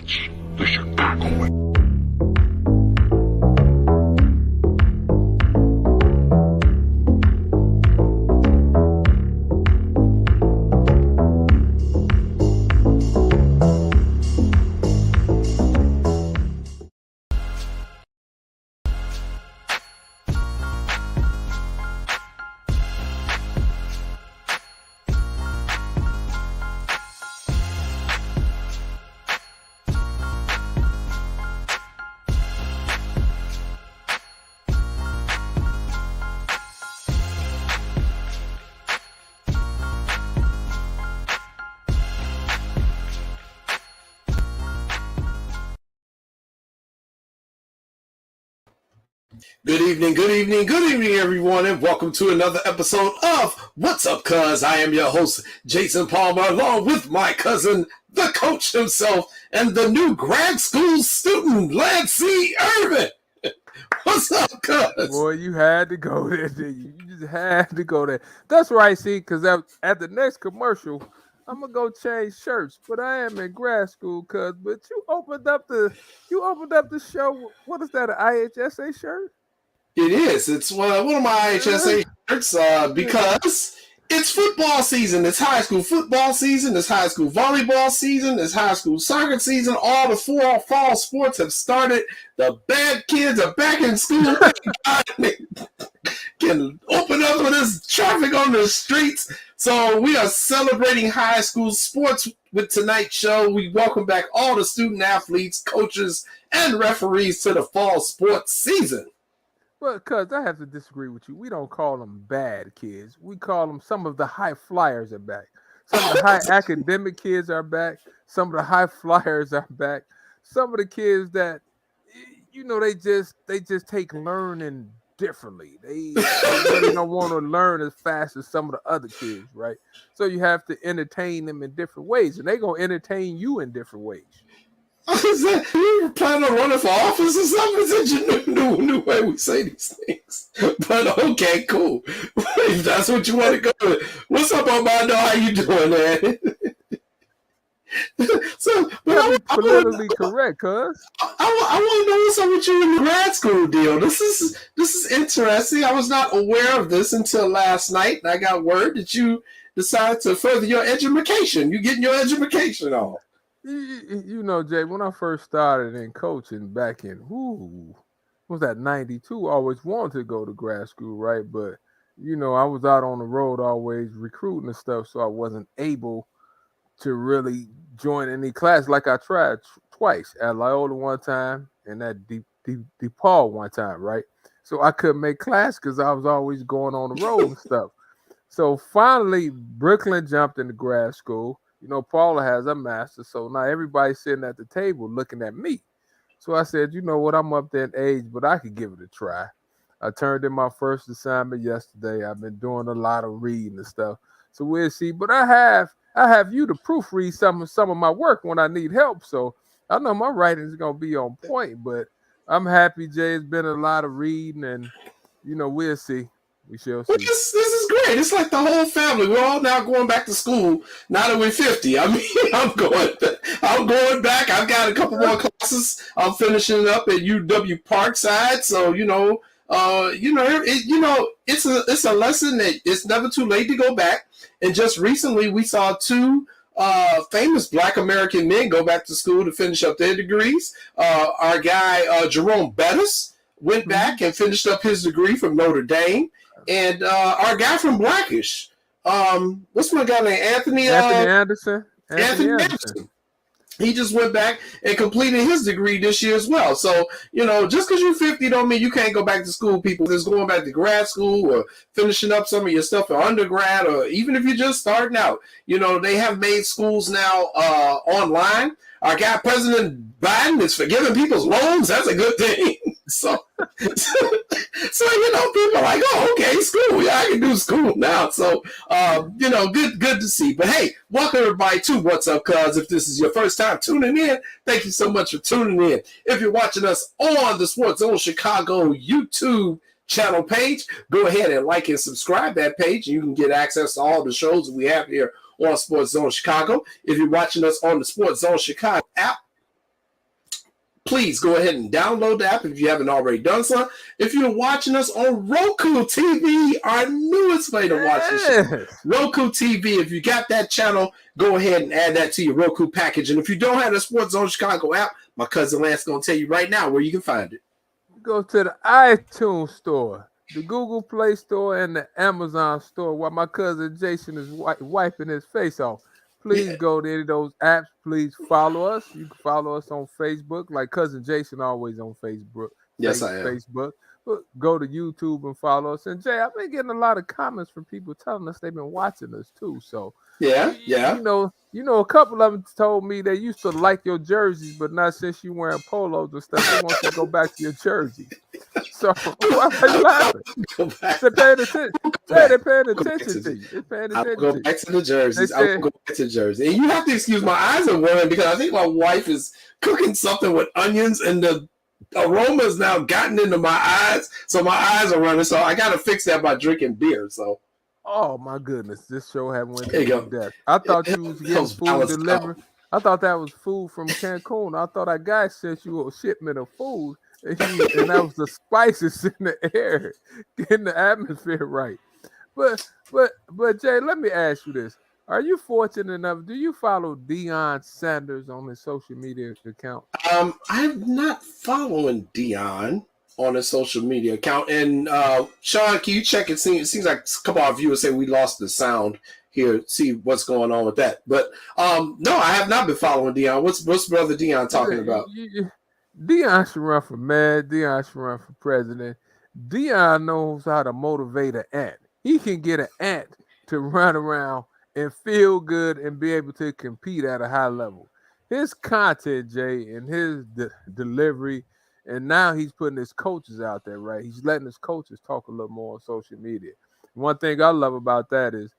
watch the Chicago way. Good evening, everyone, and welcome to another episode of What's Up, Cuz? I am your host, Jason Palmer, along with my cousin, the coach himself, and the new grad school student, Lance C. Irvin. What's up, cuz? Boy, you had to go there, didn't you? You just had to go there. That's right, see, because at the next commercial, I'm gonna go change shirts. But I am in grad school, cuz. But you opened up the show. What is that? An IHSA shirt? It is. It's one of my IHSA shirts because it's football season. It's high school football season. It's high school volleyball season. It's high school soccer season. All the four fall sports have started. The bad kids are back in school. Can open up with this traffic on the streets. So we are celebrating high school sports with tonight's show. We welcome back all the student athletes, coaches, and referees to the fall sports season. Well, cuz I have to disagree with you. We don't call them bad kids. We call them some of the high flyers are back. Some of the high academic kids are back. Some of the high flyers are back. Some of the kids that, they just take learning differently. They really don't want to learn as fast as some of the other kids, right? So you have to entertain them in different ways, and they're going to entertain you in different ways. You were planning on running for office or something? Is that your new way we say these things? But okay, cool. If that's what you want to go with. What's up, Armando? How you doing, man? So, but politically correct, cuz. I want to know what's up with you in the grad school deal. This is interesting. I was not aware of this until last night, and I got word that you decided to further your education. You getting your education on. You know, Jay, when I first started in coaching back in, was that 92? I always wanted to go to grad school, right? But, I was out on the road always recruiting and stuff, so I wasn't able to really join any class. Like I tried twice, at Loyola one time and at DePaul one time, right? So I couldn't make class because I was always going on the road and stuff. So finally, Brooklyn jumped into grad school. Paula has a master's, so now everybody's sitting at the table looking at me. So I said, you know what, I'm up there in age, but I could give it a try. I turned in my first assignment yesterday. I've been doing a lot of reading and stuff. So we'll see. But I have you to proofread some of my work when I need help. So I know my writing is gonna be on point, but I'm happy, Jay. It's been a lot of reading, and we'll see. We shall see. This is great. It's like the whole family. We're all now going back to school now that we're 50. I mean, I'm going back. I've got a couple more classes. I'm finishing up at UW Parkside. So, it's a lesson that it's never too late to go back. And just recently we saw two famous Black American men go back to school to finish up their degrees. Our guy, Jerome Bettis, went back and finished up his degree from Notre Dame. And our guy from Blackish, what's my guy name? Anthony Anderson. Anthony Anderson. He just went back and completed his degree this year as well. So, just because you're 50 don't mean you can't go back to school. People that's going back to grad school or finishing up some of your stuff in undergrad, or even if you're just starting out, they have made schools now online. Our guy, President Biden, is forgiving people's loans. That's a good thing. So people are like, oh, okay, school. Yeah, I can do school now. So, good to see. But hey, welcome everybody to What's Up, Cuz. If this is your first time tuning in, thank you so much for tuning in. If you're watching us on the Sports Zone Chicago YouTube channel page, go ahead and like and subscribe that page. You can get access to all the shows that we have here on Sports Zone Chicago. If you're watching us on the Sports Zone Chicago app, please go ahead and download the app if you haven't already done so. If you're watching us on Roku TV, our newest way to watch the show, Roku TV, if you got that channel, go ahead and add that to your Roku package. And if you don't have the Sports Zone Chicago app, my cousin Lance is going to tell you right now where you can find it. Go to the iTunes store, the Google Play Store, and the Amazon store while my cousin Jason is wiping his face off. Please go to any of those apps. Please follow us. You can follow us on Facebook, like cousin Jason always on Facebook. Yes, I am. Facebook. Go to YouTube and follow us. And Jay, I've been getting a lot of comments from people telling us they've been watching us too. So yeah. You know, a couple of them told me they used to like your jerseys, but not since you wearing polos and stuff. They want you to go back to your jersey. So why are you laughing? They're paying attention. They're paying attention to you. They're paying attention. I'll go back to the jerseys. I'll go back to the jersey. And you have to excuse my eyes are watering because I think my wife is cooking something with onions and the aroma has now gotten into my eyes. So my eyes are running. So I got to fix that by drinking beer. So. Oh my goodness, this show had went to death. I thought you was getting food delivered. I thought that was food from Cancun. I thought that guy sent you a shipment of food, and that was the spices in the air, getting the atmosphere right. But Jay, let me ask you this: are you fortunate enough? Do you follow Deion Sanders on his social media account? I'm not following Deion on his social media account. And Sean, can you check it? It seems like a couple of viewers say we lost the sound here. See what's going on with that. But no, I have not been following Deion. What's brother Deion talking about? Deion should run for mayor. Deion should run for president. Deion knows how to motivate an ant. He can get an ant to run around and feel good and be able to compete at a high level. His content, Jay, and his delivery. And now he's putting his coaches out there, right? He's letting his coaches talk a little more on social media. One thing I love about that is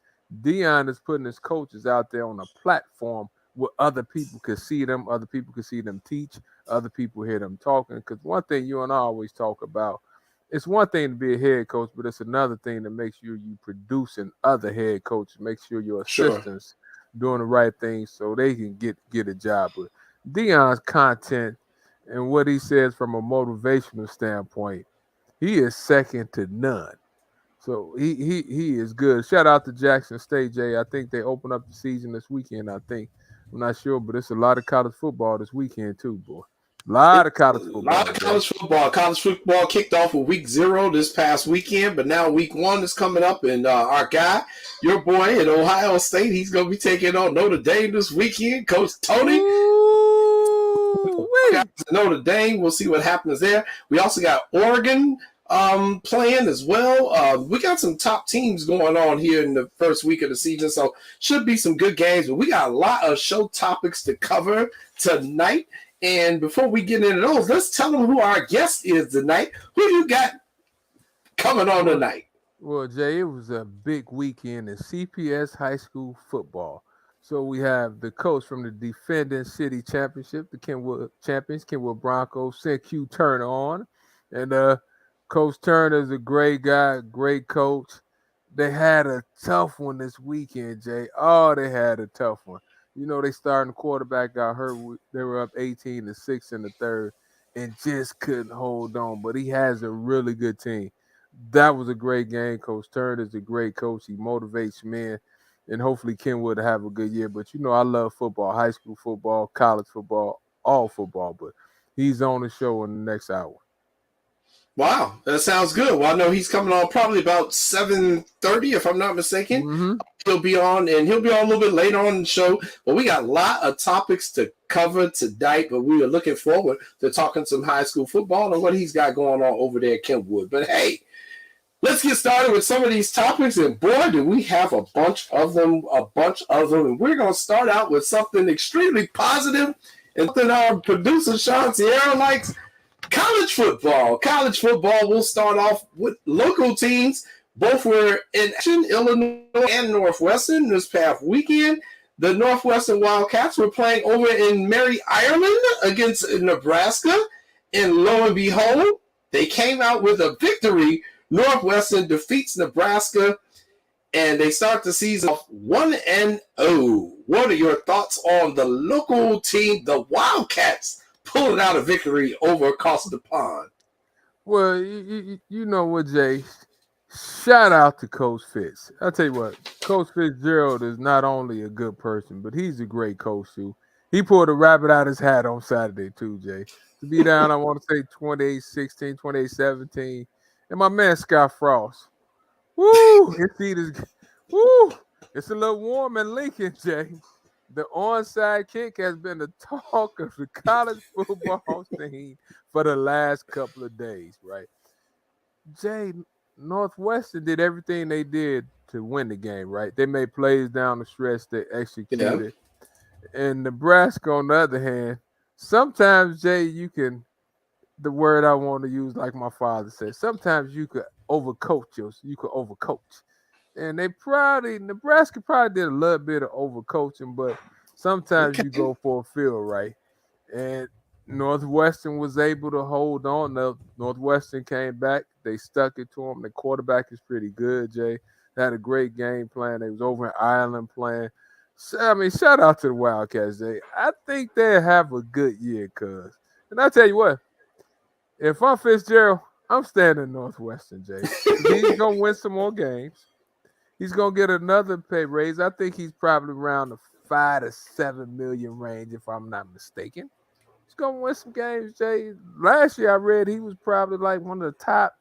Deion is putting his coaches out there on a platform where other people can see them, other people can see them teach, other people hear them talking. Because one thing you and I always talk about, it's one thing to be a head coach, but it's another thing to make sure you producing other head coaches, make sure your assistants doing the right things so they can get a job. But Deion's content and what he says from a motivational standpoint, he is second to none. So he is good. Shout out to Jackson State, Jay. I think they open up the season this weekend, I think. I'm not sure, but it's a lot of college football this weekend too, boy. A lot of college football. College football kicked off with week 0 this past weekend, but now week 1 is coming up, and our guy, your boy at Ohio State, he's going to be taking on Notre Dame this weekend. Coach Tony. Notre Dame. We'll see what happens there. We also got Oregon playing as well. We got some top teams going on here in the first week of the season, so should be some good games. But we got a lot of show topics to cover tonight. And before we get into those, let's tell them who our guest is tonight. Who you got coming on tonight? Well, Jay, it was a big weekend in CPS high school football. So we have the coach from the defending city championship, the Kenwood champions, Kenwood Broncos, sent Q Turner on. And Coach Turner is a great guy, great coach. They had a tough one this weekend, Jay. Oh, they had a tough one. You know, they starting quarterback got hurt. They were up 18-6 in the third and just couldn't hold on. But he has a really good team. That was a great game. Coach Turner is a great coach. He motivates men. And hopefully Kenwood will have a good year. But, you know, I love football, high school football, college football, all football. But he's on the show in the next hour. Wow, that sounds good. Well, I know he's coming on probably about 7:30, if I'm not mistaken. Mm-hmm. He'll be on a little bit later on in the show. But we got a lot of topics to cover tonight. But we are looking forward to talking some high school football and what he's got going on over there at Kenwood. But, hey, let's get started with some of these topics. And, boy, do we have a bunch of them. And we're going to start out with something extremely positive and something our producer, Sean Sierra, likes. College football. We'll start off with local teams. Both were in action, Illinois and Northwestern this past weekend. The Northwestern Wildcats were playing over in Mary, Ireland against Nebraska. And lo and behold, they came out with a victory. Northwestern defeats Nebraska, and they start the season off 1-0. What are your thoughts on the local team, the Wildcats, pulling out a victory over across the pond. Well, you know what, Jay? Shout out to Coach Fitz. I'll tell you what, Coach Fitzgerald is not only a good person, but he's a great coach too. He pulled a rabbit out of his hat on Saturday too, Jay. To be down, I want to say 28-16, 28-17. And my man Scott Frost. Woo! His feet is woo! It's a little warm in Lincoln, Jay. The onside kick has been the talk of the college football scene for the last couple of days, right? Jay, Northwestern did everything they did to win the game, right? They made plays down the stretch, they executed. And Nebraska, on the other hand, sometimes, Jay, the word I want to use, like my father said, sometimes you could overcoach. And Nebraska probably did a little bit of overcoaching, but sometimes you go for a feel, right? And Northwestern was able to hold on. Northwestern came back. They stuck it to them. The quarterback is pretty good, Jay. They had a great game plan. They was over in Ireland playing. So, I mean, shout out to the Wildcats, Jay. I think they'll have a good year, cuz. And I tell you what, if I'm Fitzgerald, I'm standing Northwestern, Jay. He's going to win some more games. He's going to get another pay raise. I think he's probably around the 5 to 7 million range, if I'm not mistaken. He's going to win some games, Jay. Last year I read he was probably like one of the top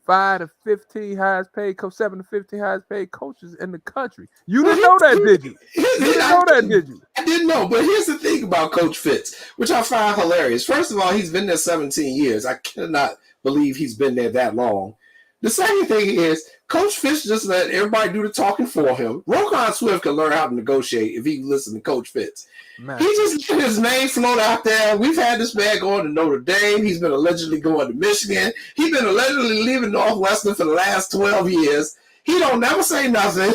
5 to 15 highest paid, 7 to 15 highest paid coaches in the country. You didn't know that, did you? You didn't know that, did you? I didn't know, but here's the thing about Coach Fitz, which I find hilarious. First of all, he's been there 17 years. I cannot believe he's been there that long. The second thing is, Coach Fitz just let everybody do the talking for him. Roquan Swift can learn how to negotiate if he listen to Coach Fitz. Man. He just let his name float out there. We've had this man going to Notre Dame. He's been allegedly going to Michigan. He's been allegedly leaving Northwestern for the last 12 years. He don't never say nothing.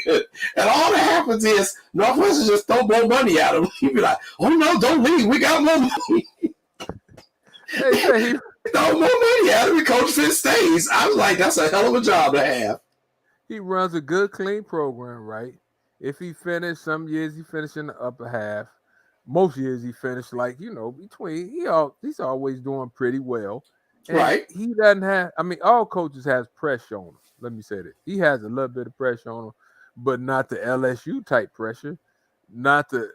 And all that happens is Northwestern just throw more money at him. He'd be like, oh, no, don't leave. We got more money. Hey, throw more money at him and Coach Fitz stays. I was like, that's a hell of a job to have. He runs a good, clean program, right? If he finished, some years he finished in the upper half. Most years he finished between. He's always doing pretty well. And right. He doesn't have. I mean, all coaches has pressure on him. Let me say that he has a little bit of pressure on him, but not the LSU type pressure, not the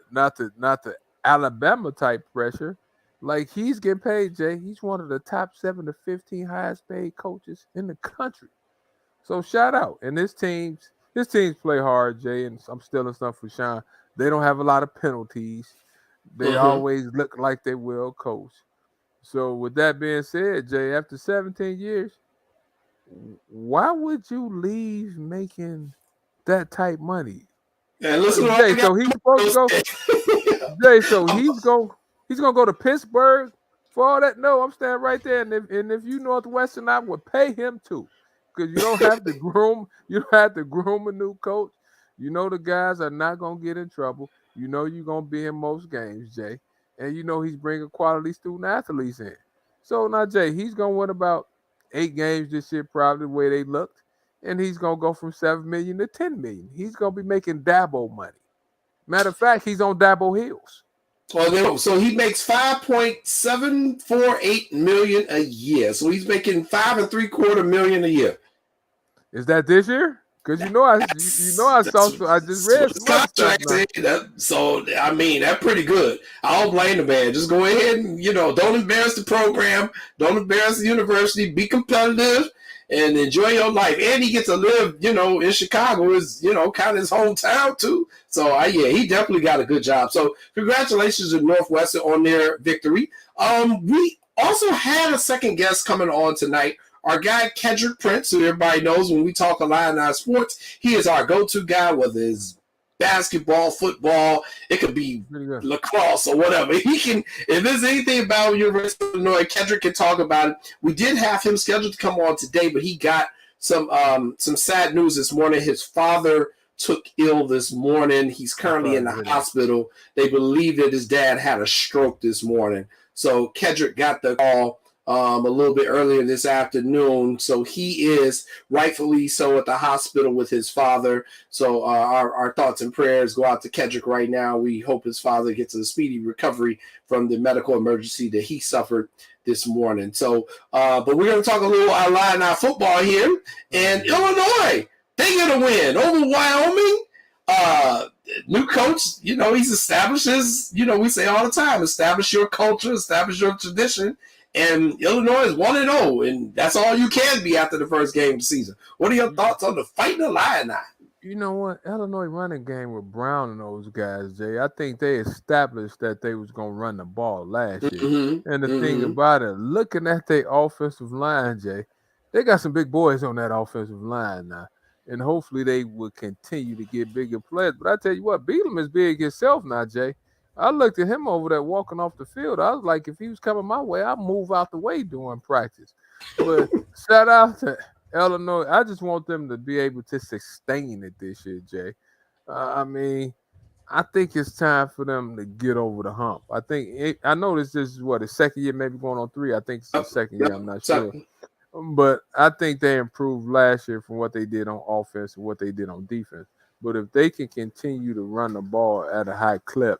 Alabama type pressure. Like, he's getting paid, Jay. He's one of the top 7 to 15 highest paid coaches in the country. So shout out. And his teams play hard, Jay, and I'm stealing stuff for Sean. They don't have a lot of penalties. They always look like they will coach. So with that being said, Jay, after 17 years, why would you leave making that type money? Yeah, listen, Jay, so he's supposed to go. Jay, so he's gonna go to Pittsburgh for all that. No, I'm standing right there. And if you Northwestern, I would pay him too. Because you don't have to groom a new coach. You know the guys are not gonna get in trouble. You know you're gonna be in most games, Jay. And you know he's bringing quality student athletes in. So now, Jay, he's gonna win about 8 games this year, probably the way they looked. And he's gonna go from 7 million to 10 million. He's gonna be making Dabo money. Matter of fact, he's on Dabo Hills. Well, so he makes $5.748 million a year. So he's making $5.75 million a year. Is that this year? Because I just read some stuff. So I mean, that's pretty good. I don't blame the man. Just go ahead and don't embarrass the program, don't embarrass the university. Be competitive and enjoy your life. And he gets to live, in Chicago is kind of his hometown too. So he definitely got a good job. So congratulations to Northwestern on their victory. We also had a second guest coming on tonight. Our guy, Kedrick Prince, who everybody knows when we talk Illini sports, he is our go-to guy, whether it's basketball, football, it could be lacrosse or whatever. He can, if there's anything about University of Illinois, Kedrick can talk about it. We did have him scheduled to come on today, but he got some sad news this morning. His father took ill this morning. He's currently in the hospital. They believe that his dad had a stroke this morning. So Kedrick got the call. a little bit earlier this afternoon. So he is rightfully so at the hospital with his father. So our thoughts and prayers go out to Kedrick right now. We hope his father gets a speedy recovery from the medical emergency that he suffered this morning. So, but we're going to talk a little Illini football here. And Illinois, they get a win over Wyoming. New coach, he's established his, we say all the time, establish your culture, establish your tradition. And Illinois is 1-0, and that's all you can be after the first game of the season. What are your thoughts on the Fighting Illini? You know what? Illinois running game with Brown and those guys, Jay. I think they established that they was going to run the ball last year. Mm-hmm. And the thing about it, looking at their offensive line, Jay, they got some big boys on that offensive line now. And hopefully they will continue to get bigger players. But I tell you what, Beelam is big himself now, Jay. I looked at him over there walking off the field. I was like, if he was coming my way, I'd move out the way during practice. But shout out to Illinois. I just want them to be able to sustain it this year, Jay. I mean, I think it's time for them to get over the hump. I know this is the second year, maybe going on 3. I think it's the second year. I'm not sure. But I think they improved last year from what they did on offense and what they did on defense. But if they can continue to run the ball at a high clip,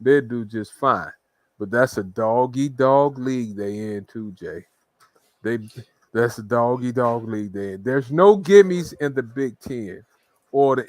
they do just fine. But that's a dog-eat-dog league they in too, Jay. That's a dog-eat-dog league they in. There's no gimmies in the Big Ten or the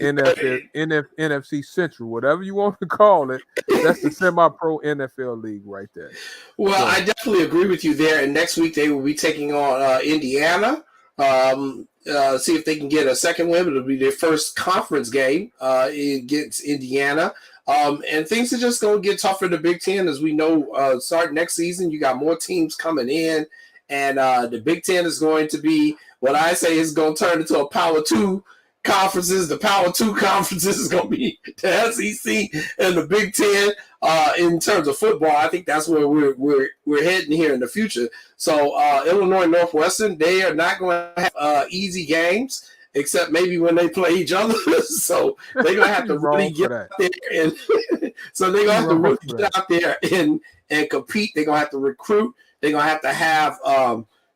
NFC Central, whatever you want to call it. That's the semi-pro NFL league right there. Well, I definitely agree with you there. And next week they will be taking on Indiana. See if they can get a second win. It'll be their first conference game against Indiana. And things are just going to get tougher in the Big Ten. As we know, starting next season, you got more teams coming in. And the Big Ten is going to be, what I say is going to turn into a Power 2 conferences. The Power 2 conferences is going to be the SEC and the Big Ten in terms of football. I think that's where we're heading here in the future. So Illinois Northwestern, they are not going to have easy games, except maybe when they play each other. So they're going to have to really get out there. And so they're going to have to really get out there and compete. They're going to have to recruit. They're going to have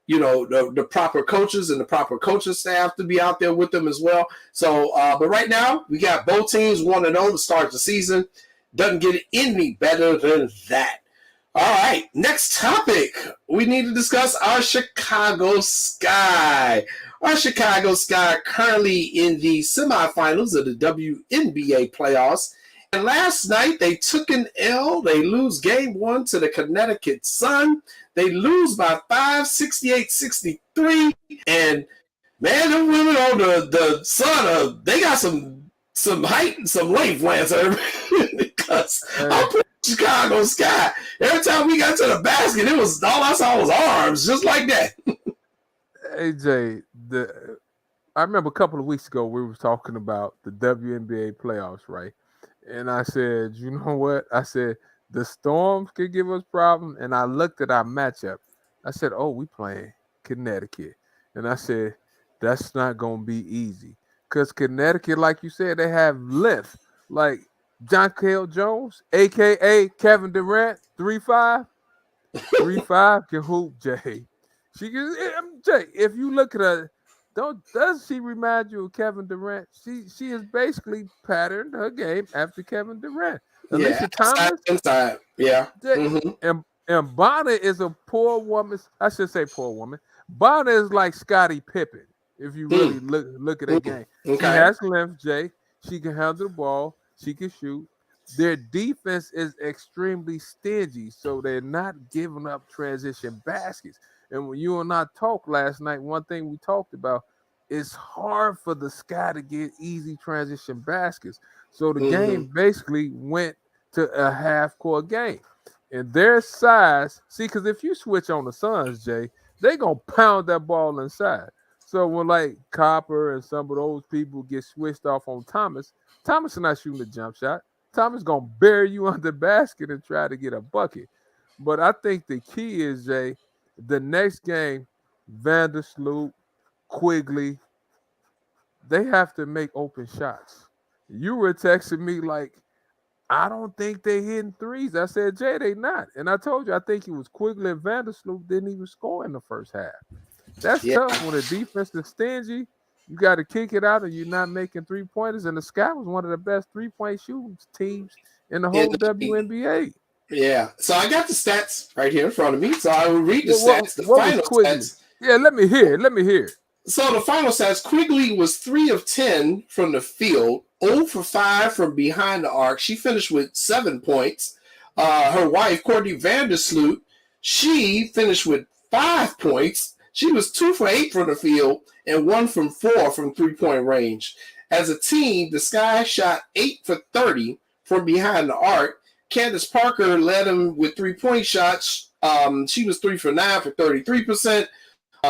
the proper coaches and the proper coaching staff to be out there with them as well. So, but right now, we got both teams 1-0 to start the season. Doesn't get any better than that. All right, next topic. We need to discuss our Chicago Sky. Our Chicago Sky currently in the semifinals of the WNBA playoffs. And last night, they took an L. They lose game 1 to the Connecticut Sun. They lose by 5, 68-63. And, man, them women on the Sun, they got some height and some length, Lance Irvin. Because I put Chicago Sky. Every time we got to the basket, it was all I saw was arms, just like that. Hey, Jay, I remember a couple of weeks ago we were talking about the WNBA playoffs, right? And I said, you know what? I said, the Storms could give us problems. And I looked at our matchup. I said, oh, we playing Connecticut. And I said, that's not going to be easy. Because Connecticut, like you said, they have length. Like Jonquel Jones, a.k.a. Kevin Durant, 3'5". 3'5" can hoop, Jay. Jay, if you look at her, does she remind you of Kevin Durant? She is basically patterned her game after Kevin Durant. Alicia Thomas, inside. Yeah. Mm-hmm. And Bonner is a poor woman. I should say poor woman. Bonner is like Scottie Pippen. If you really look at that game, okay. She has length, Jay. She can handle the ball. She can shoot. Their defense is extremely stingy, so they're not giving up transition baskets. And when you and I talked last night, one thing we talked about, it's hard for the Sky to get easy transition baskets. So the game basically went to a half-court game. And their size, because if you switch on the Suns, Jay, they're going to pound that ball inside. So when like Copper and some of those people get switched off on Thomas is not shooting a jump shot. Thomas going to bury you under the basket and try to get a bucket. But I think the key is, Jay, the next game, Vandersloot, Quigley, they have to make open shots. You were texting me like, I don't think they hitting threes. I said, Jay, they not. And I told you, I think he was Quigley and Vandersloot didn't even score in the first half. That's Yeah, tough when the defense is stingy. You got to kick it out, and you're not making 3-pointers. And the Sky was one of the best 3-point shooting teams in the in whole the league. WNBA. Yeah. So I got the stats right here in front of me. So I will read the What, what, stats, the what was final Quigley? stats. Yeah, let me hear it. Let me hear it. So the final stats, Quigley was 3 of 10 from the field, 0 for 5 from behind the arc. She finished with 7 points. Her wife, Courtney Vandersloot, she finished with 5 points. She was 2 for 8 from the field and 1 from 4 from 3-point range. As a team, the Sky shot 8 for 30 from behind the arc. Candace Parker led them with 3-point shots. She was 3 for 9 for 33%.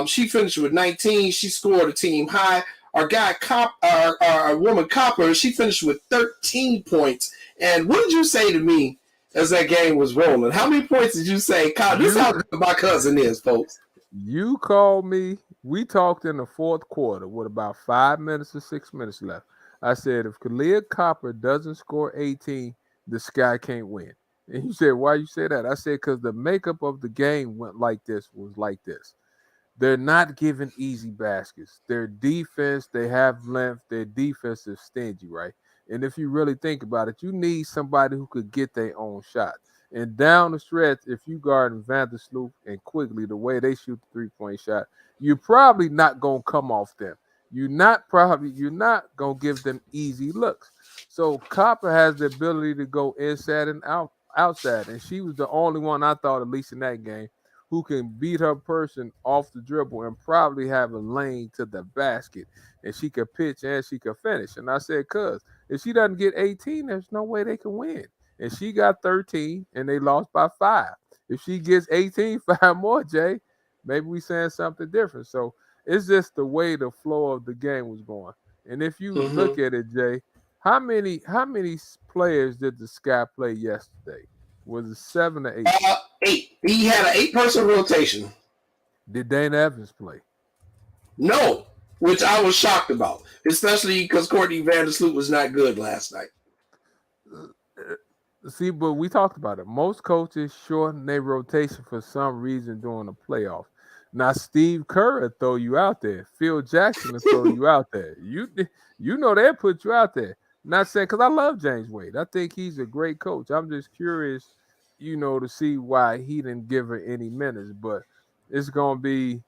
She finished with 19. She scored a team high. Our woman Copper, she finished with 13 points. And what did you say to me as that game was rolling? How many points did you say? This is how good my cousin is, folks. You called me. We talked in the fourth quarter with about 5 minutes or 6 minutes left. I said, if Kalia Copper doesn't score 18, the Sky can't win. And you said, why you say that? I said, because the makeup of the game was like this. They're not giving easy baskets. Their defense, they have length. Their defense is stingy, right? And if you really think about it, you need somebody who could get their own shot. And down the stretch, if you guard Vandersloot and Quigley, the way they shoot the 3-point shot, you're probably not going to come off them. You're not going to give them easy looks. So Copper has the ability to go inside and outside. And she was the only one I thought, at least in that game, who can beat her person off the dribble and probably have a lane to the basket. And she could pitch and she could finish. And I said, cuz, if she doesn't get 18, there's no way they can win. And she got 13, and they lost by 5. If she gets 18, 5 more, Jay, maybe we saying something different. So it's just the way the flow of the game was going. And if you look at it, Jay, how many players did the Sky play yesterday? Was it 7 or 8? 8. He had an 8-person rotation. Did Dana Evans play? No, which I was shocked about, especially because Courtney Vandersloot was not good last night. See, but we talked about it. Most coaches shorten their rotation for some reason during the playoffs. Now, Steve Kerr will throw you out there. Phil Jackson will throw you out there. You know they'll put you out there. Not saying because I love James Wade. I think he's a great coach. I'm just curious, to see why he didn't give her any minutes. But it's gonna be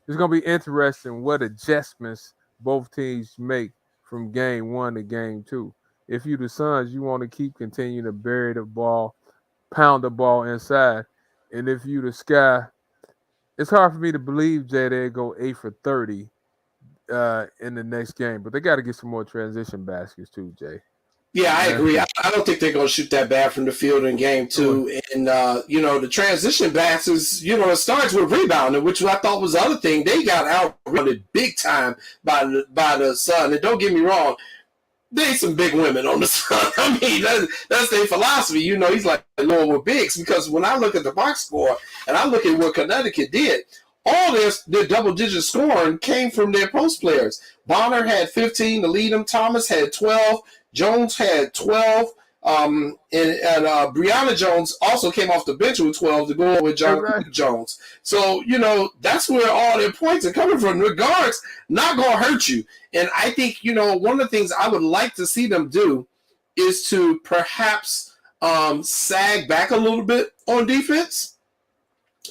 interesting what adjustments both teams make from game 1 to game 2. If you the Suns, you want to continue to bury the ball, pound the ball inside. And if you the Sky, it's hard for me to believe, Jay, they go 8 for 30 in the next game. But they got to get some more transition baskets too, Jay. Yeah, I agree. I don't think they're going to shoot that bad from the field in game 2. And, the transition baskets, it starts with rebounding, which I thought was the other thing. They got out-rebounded big time by the Sun. And don't get me wrong, there's some big women on the Sun. I mean, that's their philosophy. He's like going with bigs, because when I look at the box score and I look at what Connecticut did, all their double-digit scoring came from their post players. Bonner had 15 to lead them. Thomas had 12. Jones had 12. And Brianna Jones also came off the bench with 12 to go with Jones. So, that's where all their points are coming from. The guards not going to hurt you. And I think, one of the things I would like to see them do is to perhaps sag back a little bit on defense.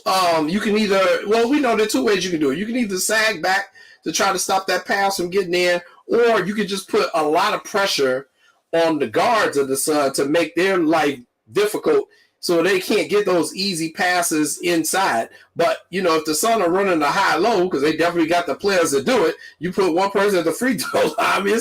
You can we know there are 2 ways you can do it. You can either sag back to try to stop that pass from getting in, or you can just put a lot of pressure on the guards of the Sun to make their life difficult so they can't get those easy passes inside. But, if the Sun are running the high-low, because they definitely got the players to do it, you put one person at the free throw line. I mean,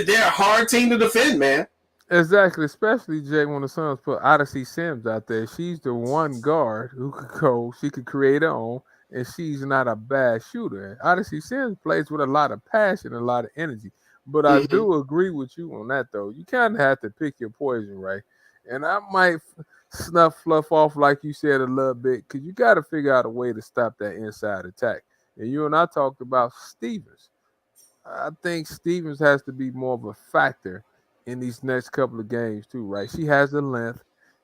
they're a hard team to defend, man. Exactly, especially, Jay, when the Suns put Odyssey Sims out there. She's the one guard who could go. She could create her own, and she's not a bad shooter. Odyssey Sims plays with a lot of passion and a lot of energy. But I do agree with you on that, though. You kind of have to pick your poison, right? And I might fluff off, like you said, a little bit, because you got to figure out a way to stop that inside attack. And you and I talked about Stevens. I think Stevens has to be more of a factor in these next couple of games too, right? She has the length.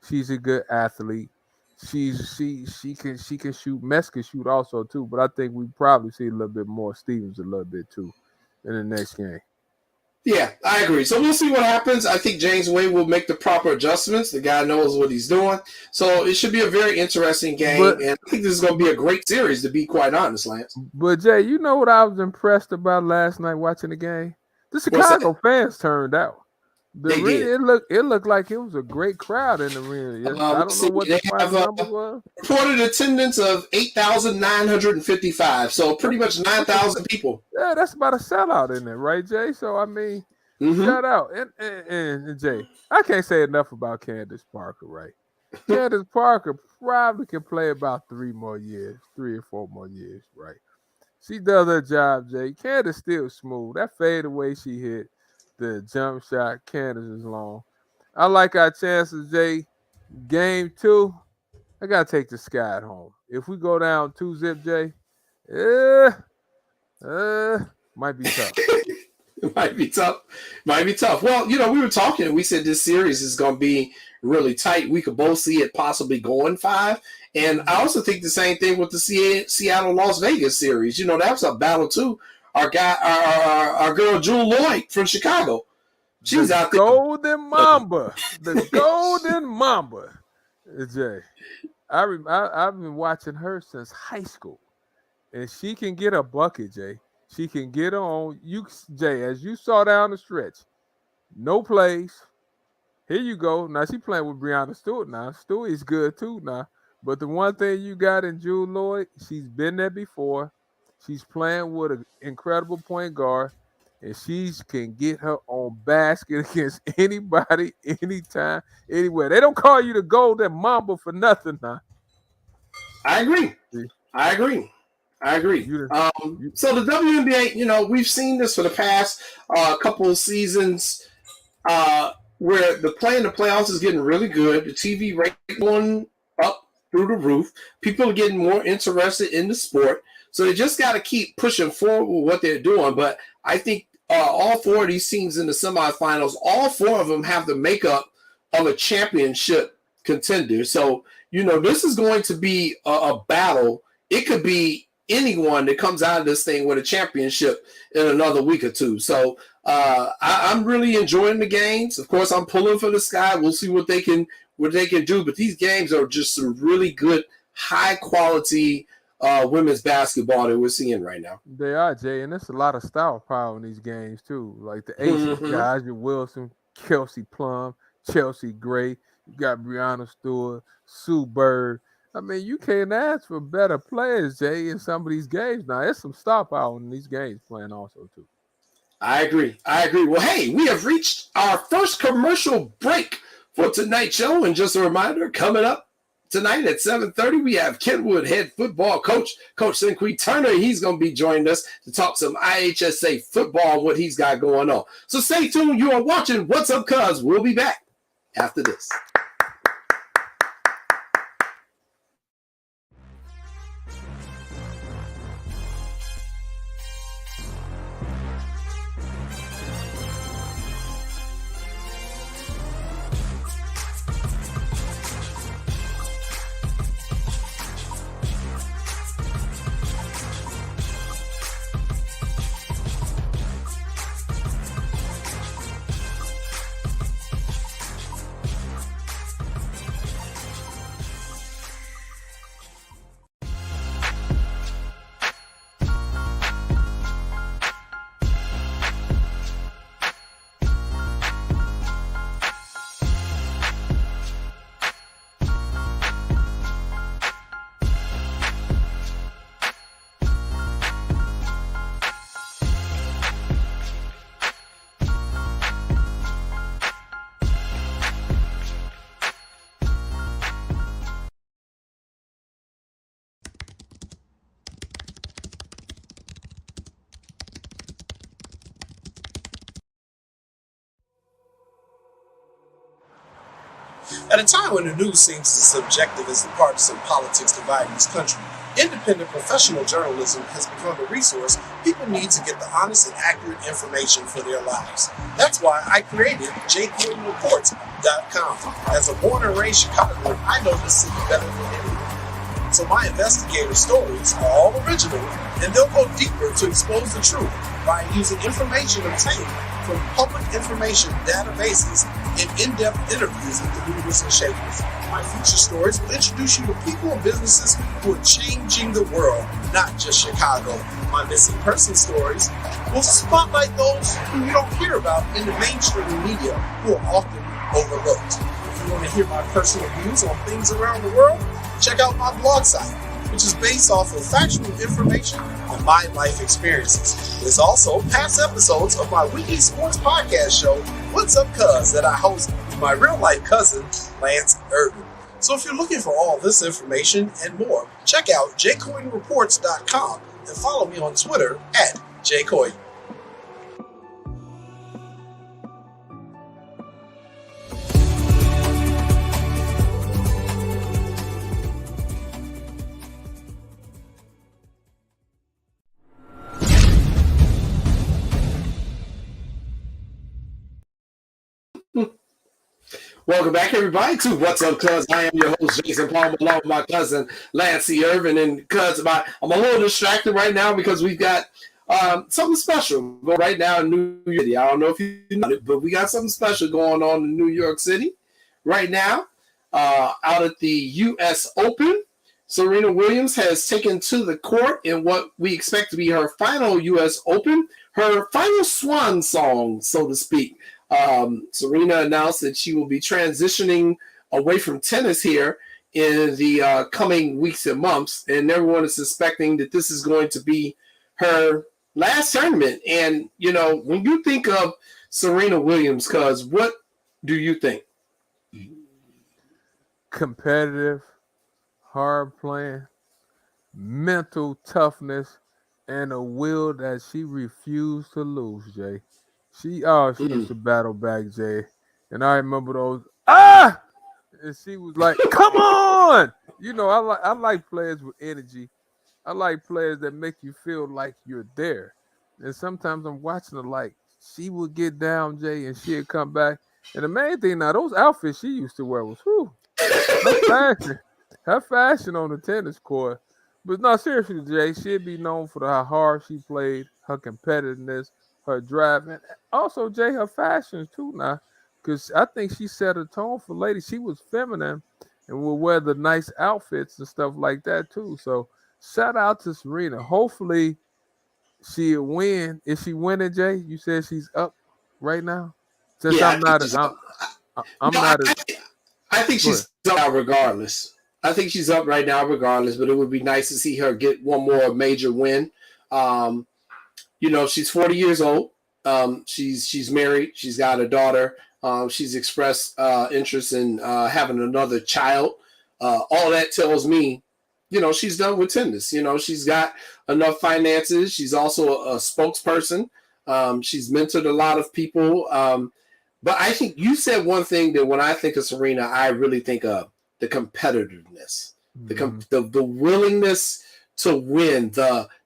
She's a good athlete. She can shoot. Mess can shoot also too, but I think we probably see a little bit more Stevens a little bit too in the next game. Yeah, I agree. So we'll see what happens. I think James Wade will make the proper adjustments. The guy knows what he's doing. So it should be a very interesting game. And I think this is going to be a great series, to be quite honest, Lance. But, Jay, you know what I was impressed about last night watching the game? The Chicago fans turned out. They did. It looked like it was a great crowd in the arena. I don't know what the final number was. Reported attendance of 8,955, so pretty much 9,000 people. Yeah, that's about a sellout in there, right, Jay? So, I mean, shout out. And, Jay, I can't say enough about Candace Parker, right? Candace Parker probably can play about 3 or 4 more years, right? She does her job, Jay. Candace still smooth. That fadeaway she hit, the jump shot, Candace is long. I like our chances, Jay. Game 2, I got to take the Sky at home. If we go down 2-0, Jay, might be tough. It might be tough. Well, we were talking. We said this series is going to be really tight. We could both see it possibly going 5. And I also think the same thing with the Seattle-Las Vegas series. That was a battle too. Our girl Jewel Lloyd from Chicago. She's out there. Golden Mamba. The Golden Mamba. Jay, I've been watching her since high school. And she can get a bucket, Jay. She can get on. Jay, as you saw down the stretch, no plays. Here you go. Now she playing with Breanna Stewart now. Stewie's good too now. But the one thing you got in Jewel Lloyd, she's been there before. She's playing with an incredible point guard, and she can get her own basket against anybody, anytime, anywhere. They don't call you the Golden Mamba for nothing now. I agree. So the WNBA, we've seen this for the past couple of seasons where the play in the playoffs is getting really good. The TV rate going up through the roof. People are getting more interested in the sport. So they just got to keep pushing forward with what they're doing. But I think all 4 of these teams in the semifinals, all 4 of them have the makeup of a championship contender. So, this is going to be a battle. It could be anyone that comes out of this thing with a championship in another week or 2. So I'm really enjoying the games. Of course, I'm pulling for the Sky. We'll see what they can do. But these games are just some really good, high-quality women's basketball that we're seeing right now. They are, Jay, and there's a lot of star power in these games, too. Like the Aces guys, Wilson, Kelsey Plum, Chelsea Gray. You got Breanna Stewart, Sue Bird. I mean, you can't ask for better players, Jay, in some of these games now. There's some star power in these games playing also, too. I agree. Well, hey, we have reached our first commercial break for tonight's show. And just a reminder, coming up tonight at 7:30, we have Kentwood head football coach, Coach Sinqui Turner. He's going to be joining us to talk some IHSA football, what he's got going on. So stay tuned. You are watching What's Up, Cuz. We'll be back after this. At a time when the news seems as subjective as the partisan politics dividing this country, Independent professional journalism has become a resource people need to get the honest and accurate information for their lives. That's why I created jcoynereports.com. As a born and raised Chicagoan, I know this city better than anyone. So my investigative stories are all original, and they'll go deeper to expose the truth by using information obtained from public information databases and in-depth interviews with the movers and shakers. My feature stories will introduce you to people and businesses who are changing the world, not just Chicago. My missing person stories will spotlight those who you don't hear about in the mainstream media, who are often overlooked. If you want to hear my personal views on things around the world, check out my blog site, which is based off of factual information and my life experiences. There's also past episodes of my weekly sports podcast show, What's Up Cuz, that I host with my real-life cousin, Lance Irvin. So if you're looking for all this information and more, check out jcoynereports.com and follow me on Twitter at jcoyne. Welcome back, everybody, to What's Up, Cuz. I am your host, Jason Palmer, along with my cousin, Lance Irvin. And cuz, I'm a little distracted right now because we've got something special going right now in New York City. I don't know if you know it, but we got something special going on in New York City right now. Out at the U.S. Open, Serena Williams has taken to the court in what we expect to be her final U.S. Open, her final swan song, so to speak. Serena announced that she will be transitioning away from tennis here in the coming weeks and months, and everyone is suspecting that this is going to be her last tournament. And, you know, when you think of Serena Williams, cuz, what do you think? Competitive, hard playing, mental toughness, and a will that she refused to lose, Jay. She used to battle back, Jay. And I remember those, and she was like, come on! You know, I like players with energy. I like players that make you feel like you're there. And sometimes I'm watching her like she would get down, Jay, and she'd come back. And the main thing now, those outfits she used to wear was her fashion on the tennis court. But no, seriously, Jay, she'd be known for how hard she played, her competitiveness, her drive, and also Jay, her fashions too now, because I think she set a tone for ladies. She was feminine and will wear the nice outfits and stuff like that too. So shout out to Serena. Hopefully she'll win. Is she winning, Jay? You said she's up right now. Since Yeah, I'm not, I think she's up now regardless. I think she's up right now regardless, but it would be nice to see her get one more major win. You know, she's 40 years old. She's married. She's got a daughter. She's expressed interest in having another child. All that tells me, you know, she's done with tennis. You know, she's got enough finances. She's also a spokesperson. She's mentored a lot of people. But I think you said one thing that when I think of Serena, I really think of the competitiveness, the willingness to win,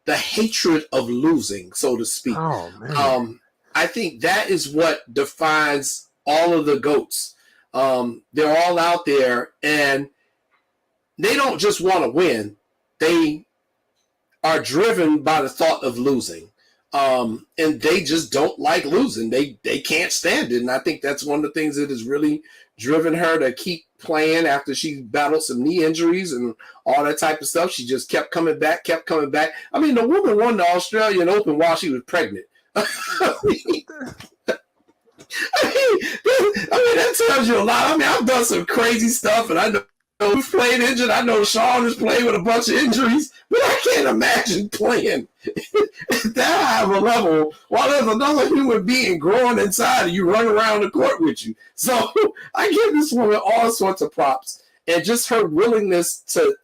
the hatred of losing, so to speak. Oh, man. I think that is what defines all of the GOATs. They're all out there, and they don't just want to win. They are driven by the thought of losing. And they just don't like losing. They can't stand it. And I think that's one of the things that has really driven her to keep playing after she battled some knee injuries and all that type of stuff. She just kept coming back. I mean, the woman won the Australian Open while she was pregnant. I mean, that tells you a lot. I mean, I've done some crazy stuff, and I know who's playing injured. I know Sean is playing with a bunch of injuries, but I can't imagine playing at that high of a level while there's another human being growing inside of you, running around the court with you. So I give this woman all sorts of props, and just her willingness to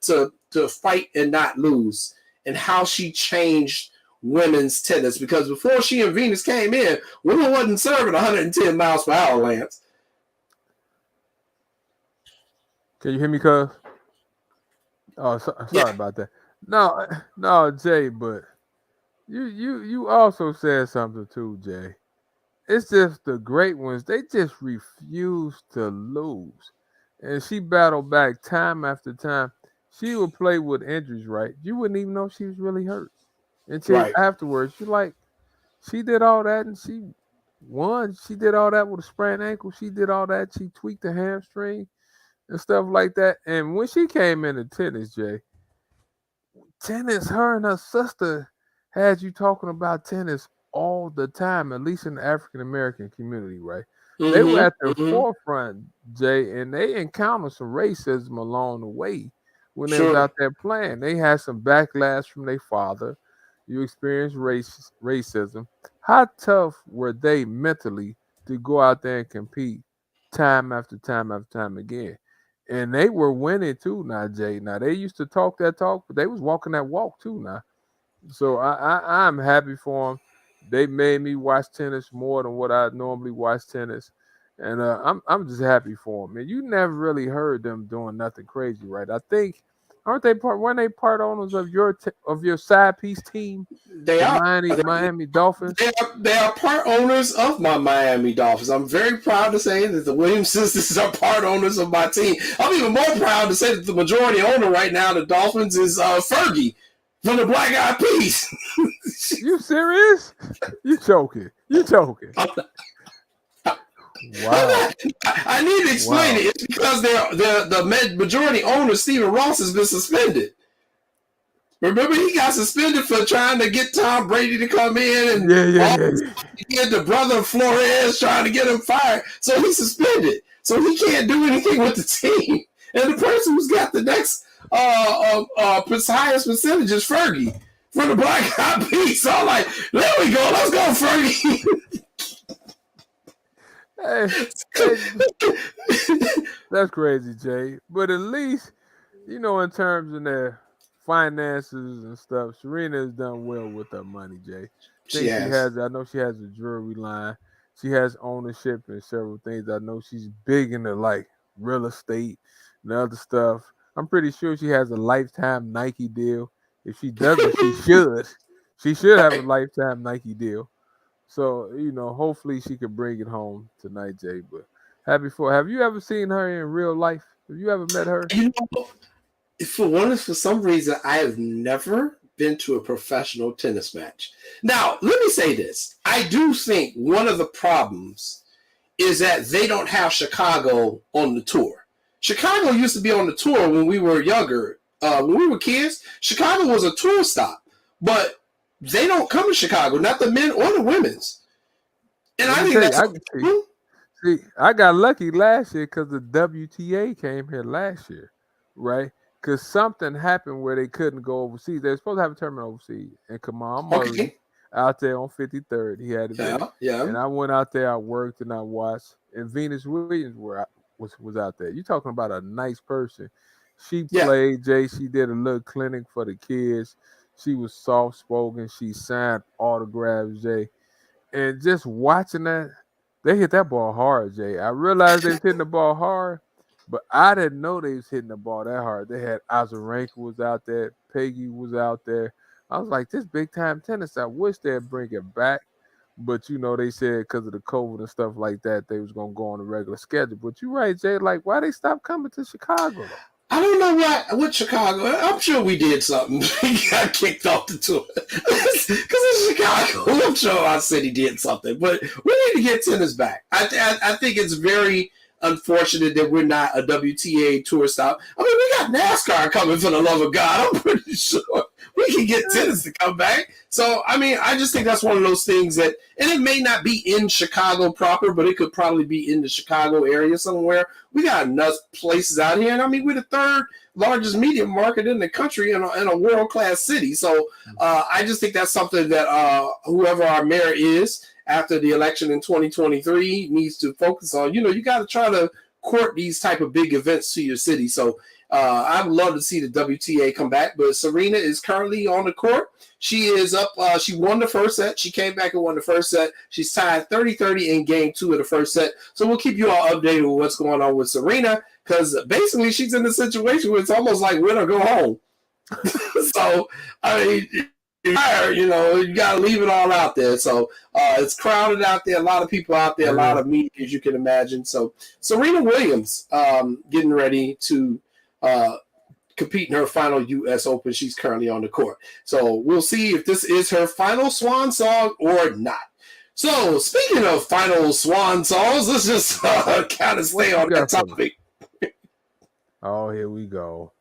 fight and not lose, and how she changed women's tennis. Because before she and Venus came in, women wasn't serving 110 miles per hour, Lance. Can you hear me, cuz? Oh, sorry about that. No, Jay, but you also said something too, Jay. It's just the great ones, they just refuse to lose. And she battled back time after time. She would play with injuries, right? You wouldn't even know she was really hurt until Right. afterwards. You like, she did all that and she won. She did all that with a sprained ankle. She did all that. She tweaked the hamstring and stuff like that. And when she came into tennis, Jay, tennis, her and her sister had you talking about tennis all the time, at least in the African American community, right? They were at the Mm-hmm. forefront, Jay, and they encountered some racism along the way when they was Sure. out there playing. They had some backlash from their father. You experienced racism. How tough were they mentally to go out there and compete time after time after time again? And they were winning too now, Jay. Now they used to talk that talk, but they was walking that walk too now. So I'm happy for them. They made me watch tennis more than what I normally watch tennis, and I'm just happy for them. And you never really heard them doing nothing crazy, right? I think aren't they part? Weren't they part owners of your side piece team, They the are. Miami Dolphins? They are part owners of my Miami Dolphins. I'm very proud to say that the Williams sisters are part owners of my team. I'm even more proud to say that the majority owner right now of the Dolphins is Fergie from the Black Eyed Peas. You serious? You joking? You joking? Wow! I need to explain Wow! it. It's because the majority owner, Stephen Ross, has been suspended. Remember, he got suspended for trying to get Tom Brady to come in, and Yeah. the brother of Flores trying to get him fired. So he's suspended. So he can't do anything with the team. And the person who's got the next highest percentage is Fergie from the Black Eyed Peas. So I'm like, there we go. Let's go, Fergie. Hey, that's crazy, Jay. But at least, in terms of their finances and stuff, Serena has done well with her money, Jay. I know she has a jewelry line. She has ownership in several things. I know she's big into like real estate and other stuff. I'm pretty sure she has a lifetime Nike deal. If she doesn't, she should. She should have a lifetime Nike deal. So, hopefully she can bring it home tonight, Jay. But happy for her. Have you ever seen her in real life? Have you ever met her? For some reason, I have never been to a professional tennis match. Now, let me say this. I do think one of the problems is that they don't have Chicago on the tour. Chicago used to be on the tour when we were younger. When we were kids, Chicago was a tour stop. But they don't come to Chicago, not the men or the women's. And I think that's I got lucky last year because the WTA came here last year, right? Because something happened where they couldn't go overseas. They were supposed to have a tournament overseas, and Kamal Murray out there on 53rd, he had it. Yeah. And I went out there, I worked and I watched, and Venus Williams was out there. You're talking about a nice person. She played, Jay. She did a little clinic for the kids. She was soft spoken. She signed autographs, Jay. And just watching that, they hit that ball hard, Jay. I realized they was hitting the ball hard, but I didn't know they was hitting the ball that hard. They had Azarenka was out there, Peggy was out there. I was like, this big time tennis, I wish they'd bring it back. But they said because of the COVID and stuff like that, they was gonna go on a regular schedule. But you're right, Jay. Like, why they stop coming to Chicago? I don't know what Chicago. I'm sure we did something. We got kicked off the tour because it's Chicago. I'm sure our city did something, but we need to get tennis back. I think it's very unfortunate that we're not a WTA tour stop. I mean, we got NASCAR coming, for the love of God. I'm pretty sure we can get tennis to come back. So, I mean, I just think that's one of those things that, and it may not be in Chicago proper, but it could probably be in the Chicago area somewhere. We got enough places out here. And I mean, we're the third largest media market in the country in a world-class city. So I just think that's something that whoever our mayor is after the election in 2023 needs to focus on. You got to try to court these type of big events to your city. So I'd love to see the WTA come back, but Serena is currently on the court. She is up. She won the first set. She came back and won the first set. She's tied 30-30 in game 2 of the first set. So we'll keep you all updated with what's going on with Serena, because basically she's in the situation where it's almost like win or go home. So, I mean, you know, you got to leave it all out there. So it's crowded out there. A lot of people out there, a lot of media, as you can imagine. So Serena Williams getting ready to compete in her final U.S. Open. She's currently on the court. So we'll see if this is her final swan song or not. So speaking of final swan songs, let's just kind of stay on that topic. Oh, here we go.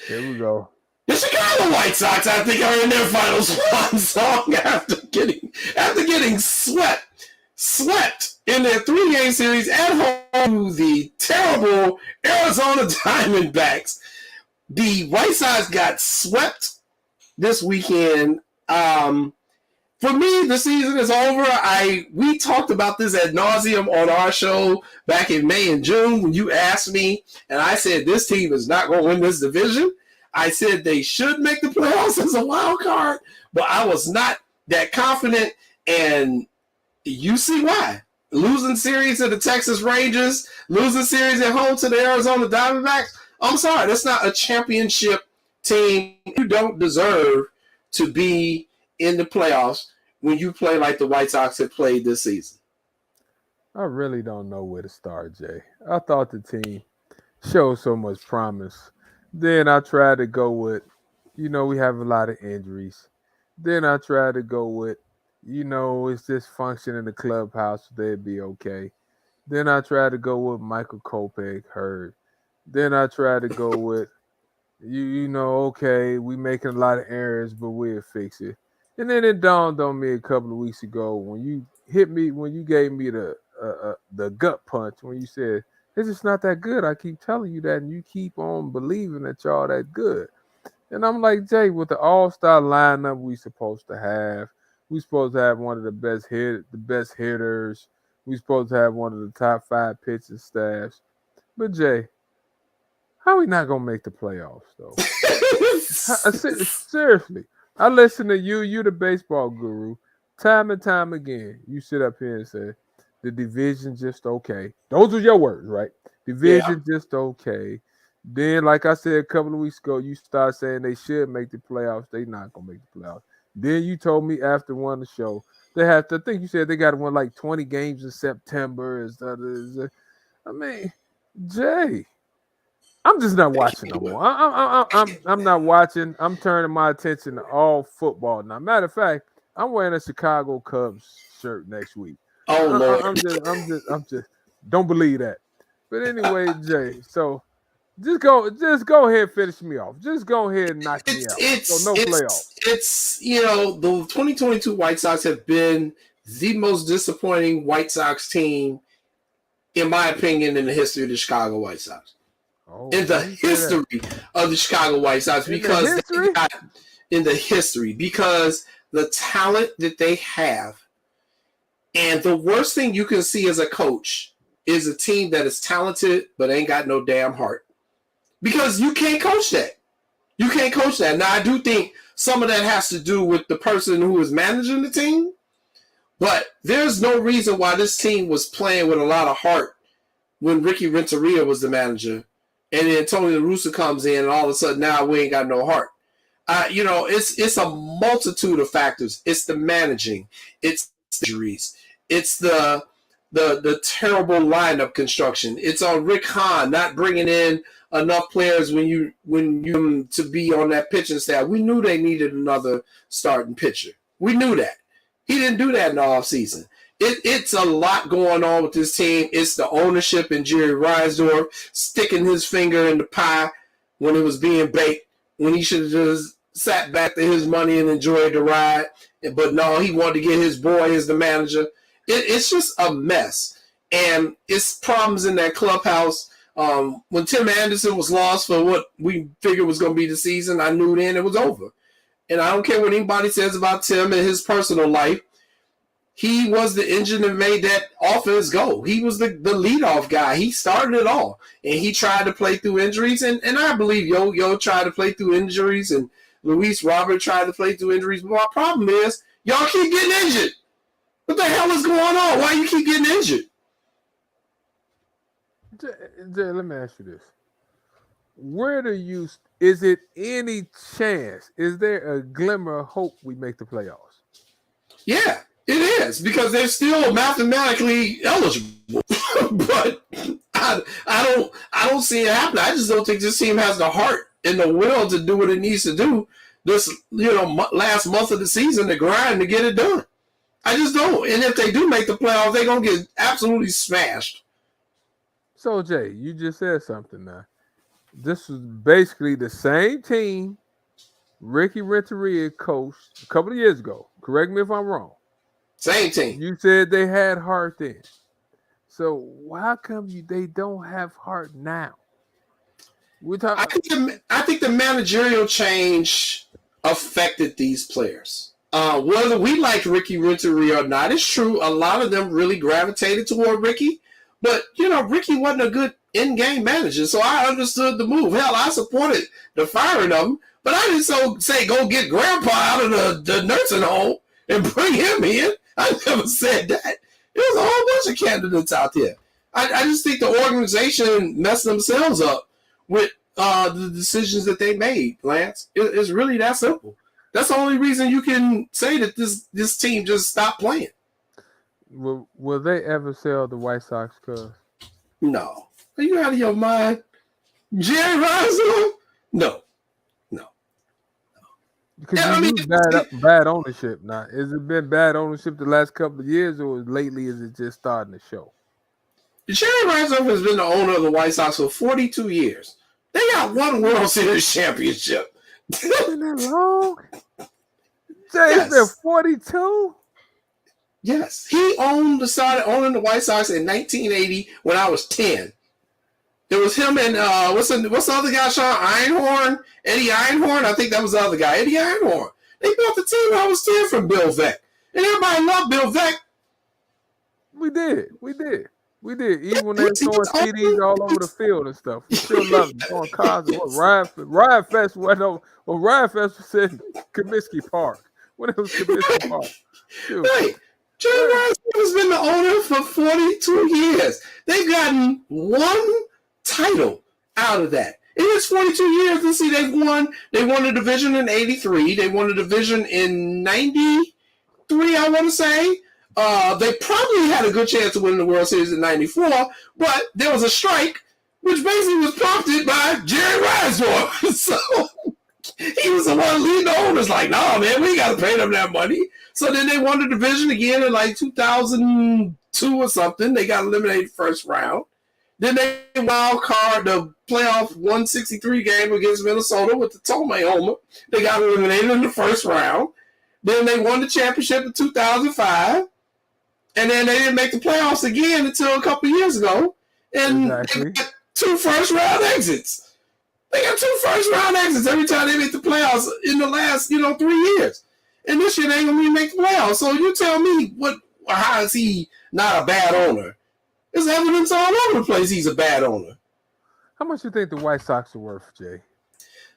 Here we go. The Chicago White Sox, I think, are in their final swan song after getting swept in their 3-game series at home to the terrible Arizona Diamondbacks. The White Sox got swept this weekend. For me, the season is over. We talked about this ad nauseum on our show back in May and June when you asked me, and I said this team is not going to win this division. I said they should make the playoffs as a wild card, but I was not that confident, and you see why. Losing series to the Texas Rangers, losing series at home to the Arizona Diamondbacks. I'm sorry, that's not a championship team. You don't deserve to be in the playoffs when you play like the White Sox have played this season. I really don't know where to start, Jay. I thought the team showed so much promise. Then I tried to go with, we have a lot of injuries. Then I tried to go with, it's dysfunction in the clubhouse, they'd be okay. Then I tried to go with Michael Kopech hurt. Then I tried to go with, okay, we making a lot of errors, but we'll fix it. And then it dawned on me a couple of weeks ago when you gave me the gut punch, when you said, it's just not that good. I keep telling you that, and you keep on believing that y'all that good. And I'm like, Jay, with the all-star lineup we supposed to have one of the best hitters. We supposed to have one of the top 5 pitching staffs. But Jay, how are we not gonna make the playoffs though? Seriously, I listen to you. You the baseball guru. Time and time again, you sit up here and say the division just okay. Those are your words, right? Division just okay. Then, like I said a couple of weeks ago, you start saying they should make the playoffs. They not gonna make the playoffs. Then you told me after one of the show they have to. I think you said they got to win like 20 games in September. I mean, Jay, I'm just not watching no more. I'm not watching. I'm turning my attention to all football now. Matter of fact, I'm wearing a Chicago Cubs shirt next week. Oh Lord, I'm just don't believe that. But anyway, Jay, so just go ahead and finish me off. Just go ahead and knock me out. Playoffs. It's the 2022 White Sox have been the most disappointing White Sox team, in my opinion, in the history of the Chicago White Sox. In the history of the Chicago White Sox, because the talent that they have, and the worst thing you can see as a coach is a team that is talented but ain't got no damn heart. Because you can't coach that. You can't coach that. Now, I do think some of that has to do with the person who is managing the team, but there's no reason why this team was playing with a lot of heart when Ricky Renteria was the manager. And then Tony La Russa comes in, and all of a sudden now we ain't got no heart. It's a multitude of factors. It's the managing, it's injuries, it's the terrible lineup construction. It's on Rick Hahn not bringing in enough players when you to be on that pitching staff. We knew they needed another starting pitcher. We knew that. He didn't do that in the offseason. It's a lot going on with this team. It's the ownership and Jerry Reinsdorf sticking his finger in the pie when it was being baked, when he should have just sat back to his money and enjoyed the ride. But no, he wanted to get his boy as the manager. It's just a mess. And it's problems in that clubhouse. When Tim Anderson was lost for what we figured was going to be the season, I knew then it was over. And I don't care what anybody says about Tim and his personal life. He was the engine that made that offense go. He was the leadoff guy. He started it all. And he tried to play through injuries. And I believe Yo tried to play through injuries. And Luis Robert tried to play through injuries. But my problem is, y'all keep getting injured. What the hell is going on? Why you keep getting injured? Jay, let me ask you this. Where do you, Is it any chance? Is there a glimmer of hope we make the playoffs? Yeah, it is because they're still mathematically eligible. But I don't see it happening. I just don't think this team has the heart and the will to do what it needs to do this, last month of the season to grind to get it done. I just don't. And if they do make the playoffs, they're going to get absolutely smashed. So, Jay, you just said something now. This was basically the same team Ricky Renteria coached a couple of years ago. Correct me if I'm wrong. Same team. You said they had heart then. So how come they don't have heart now? I think the managerial change affected these players. Whether we liked Ricky Renteria or not, it's true. A lot of them really gravitated toward Ricky. But, Ricky wasn't a good in-game manager, so I understood the move. Hell, I supported the firing of him, but I didn't say go get Grandpa out of the nursing home and bring him in. I never said that. There's a whole bunch of candidates out there. I just think the organization messed themselves up with the decisions that they made, Lance. It's really that simple. That's the only reason you can say that this team just stopped playing. Will they ever sell the White Sox, cuz? No. Are you out of your mind? Jerry Reinsdorf? No. Because bad ownership now. Has it been bad ownership the last couple of years, or lately is it just starting to show? Jerry Reinsdorf has been the owner of the White Sox for 42 years. They got one World Series championship. Isn't that long? Jay, they're 42? Yes. He started owning the White Sox in 1980 when I was 10. It was him and what's the other guy, Sean Einhorn? Eddie Einhorn? I think that was the other guy, Eddie Einhorn. They built the team when I was 10 from Bill Veeck. And everybody loved Bill Veeck. We did. Even when they were throwing CDs all over the field and stuff. We still love them. Throwing cars. Ryan Fest Ryan Fest was in Comiskey Park. When it was Comiskey Park. Right. Jerry Reinsdorf has been the owner for 42 years. They've gotten one title out of that. In his 42 years, let's see, they won the division in 83. They won the division in 93, I want to say. They probably had a good chance to win the World Series in 94, but there was a strike, which basically was prompted by Jerry Reinsdorf. So he was the one leading the owners like, nah, man, we got to pay them that money. So then they won the division again in like 2002 or something. They got eliminated first round. Then they wild card the playoff 163 game against Minnesota with the Tomei homer. They got eliminated in the first round. Then they won the championship in 2005. And then they didn't make the playoffs again until a couple years ago. And They got 2 first-round exits. They got 2 first-round exits every time they make the playoffs in the last, 3 years. And this year they ain't going to make the playoffs. So you tell me how is he not a bad owner? There's evidence all over the place he's a bad owner. How much do you think the White Sox are worth, Jay?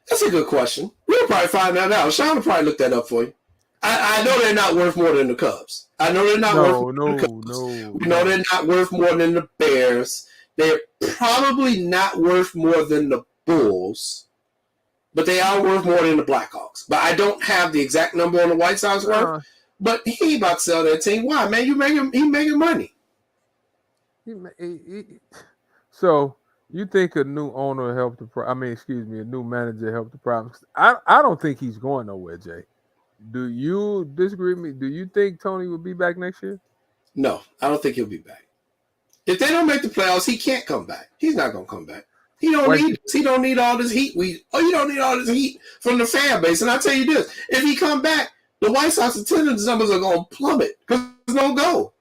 That's a good question. We'll probably find that out. Sean will probably look that up for you. I know they're not worth more than the Cubs. I know they're not worth more than the Cubs. We know they're not worth more than the Bears. They're probably not worth more than the Bulls. But they are worth more than the Blackhawks. But I don't have the exact number on the White Sox worth. But he ain't about to sell that team. Why, man? He making money. So you think a new owner helped a new manager helped the problem? I don't think he's going nowhere, Jay. Do you disagree with me? Do you think Tony will be back next year? No, I don't think he'll be back. If they don't make the playoffs, he can't come back. He's not going to come back. He don't need all this heat. You don't need all this heat from the fan base. And I tell you this, if he come back, the White Sox attendance numbers are going to plummet because there's no go.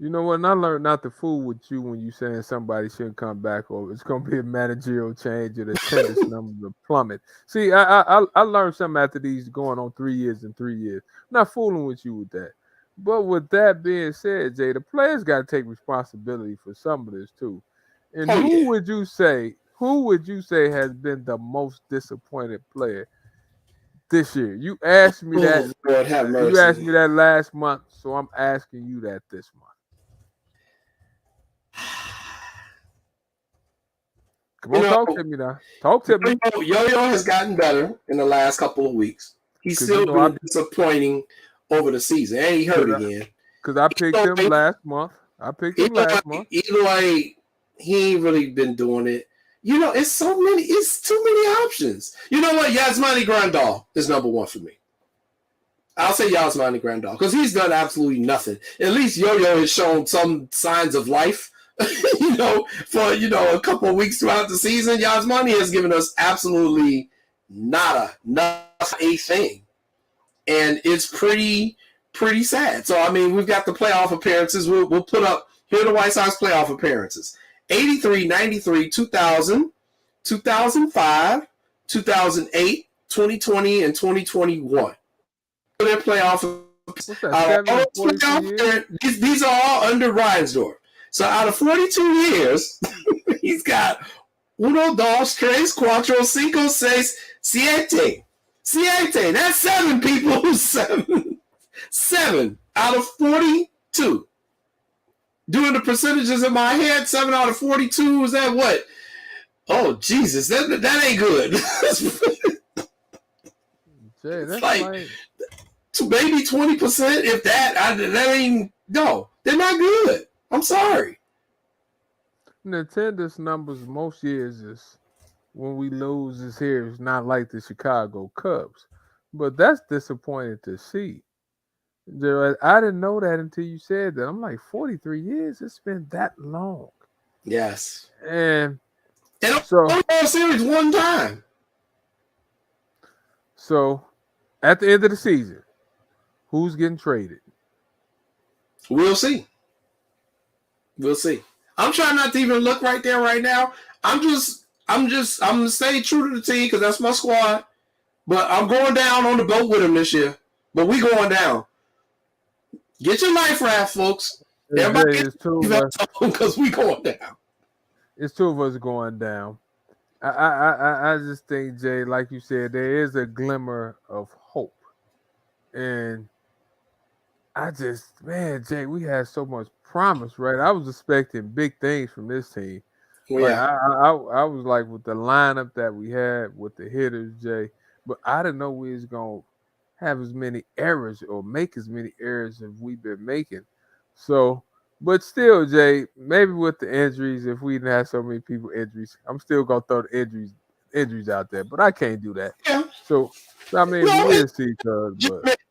You know what? And I learned not to fool with you when you saying somebody shouldn't come back, or it's going to be a managerial change or the attendance numbers will plummet. See, I learned something after these going on 3 years and 3 years. I'm not fooling with you with that. But with that being said, Jay, the players got to take responsibility for some of this too. And who would you say has been the most disappointed player this year? You asked me that. Lord have mercy. You asked me that last month, so I'm asking you that this month. Come on, talk to me now. Talk to me. Yo-Yo has gotten better in the last couple of weeks. He's still been disappointing over the season. And he hurt again. Because I picked him last month. Eli, he ain't really been doing it. It's too many options. You know what? Yasmani Grandal is number one for me. I'll say Yasmani Grandal because he's done absolutely nothing. At least Yo-Yo has shown some signs of life. For a couple of weeks throughout the season, Yasmani has given us absolutely not a thing, and it's pretty sad. So I mean, we've got the playoff appearances. We'll put up here the White Sox playoff appearances: 83, 93, 2000, 2005, 2008, 2020, and 2021. Their playoff. These are all under Reinsdorf. So out of 42 years, he's got 1, 2, 3, 4, 5, 6, 7. Siete. That's 7 people. 7. 7 out of 42. Doing the percentages in my head, 7 out of 42, is that what? Oh, Jesus. That ain't good. Jay, that's like maybe 20%, if that. That ain't, no. They're not good. I'm sorry. The attendance numbers most years is when we lose is here. It's not like the Chicago Cubs, but that's disappointing to see. I didn't know that until you said that. I'm like, 43 years. It's been that long. Yes. And so World Series one time. So at the end of the season, who's getting traded? We'll see. I'm trying not to even look right there right now. I'm gonna stay true to the team because that's my squad. But I'm going down on the boat with him this year. But we going down. Get your life raft, folks. Everybody because we going down. It's 2 of us going down. I just think, Jay, like you said, there is a glimmer of hope. And Jay, we had so much promise, right? I was expecting big things from this team. Yeah. I was like with the lineup that we had with the hitters, Jay, but I didn't know we was gonna have as many errors or make as many errors as we've been making. So, but still, Jay, maybe with the injuries, if we didn't have so many people injuries, I'm still gonna throw the injuries out there, but I can't do that. Yeah. So I mean, we'll see, but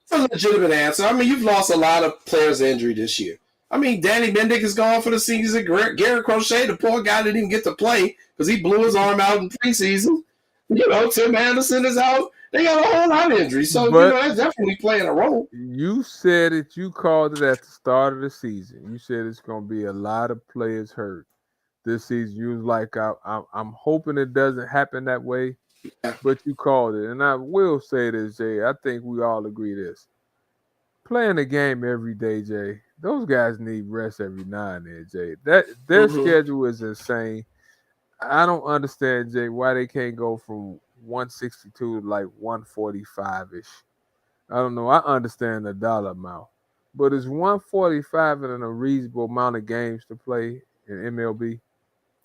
it's a legitimate answer. I mean, you've lost a lot of players to injury this year. I mean, Danny Mendick is gone for the season. Garrett Crochet, the poor guy, didn't even get to play because he blew his arm out in preseason. Tim Anderson is out. They got a whole lot of injuries. So, that's definitely playing a role. You said it. You called it at the start of the season. You said it's going to be a lot of players hurt this season. You was like, I'm hoping it doesn't happen that way, but you called it. And I will say this, Jay. I think we all agree this. Playing the game every day, Jay, those guys need rest every now and then, Jay. Their schedule is insane. I don't understand, Jay, why they can't go from 162 to like 145-ish. I don't know. I understand the dollar amount. But is 145 in a reasonable amount of games to play in MLB?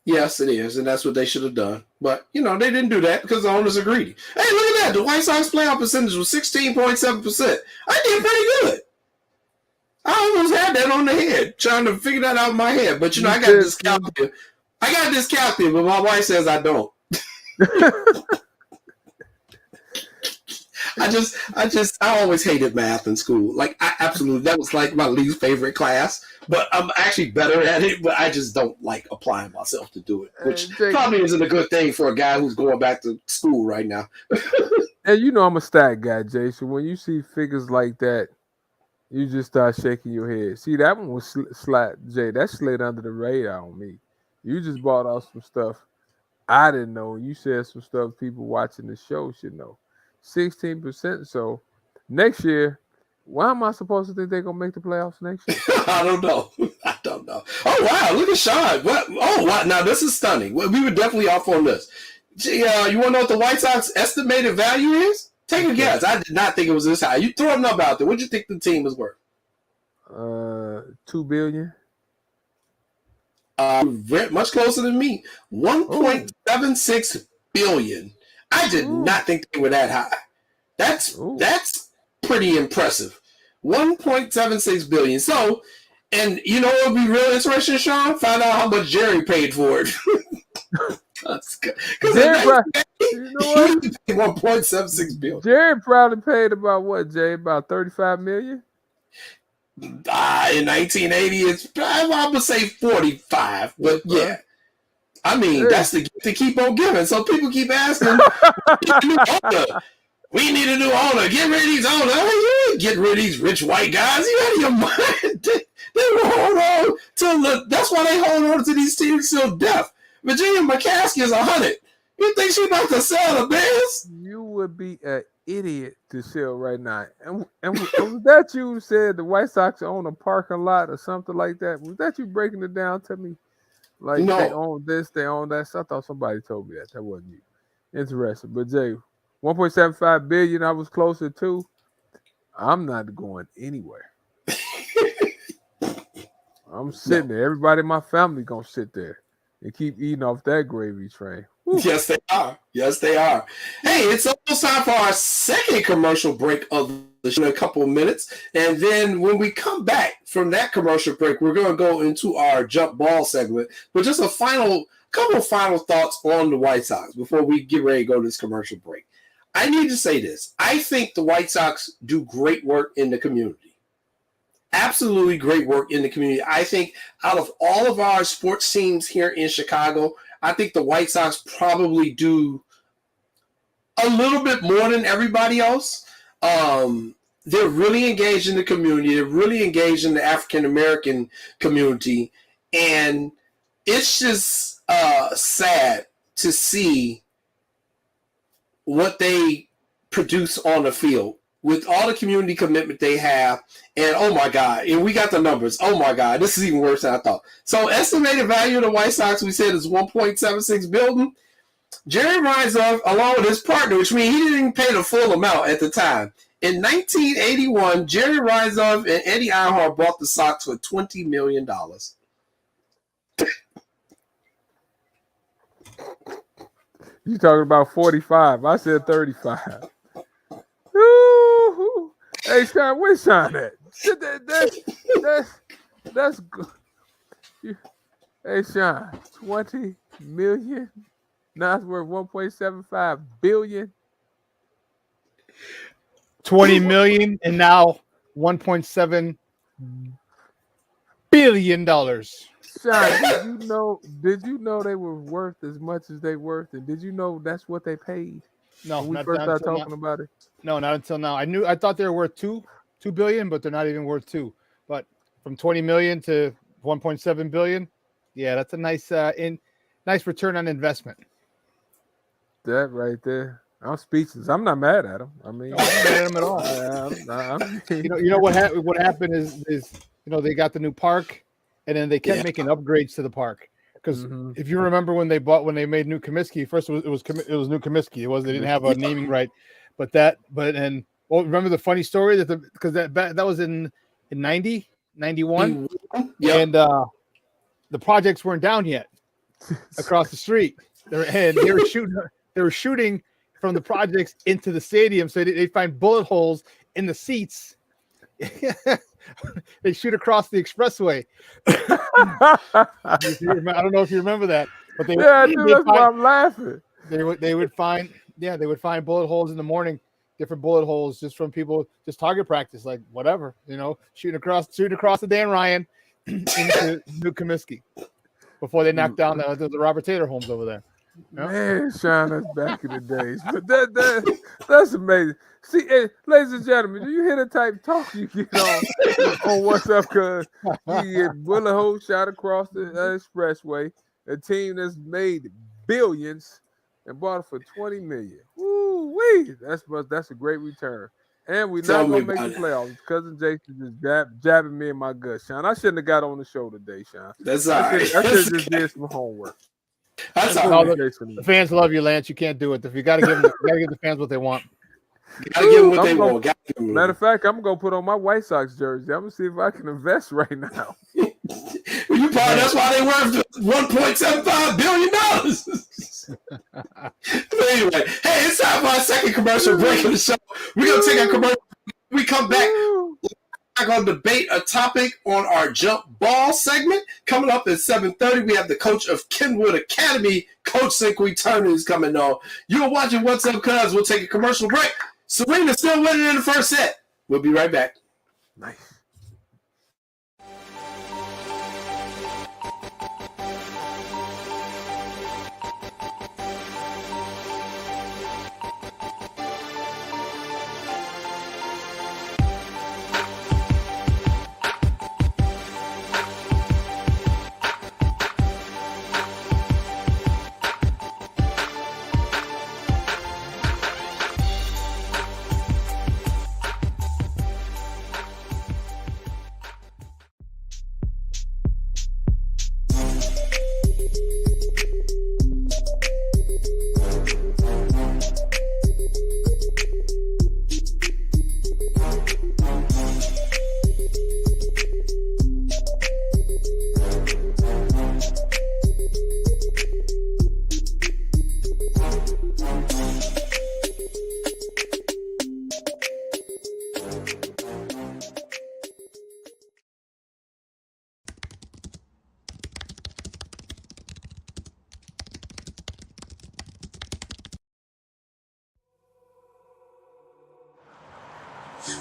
Yes, it is, and that's what they should have done. But, they didn't do that because the owners are greedy. Hey, look at that. The White Sox playoff percentage was 16.7%. I did pretty good. I almost had that on the head, trying to figure that out in my head. But, I got this calculator. But my wife says I don't. I always hated math in school. Like, that was like my least favorite class. But I'm actually better at it, but I just don't like applying myself to do it, which probably isn't a good thing for a guy who's going back to school right now. And I'm a stat guy, Jay. So when you see figures like that, you just start shaking your head. See, that one was Jay. That slid under the radar on me. You just brought out some stuff I didn't know. You said some stuff people watching the show should know. 16%. So next year, why am I supposed to think they're going to make the playoffs next year? I don't know. Oh, wow. Look at Sean. What? Oh, wow. Now, this is stunning. We were definitely off on this. You want to know what the White Sox estimated value is? Take a guess. I did not think it was this high. You throw a number out there. What do you think the team is worth? $2 billion. Much closer than me. 1.76 billion. I did not think they were that high. That's pretty impressive. 1.76 billion. So, and you know what would be real interesting, Sean? Find out how much Jerry paid for it. Because you know what? 1.76 billion. Jerry probably paid about what, Jay? About 35 million? In 1980, it's I would say 45, but yeah. I mean, that's the gift to keep on giving. So people keep asking, we need a new owner. Get rid of these owners. You ain't getting rid of these rich white guys. You out of your mind. They will hold on till that's why they hold on to these teams till death. Virginia McCaskey is 100. You think she about to sell the Bears? You would be an idiot to sell right now. And was that you said the White Sox own a parking lot or something like that? Was that you breaking it down to me? Like they own this, they own that. So I thought somebody told me that. That wasn't you. Interesting. But Jay, 1.75 billion, I was closer to. I'm not going anywhere. I'm sitting there. Everybody in my family gonna sit there and keep eating off that gravy train. Woo. Yes, they are. Yes, they are. Hey, it's almost time for our second commercial break of the show in a couple of minutes. And then when we come back from that commercial break, we're going to go into our jump ball segment. But just a couple of final thoughts on the White Sox before we get ready to go to this commercial break. I need to say this. I think the White Sox do great work in the community. Absolutely great work in the community. I think out of all of our sports teams here in Chicago, I think the White Sox probably do a little bit more than everybody else. They're really engaged in the community. They're really engaged in the African-American community. And it's just sad to see what they produce on the field with all the community commitment they have. And, oh, my God, and we got the numbers. Oh, my God, this is even worse than I thought. So estimated value of the White Sox, we said, is $1.76 billion. Jerry Reinsdorf, along with his partner, which means he didn't even pay the full amount at the time. In 1981, Jerry Reinsdorf and Eddie Einhorn bought the Sox for $20 million. You talking about 45. I said 35. Ooh. Hey, Sean, where's Sean at? That's good. Hey, Sean, 20 million? Now it's worth 1.75 billion. 20 million and now 1.7 billion dollars. Sean, did you know they were worth as much as they worth? And did you know that's what they paid? No, when we first started talking about it. No, not until now. I thought they were worth 2 billion, but they're not even worth 2. But from 20 million to 1.7 billion, yeah, that's a nice nice return on investment. That right there. I'm speechless. I'm not mad at him. I mean, I'm not mad at him at all. You know what happened is they got the new park, and then they kept making upgrades to the park. Because if you remember when they made New Comiskey, first it was New Comiskey. They didn't have a naming right, remember the funny story that was in 90, 91, and the projects weren't down yet across the street. They were shooting from the projects into the stadium, so they find bullet holes in the seats. They shoot across the expressway. I don't know if you remember that, but that's why I'm laughing. They would find bullet holes in the morning, different bullet holes just from people, just target practice, like whatever, shooting across the Dan Ryan into New Comiskey before they knocked down the Robert Taylor homes over there. Man, Sean, that's back in the days. But that's amazing. See, ladies and gentlemen, do you hear the type of talk you get on What's Up? Because you get bullet hole shot across the expressway, a team that's made billions and bought it for $20 million. Woo-wee! That's a great return. And we're not going to make the playoffs. Cousin Jason just jabbing me in my gut, Sean. I shouldn't have got on the show today, Sean. That's all right. I should have just did some homework. That's all. The fans love you, Lance. You can't do it. If you got to give the fans what they want. Gotta give them what they want. Matter of fact, I'm gonna put on my White Sox jersey. I'm gonna see if I can invest right now. You probably Lamar. That's why they worth $1.75 billion. But anyway, hey, it's time for our second commercial break of the show. We're gonna take a commercial. We come back. We're going to debate a topic on our jump ball segment. Coming up at 7:30, we have the coach of Kenwood Academy, Coach Cinqui Turner, is coming on. You're watching What's Up, Cuz. We'll take a commercial break. Serena still winning in the first set. We'll be right back. Nice.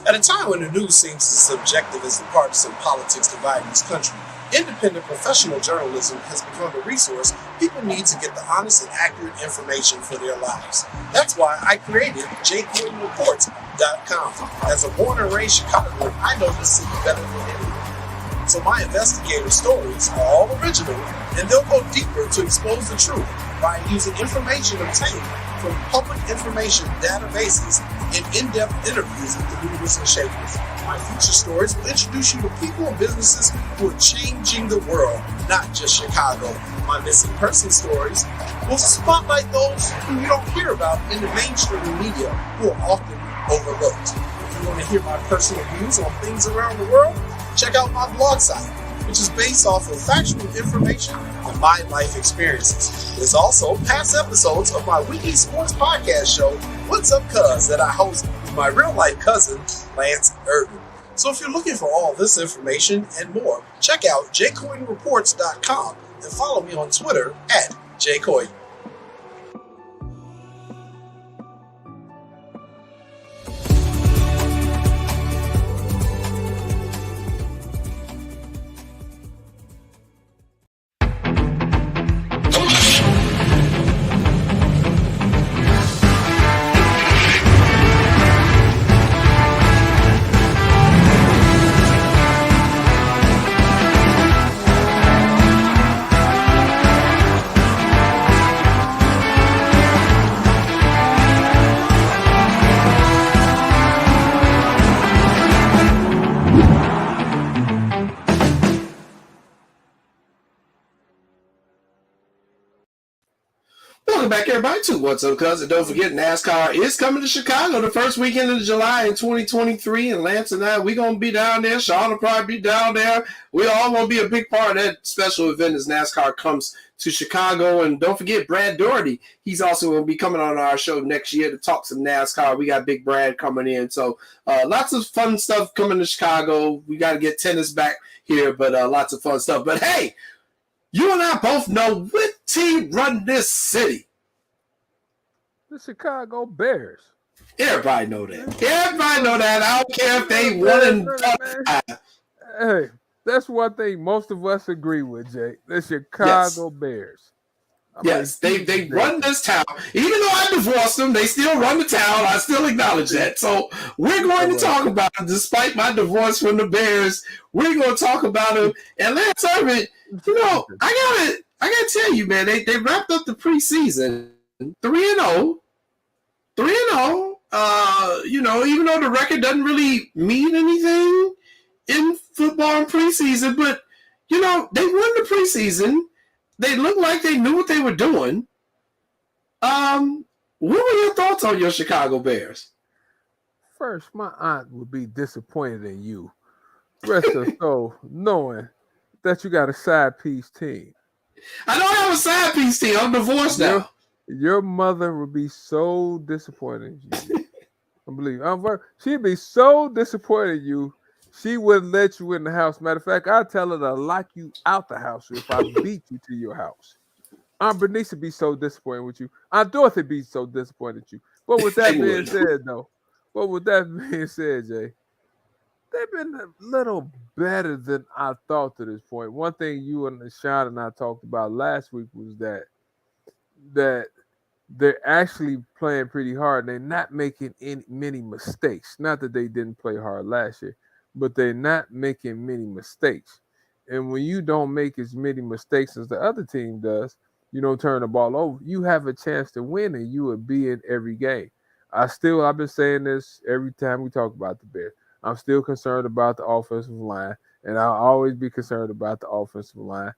At a time when the news seems as subjective as the partisan politics dividing this country, independent professional journalism has become a resource people need to get the honest and accurate information for their lives. That's why I created JCoyneReports.com. As a born and raised Chicagoan, I know this city better than anyone. So my investigative stories are all original, and they'll go deeper to expose the truth by using information obtained from public information databases and in-depth interviews with the movers and shakers. My feature stories will introduce you to people and businesses who are changing the world, not just Chicago. My missing person stories will spotlight those who you don't hear about in the mainstream media, who are often overlooked. If you want to hear my personal views on things around the world, check out my blog site, which is based off of factual information and my life experiences. There's also past episodes of my weekly sports podcast show, What's Up, Cuz, that I host with my real-life cousin, Lance Irvin. So if you're looking for all this information and more, check out JCoyneReports.com and follow me on Twitter at JCoyne. Welcome back, everybody, to What's Up, Cuz. And don't forget, NASCAR is coming to Chicago the first weekend of July in 2023. And Lance and I, we're going to be down there. Sean will probably be down there. We all want to be a big part of that special event as NASCAR comes to Chicago. And don't forget, Brad Doherty. He's also going to be coming on our show next year to talk some NASCAR. We got Big Brad coming in. So lots of fun stuff coming to Chicago. We got to get tennis back here, but lots of fun stuff. But hey, you and I both know what team run this city. The Chicago Bears. Everybody know that. Everybody know that. I don't care if they won and done. Hey, that's one thing most of us agree with, Jake. The Chicago Bears. Yes, they run this town. Even though I divorced them, they still run the town. I still acknowledge that. So we're going to talk about it. Despite my divorce from the Bears, we're going to talk about them. And Lance Irvin, you know, I gotta tell you, man, they wrapped up the preseason 3-0. 3-0. You know, even though the record doesn't really mean anything in football in preseason, but you know, they won the preseason. They looked like they knew what they were doing. What were your thoughts on your Chicago Bears? First, my aunt would be disappointed in you. Rest her soul, knowing that you got a side piece team. I don't have a side piece team. I'm divorced now. Your mother would be so disappointed in you. I believe she'd be so disappointed in you. She wouldn't let you in the house. Matter of fact, I'd tell her to lock you out the house if I beat you to your house. Aunt Bernice would be so disappointed with you. Aunt Dorothy would be so disappointed with you. But with that being said, though, Jay, they've been a little better than I thought to this point. One thing you and Sean and I talked about last week was that they're actually playing pretty hard. They're not making many mistakes. Not that they didn't play hard last year, but they're not making many mistakes. And when you don't make as many mistakes as the other team does, you don't turn the ball over, you have a chance to win, and you will be in every game. I've been saying this every time we talk about the Bears. I'm still concerned about the offensive line, and I'll always be concerned about the offensive line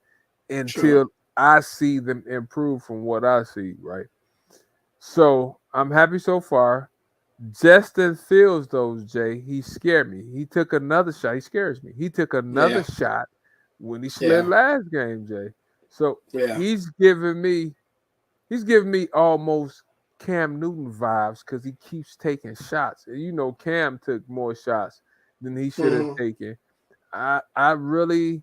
until I see them improve from what I see, right? So I'm happy so far. Justin Fields, though, Jay, he scared me. He took another shot. He scares me. He took another shot when he slid last game, Jay. So he's giving me almost Cam Newton vibes because he keeps taking shots. And you know, Cam took more shots than he should have taken. I really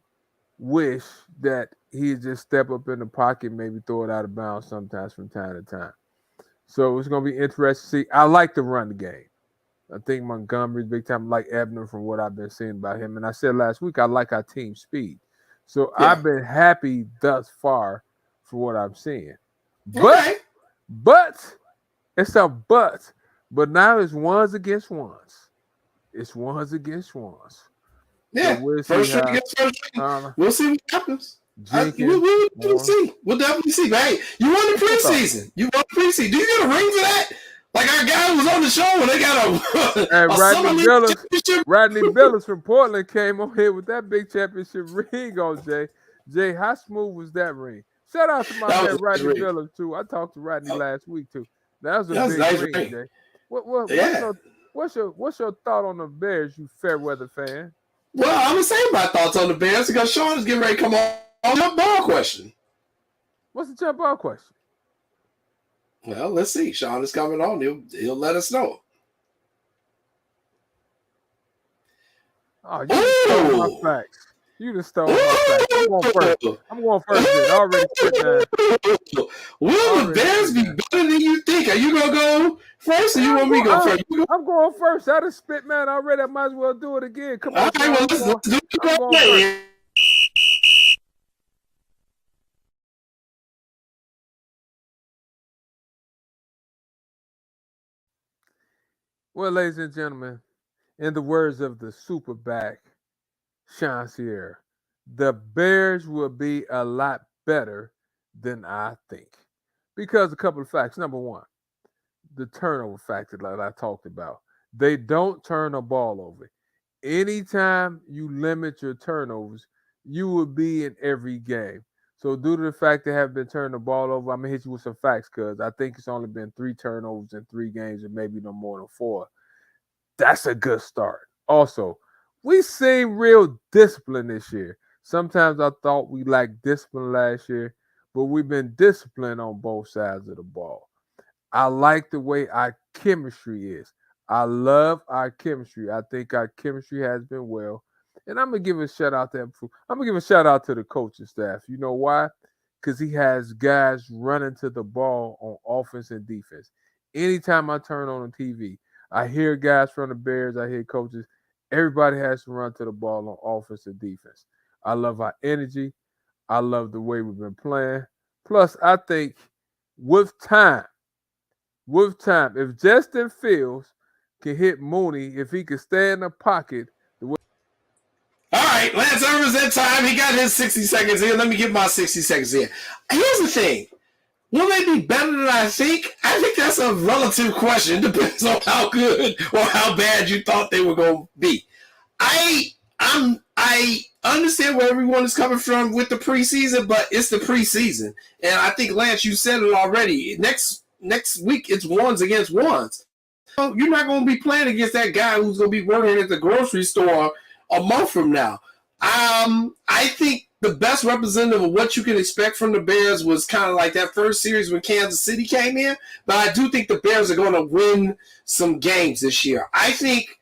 wish that he'd just step up in the pocket, maybe throw it out of bounds sometimes from time to time. So it's going to be interesting to see. I like to run the game. I think Montgomery's big time. I like Ebner from what I've been seeing about him. And I said last week, I like our team speed. So I've been happy thus far for what I'm seeing. But it's a but. But now it's ones against ones. It's ones against ones. Yeah. So we'll see what happens. We'll see. We'll definitely see. But hey, you won the preseason. Do you get a ring for that? Like our guy was on the show when they got Rodney Billups from Portland came on here with that big championship ring on, Jay. Jay, how smooth was that ring? Shout out to my man Rodney Billups too. I talked to Rodney last week too. That was a big nice ring, Jay. What's your thought on the Bears, you fair weather fan? Well, I'm gonna say my thoughts on the Bears because Sean is getting ready to come on jump ball question. What's the jump ball question? Well, let's see. Sean is coming on. He'll let us know. Oh, you just stole my facts. You just stole my facts. I'm going first. I already spit, man. Will the Bears be better than you think? Are you gonna go first, or you want me to go first? I'm going first. I just spit, man. Already. I might as well do it again. Come on. All right, well, let's do it. Well, ladies and gentlemen, in the words of the superback, Sean Sierra, the Bears will be a lot better than I think. Because a couple of facts. Number one, the turnover factor that I talked about. They don't turn the ball over. Anytime you limit your turnovers, you will be in every game. So due to the fact they have been turning the ball over, I'm going to hit you with some facts because I think it's only been 3 turnovers in 3 games and maybe no more than 4. That's a good start. Also, we seen real discipline this year. Sometimes I thought we lacked discipline last year, but we've been disciplined on both sides of the ball. I like the way our chemistry is. I love our chemistry. I think our chemistry has been well. And I'm going to give a shout out to the coaching staff. You know why? Because he has guys running to the ball on offense and defense. Anytime I turn on the TV, I hear guys from the Bears, I hear coaches. Everybody has to run to the ball on offense and defense. I love our energy. I love the way we've been playing. Plus, I think with time, if Justin Fields can hit Mooney, if he can stay in the pocket. All right, Lance Evans that time. He got his 60 seconds in. Let me get my 60 seconds in. Here's the thing. Will they be better than I think? I think that's a relative question. It depends on how good or how bad you thought they were going to be. I understand where everyone is coming from with the preseason, but it's the preseason. And I think, Lance, you said it already. Next week, it's ones against ones. So you're not going to be playing against that guy who's going to be working at the grocery store a month from now. I think the best representative of what you can expect from the Bears was kind of like that first series when Kansas City came in. But I do think the Bears are going to win some games this year. I think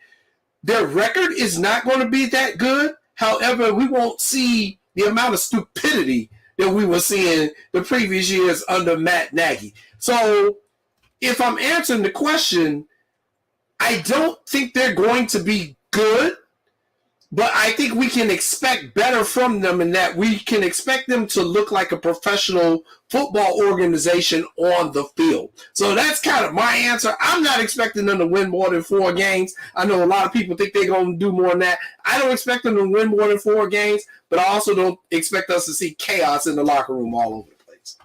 their record is not going to be that good. However, we won't see the amount of stupidity that we were seeing the previous years under Matt Nagy. So if I'm answering the question, I don't think they're going to be good, but I think we can expect better from them in that we can expect them to look like a professional football organization on the field. So that's kind of my answer. I'm not expecting them to win more than 4 games. I know a lot of people think they're going to do more than that. I don't expect them to win more than 4 games, but I also don't expect us to see chaos in the locker room all over the place.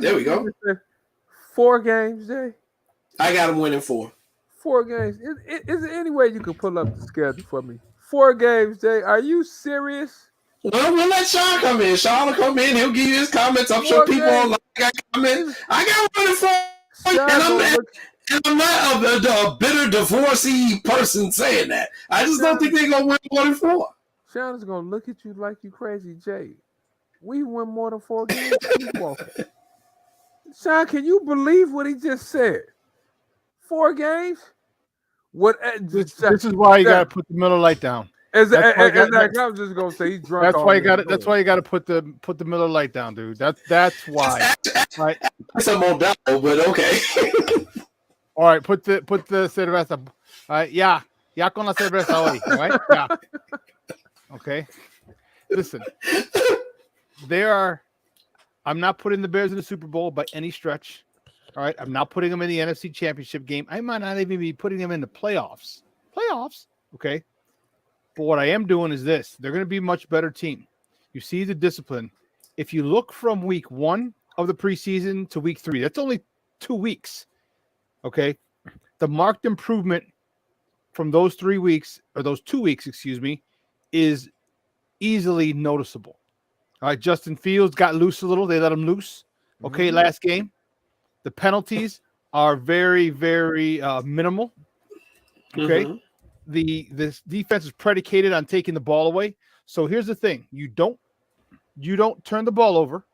There we go. 4 games, Jay? I got them winning 4. 4 games. Is there any way you can pull up the schedule for me? 4 games, Jay. Are you serious? Well, we'll let Sean come in. Sean will come in. He'll give you his comments. I'm sure people online got comments. I got 1 and 4. And I'm not a bitter divorcee person saying that. I just don't think they're going to win 1 and 4. Sean is going to look at you like you crazy, Jay. We win more than 4 games. Keep walking. Sean, can you believe what he just said? 4 games? What? This is why you got to put the Miller Lite down. I'm just gonna say he's drunk. That's why you got it. That's why you got to put the Miller Lite down, dude. That's why. Right? That's a Modelo, but okay. All right, put the cerveza. Ya con la cerveza hoy, right? Yeah. Okay. Listen, I'm not putting the Bears in the Super Bowl by any stretch. All right, I'm not putting them in the NFC Championship game. I might not even be putting them in the playoffs. Okay. But what I am doing is this. They're going to be a much better team. You see the discipline. If you look from week 1 of the preseason to week 3, that's only 2 weeks. Okay. The marked improvement from those 3 weeks, or those 2 weeks, is easily noticeable. All right. Justin Fields got loose a little. They let him loose. Okay. Last game. The penalties are very, very minimal. Okay. This defense is predicated on taking the ball away. So here's the thing: you don't turn the ball over,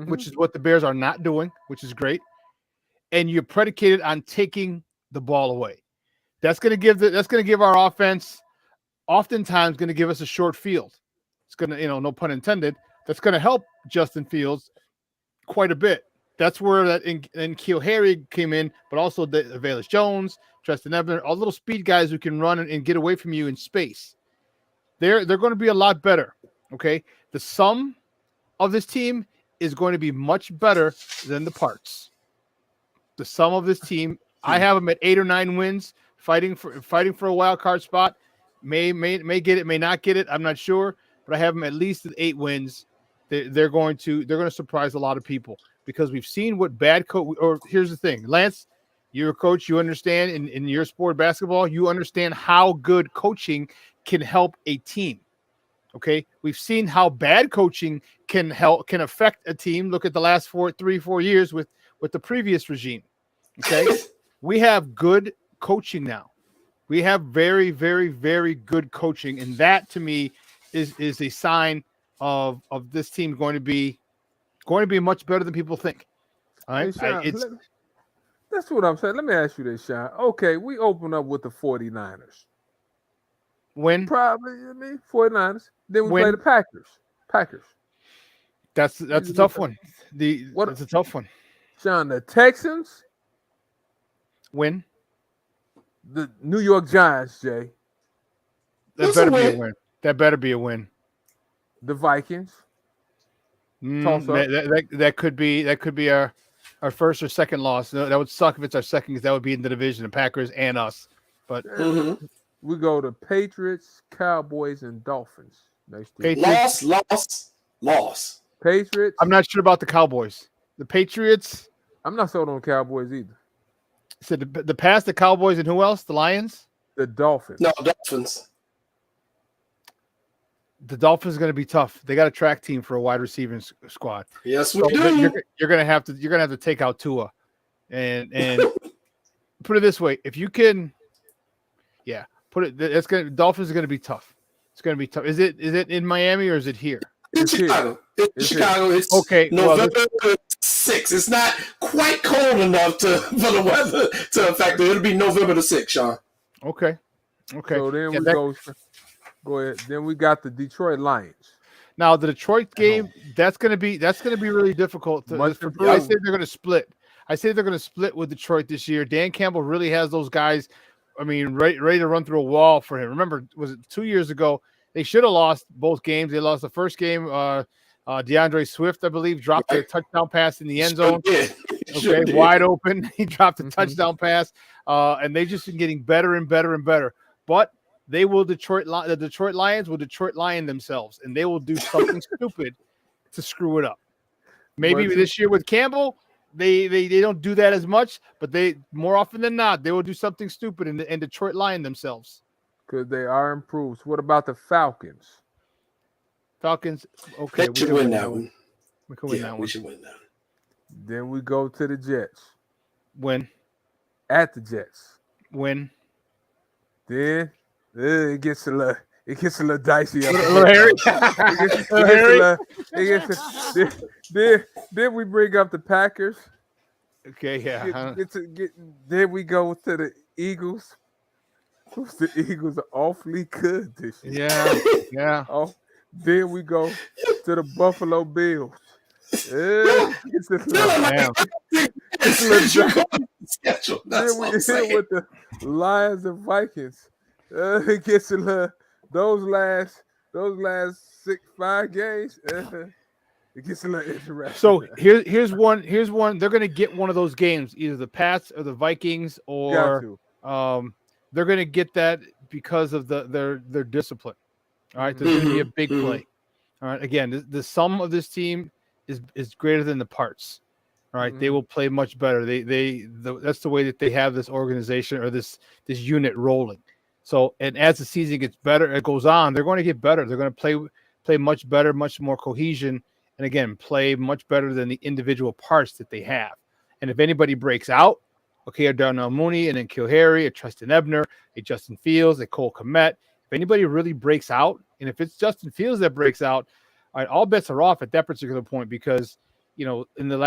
which is what the Bears are not doing, which is great. And you're predicated on taking the ball away. That's going to give our offense, oftentimes, going to give us a short field. It's going to, no pun intended. That's going to help Justin Fields quite a bit. That's where that and Keel Harry came in, but also the Velus Jones, Treston Ebner, all little speed guys who can run and get away from you in space. They're going to be a lot better. Okay, the sum of this team is going to be much better than the parts. The sum of this team, I have them at 8 or 9 wins, fighting for a wild card spot. May get it, may not get it. I'm not sure, but I have them at least at 8 wins. They're going to surprise a lot of people. Because we've seen what bad coach. Or here's the thing, Lance, you're a coach. You understand in your sport, basketball. You understand how good coaching can help a team. Okay, we've seen how bad coaching can affect a team. Look at the last 3-4 years with the previous regime. Okay, we have good coaching now. We have very, very, very good coaching, and that to me is a sign of this team going to be much better than people think. All right. Hey, Sean, that's what I'm saying. Let me ask you this, Sean. Okay, we open up with the 49ers. When? Probably, 49ers. Then we play the Packers. That's a tough one. That's a tough one. Sean, the Texans. When? The New York Giants, Jay. That better be a win. That better be a win. The Vikings. That could be our first or second loss. That would suck if it's our second, because that would be in the division, the Packers and us. But we go to Patriots, Cowboys, and Dolphins next year. Loss. Patriots. I'm not sure about the Cowboys. The Patriots. I'm not sold on the Cowboys either. So the past, the Cowboys, and who else? The Lions. The Dolphins. No, Dolphins. The Dolphins are going to be tough. They got a track team for a wide receiving squad. Yes, we do. You're going to have to take out Tua, and put it this way: if you can, Dolphins are gonna be tough. It's gonna be tough. Is it in Miami or is it here? In Chicago. It's Chicago. It's okay. November 6th. It's not quite cold enough for the weather to affect it. It'll be November the 6th, Sean. Okay. So then go ahead. Then we got the Detroit Lions. Now the Detroit game, that's gonna be really difficult. I say they're gonna split. I say they're gonna split with Detroit this year. Dan Campbell really has those guys. I mean, ready to run through a wall for him. Remember, was it 2 years ago? They should have lost both games. They lost the first game. DeAndre Swift, I believe, dropped a touchdown pass in the end zone. Wide open. He dropped a touchdown pass, and they just been getting better and better and better. But the Detroit Lions will Detroit Lion themselves, and they will do something stupid to screw it up. Maybe this year with Campbell, they don't do that as much, but they more often than not they will do something stupid and Detroit Lion themselves. Because they are improved. What about the Falcons? Falcons, okay, we should win that one. We can win that one. We should win that. Then we go to the Jets. Win. At the Jets. Win. Then it gets a little dicey. Then we bring up the Packers. Okay, yeah. Then we go to the Eagles. The Eagles are awfully good this year. Yeah. Then we go to the Buffalo Bills. Then we hit with the Lions and Vikings. It gets a little those last 5 games. It gets a little interesting. So here's one. They're going to get one of those games, either the Pats or the Vikings, or they're going to get that because of their discipline. All right, there's going to be a big play. All right, again, the sum of this team is greater than the parts. All right, they will play much better. That's the way that they have this organization or this unit rolling. So, and as the season gets better, it goes on, they're going to get better. They're going to play much better, much more cohesion, and again, play much better than the individual parts that they have. And if anybody breaks out, okay, a Darnell Mooney, and then N'Keal Harry, a Tristan Ebner, a Justin Fields, a Cole Kmet. If anybody really breaks out, and if it's Justin Fields that breaks out, all right, all bets are off at that particular point because, you know, in the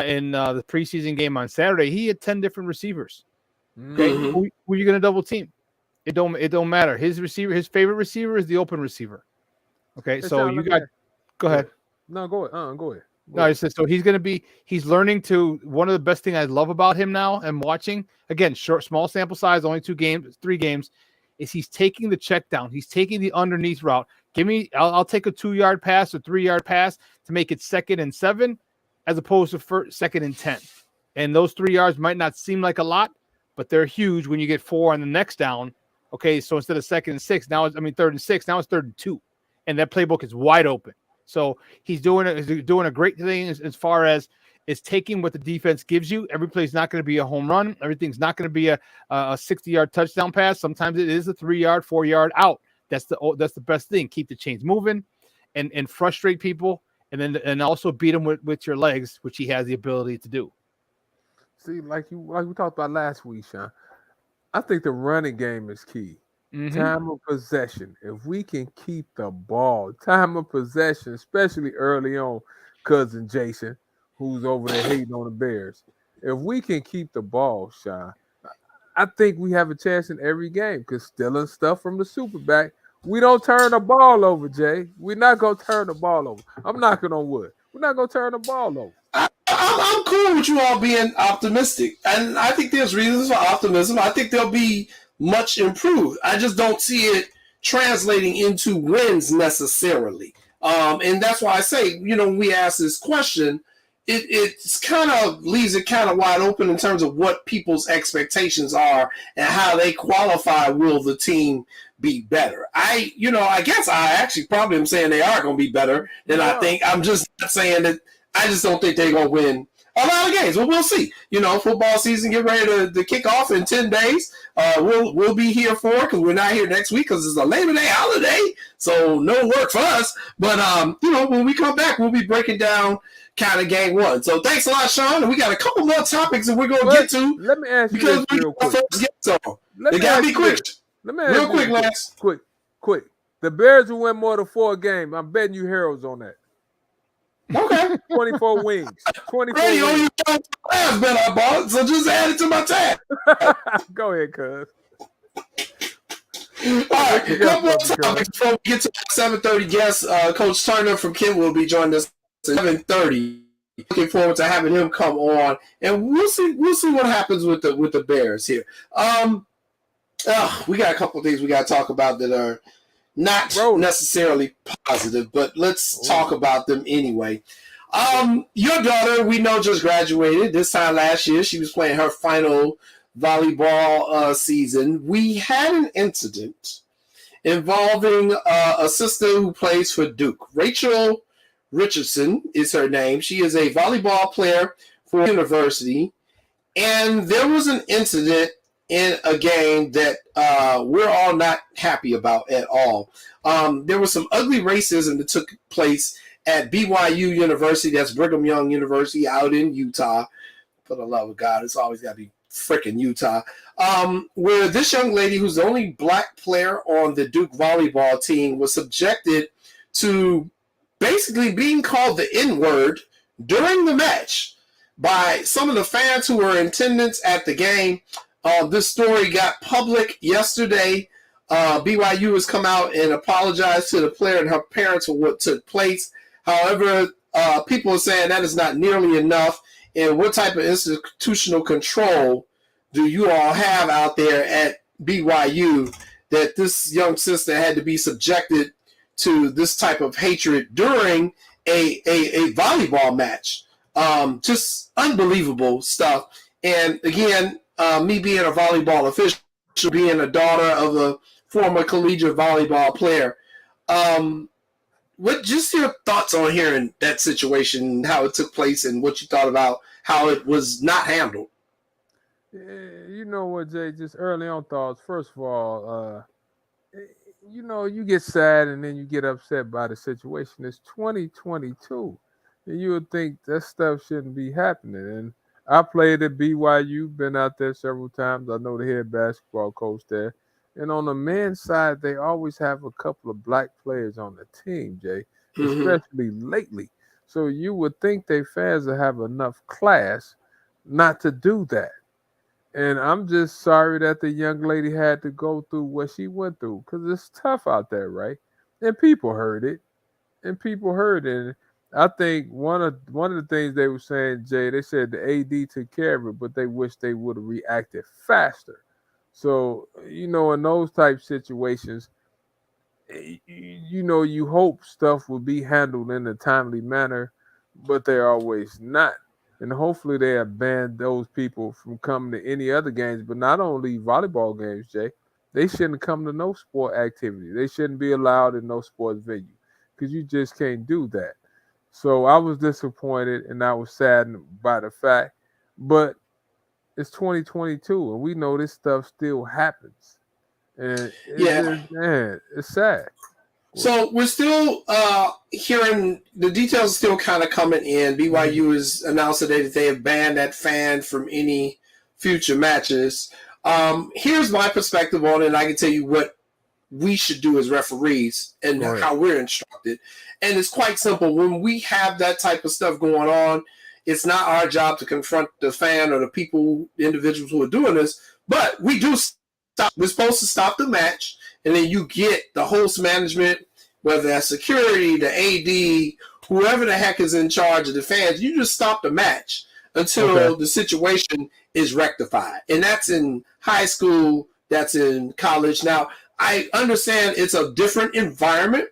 preseason game on Saturday, he had 10 different receivers. Okay, who are you going to double team? It don't matter. His favorite receiver is the open receiver. Okay, so you got. Go ahead. No, go ahead. Go ahead. No, I said so. He's learning to. One of the best things I love about him now and watching, again, small sample size, only 3 games, is he's taking the check down. He's taking the underneath route. I'll take a 2-yard pass or 3-yard pass to make it 2nd and 7, as opposed to 2nd and 10. And those 3 yards might not seem like a lot, but they're huge when you get 4 on the next down. Okay, so instead of 2nd and 6, 3rd and 6, now it's 3rd and 2, and that playbook is wide open. So he's doing a great thing as far as is taking what the defense gives you. Every play is not going to be a home run. Everything's not going to be a 60-yard touchdown pass. Sometimes it is a 3-yard, 4-yard out. That's the best thing. Keep the chains moving, and frustrate people, and also beat them with your legs, which he has the ability to do. See, like we talked about last week, Sean. I think the running game is key. Time of possession. If we can keep the ball, time of possession, especially early on, cousin Jason, who's over there hating on the Bears. If we can keep the ball, Sean, I think we have a chance in every game because stealing stuff from the superback, we don't turn the ball over, Jay. We're not going to turn the ball over. I'm knocking on wood. We're not going to turn the ball over. I'm cool with you all being optimistic, and I think there's reasons for optimism. I think they'll be much improved. I just don't see it translating into wins necessarily. And that's why I say, when we ask this question, it's kind of leaves it kind of wide open in terms of what people's expectations are and how they qualify. Will the team be better? I guess I actually probably am saying they are going to be better than I think. I'm just not saying that. I just don't think they're going to win a lot of games. Well, we'll see. Football season get ready to kick off in 10 days. We'll be here for it because we're not here next week because it's a Labor Day holiday, so no work for us. But when we come back, we'll be breaking down kind of game 1. So thanks a lot, Sean. And we got a couple more topics that we're going to get to. Let me ask you this real quick. They got to be quick. Let me Real quick, Lance. Quick. The Bears will win more than 4 games. I'm betting you heroes on that. Okay. 24 wings. 24 Hey, wings. you last bet I bought, so just add it to my tab. Go ahead, cuz. All right, a couple of topics before we get to 7:30 guest. Coach Turner from Kent will be joining us at 7:30. Looking forward to having him come on, and we'll see what happens with the Bears here. We got a couple of things we got to talk about that are not necessarily positive, but let's talk about them anyway. Your daughter, we know, just graduated this time last year. She was playing her final volleyball season. We had an incident involving a sister who plays for Duke. Rachel Richardson is her name. She is a volleyball player for university, and there was an incident in a game that we're all not happy about at all. There was some ugly racism that took place at BYU University, that's Brigham Young University out in Utah. For the love of God, it's always got to be freaking Utah. Where this young lady, who's the only black player on the Duke volleyball team, was subjected to basically being called the N-word during the match by some of the fans who were in attendance at the game. This story got public yesterday. BYU has come out and apologized to the player and her parents for what took place. However, people are saying that is not nearly enough. And what type of institutional control do you all have out there at BYU that this young sister had to be subjected to this type of hatred during a volleyball match? Just unbelievable stuff. And again, me being a volleyball official, being a daughter of a former collegiate volleyball player, what just your thoughts on hearing that situation, how it took place, and what you thought about how it was not handled? You know what, Jay? Just early on thoughts. First of all, you get sad and then you get upset by the situation. It's 2022, and you would think that stuff shouldn't be happening. And I played at BYU, been out there several times. I know the head basketball coach there. And on the men's side, they always have a couple of black players on the team, Jay, especially lately. So you would think they fans will have enough class not to do that. And I'm just sorry that the young lady had to go through what she went through, because it's tough out there, right? And people heard it. And I think one of the things they were saying, Jay, they said the AD took care of it, but they wish they would have reacted faster. So, in those type situations, you hope stuff will be handled in a timely manner, but they're always not. And hopefully they have banned those people from coming to any other games, but not only volleyball games, Jay. They shouldn't come to no sport activity. They shouldn't be allowed in no sports venue, because you just can't do that. So I was disappointed and I was saddened by the fact, but it's 2022 and we know this stuff still happens. And it's sad. So we're still hearing the details are still kind of coming in. BYU has announced today that they have banned that fan from any future matches. Here's my perspective on it, and I can tell you what we should do as referees and how we're instructed. And it's quite simple. When we have that type of stuff going on, it's not our job to confront the fan or the individuals who are doing this, but we do stop. We're supposed to stop the match, and then you get the host management, whether that's security, the AD, whoever the heck is in charge of the fans. You just stop the match until the situation is rectified. And that's in high school, that's in college. Now, I understand it's a different environment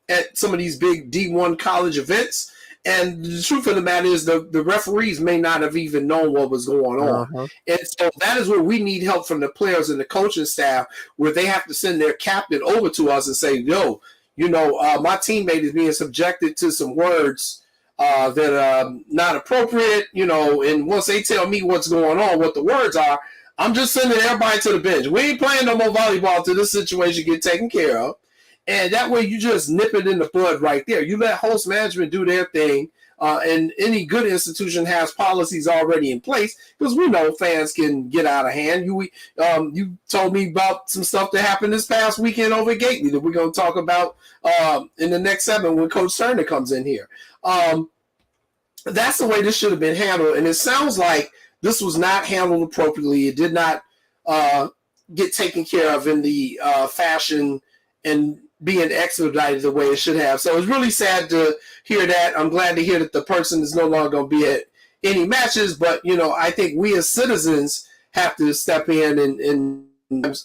at some of these big D1 college events. And the truth of the matter is the referees may not have even known what was going on. And so that is where we need help from the players and the coaching staff, where they have to send their captain over to us and say, yo, my teammate is being subjected to some words that are not appropriate, and once they tell me what's going on, what the words are, I'm just sending everybody to the bench. We ain't playing no more volleyball till this situation get taken care of. And that way you just nip it in the bud right there. You let host management do their thing. And any good institution has policies already in place because we know fans can get out of hand. You told me about some stuff that happened this past weekend over at Gately that we're going to talk about in the next segment when Coach Turner comes in here. That's the way this should have been handled, and it sounds like this was not handled appropriately. It did not get taken care of in the fashion and being expedited the way it should have. So it's really sad to hear that. I'm glad to hear that the person is no longer going to be at any matches, but, I think we as citizens have to step in and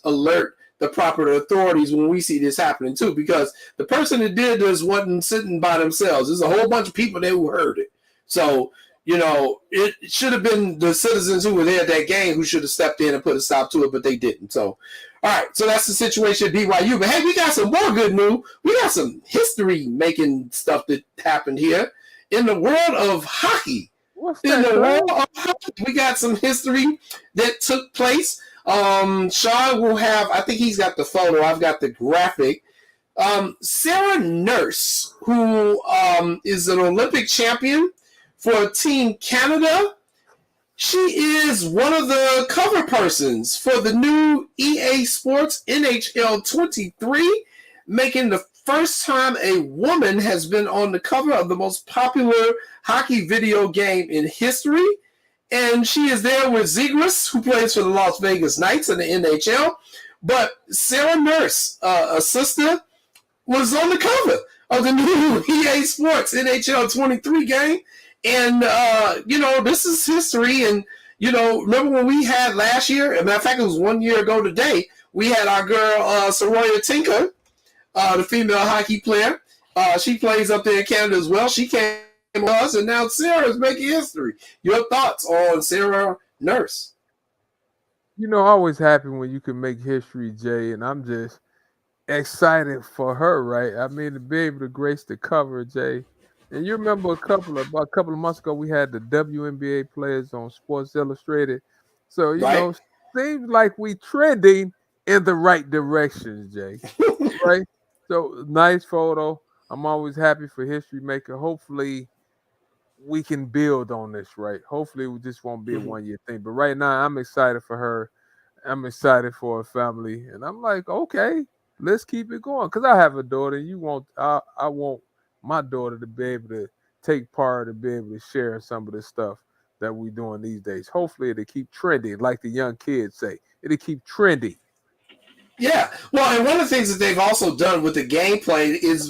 alert the proper authorities when we see this happening too, because the person that did this wasn't sitting by themselves. There's a whole bunch of people there who heard it. So, it should have been the citizens who were there at that game who should have stepped in and put a stop to it, but they didn't. So, all right, so that's the situation at BYU. But, hey, we got some more good news. We got some history-making stuff that happened here in the world of hockey. In the world of hockey, we got some history that took place. Sean will have, I think he's got the photo. I've got the graphic. Sarah Nurse, who is an Olympic champion for Team Canada. She is one of the cover persons for the new EA Sports NHL 23, making the first time a woman has been on the cover of the most popular hockey video game in history. And she is there with Zegras, who plays for the Las Vegas Knights in the NHL. But Sarah Nurse, a sister, was on the cover of the new EA Sports NHL 23 game. And, this is history. And, remember when we had last year, as a matter of fact, it was 1 year ago today, we had our girl, Saroya Tinker, the female hockey player. She plays up there in Canada as well. She came with us, and now Sarah's making history. Your thoughts on Sarah Nurse? Always happy when you can make history, Jay, and I'm just excited for her, right? I mean, to be able to grace the cover, Jay. And you remember about a couple of months ago, we had the WNBA players on Sports Illustrated. So, seems like we trending in the right direction, Jay. Right? So, nice photo. I'm always happy for History Maker. Hopefully, we can build on this, right? Hopefully, it just won't be a one-year thing. But right now, I'm excited for her. I'm excited for her family. And I'm like, okay, let's keep it going. Because I have a daughter. I want my daughter to be able to take part and be able to share some of the stuff that we're doing these days. Hopefully, it'll keep trending, like the young kids say. It'll keep trending. Yeah. Well, and one of the things that they've also done with the gameplay is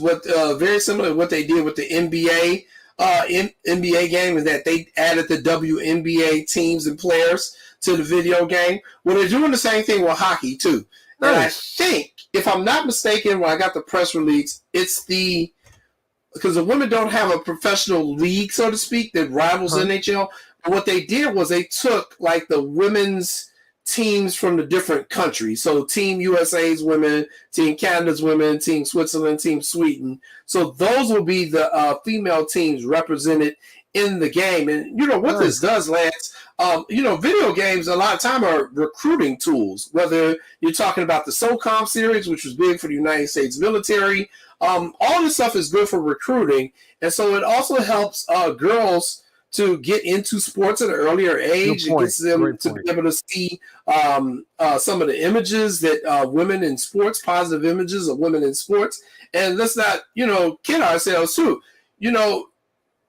very similar to what they did with the NBA NBA game is that they added the WNBA teams and players to the video game. Well, they're doing the same thing with hockey, too. Nice. And I think, if I'm not mistaken, when I got the press release, it's because the women don't have a professional league, so to speak, that rivals NHL. But what they did was they took like the women's teams from the different countries. So Team USA's women, Team Canada's women, Team Switzerland, Team Sweden. So those will be the female teams represented in the game. And, what this does, Lance, video games a lot of time are recruiting tools, whether you're talking about the SOCOM series, which was big for the United States military. All this stuff is good for recruiting. And so it also helps girls to get into sports at an earlier age. It gets them to be able to see some of the images that women in sports, positive images of women in sports. And let's not, kid ourselves too.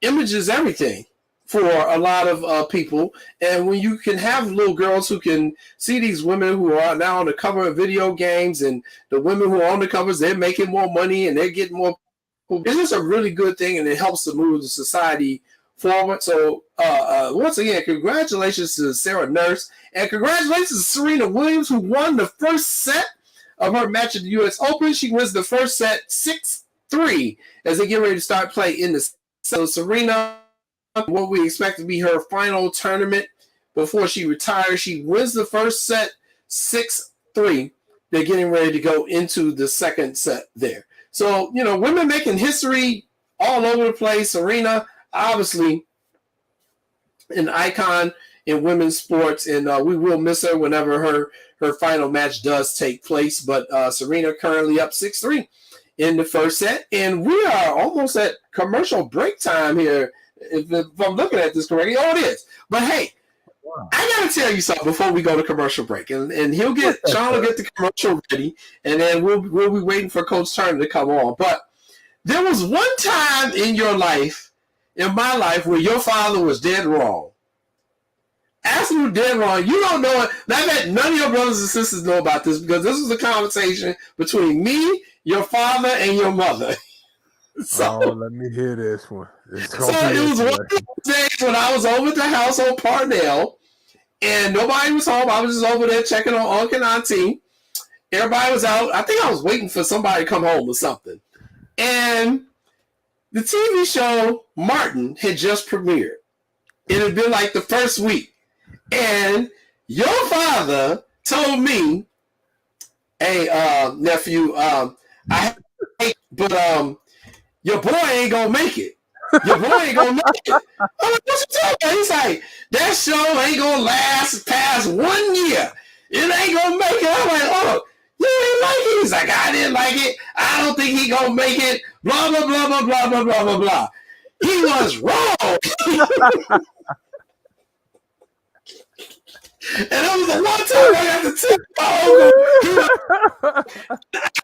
Image is everything for a lot of people. And when you can have little girls who can see these women who are now on the cover of video games, and the women who are on the covers, they're making more money and they're getting more. It's just a really good thing, and it helps to move the society forward. So once again, congratulations to Sarah Nurse, and congratulations to Serena Williams, who won the first set of her match at the U.S. Open. She wins the first set 6-3 as they get ready to start play in the. So Serena, what we expect to be her final tournament before she retires, she wins the first set 6-3. They're getting ready to go into the second set there. So, women making history all over the place. Serena, obviously, an icon in women's sports, and we will miss her whenever her final match does take place. But Serena currently up 6-3 in the first set, and we are almost at commercial break time here. if I'm looking at this correctly. Oh, it is. But hey, I gotta tell you something before we go to commercial break, and Sean will get the commercial ready, and then we'll be waiting for Coach Turner to come on. But there was one time in my life, where your father was dead wrong. Absolute dead wrong. You don't know it. I bet none of your brothers and sisters know about this, because this was a conversation between me, your father, and your mother. So, let me hear this one. It was one of those days when I was over at the house on Parnell, and nobody was home. I was just over there checking on Uncle and Auntie. Everybody was out. I think I was waiting for somebody to come home or something. And the TV show Martin had just premiered. It had been like the first week. And your father told me, hey, nephew, your boy ain't gonna make it. Your boy ain't gonna make it. I'm like, what you talking about? He's like, that show ain't gonna last past 1 year. It ain't gonna make it. I'm like, oh, you didn't like it? He's like, I didn't like it. I don't think he gonna make it. Blah, blah, blah, blah, blah, blah, blah, blah, blah. He was wrong. And that was the one time I got to tip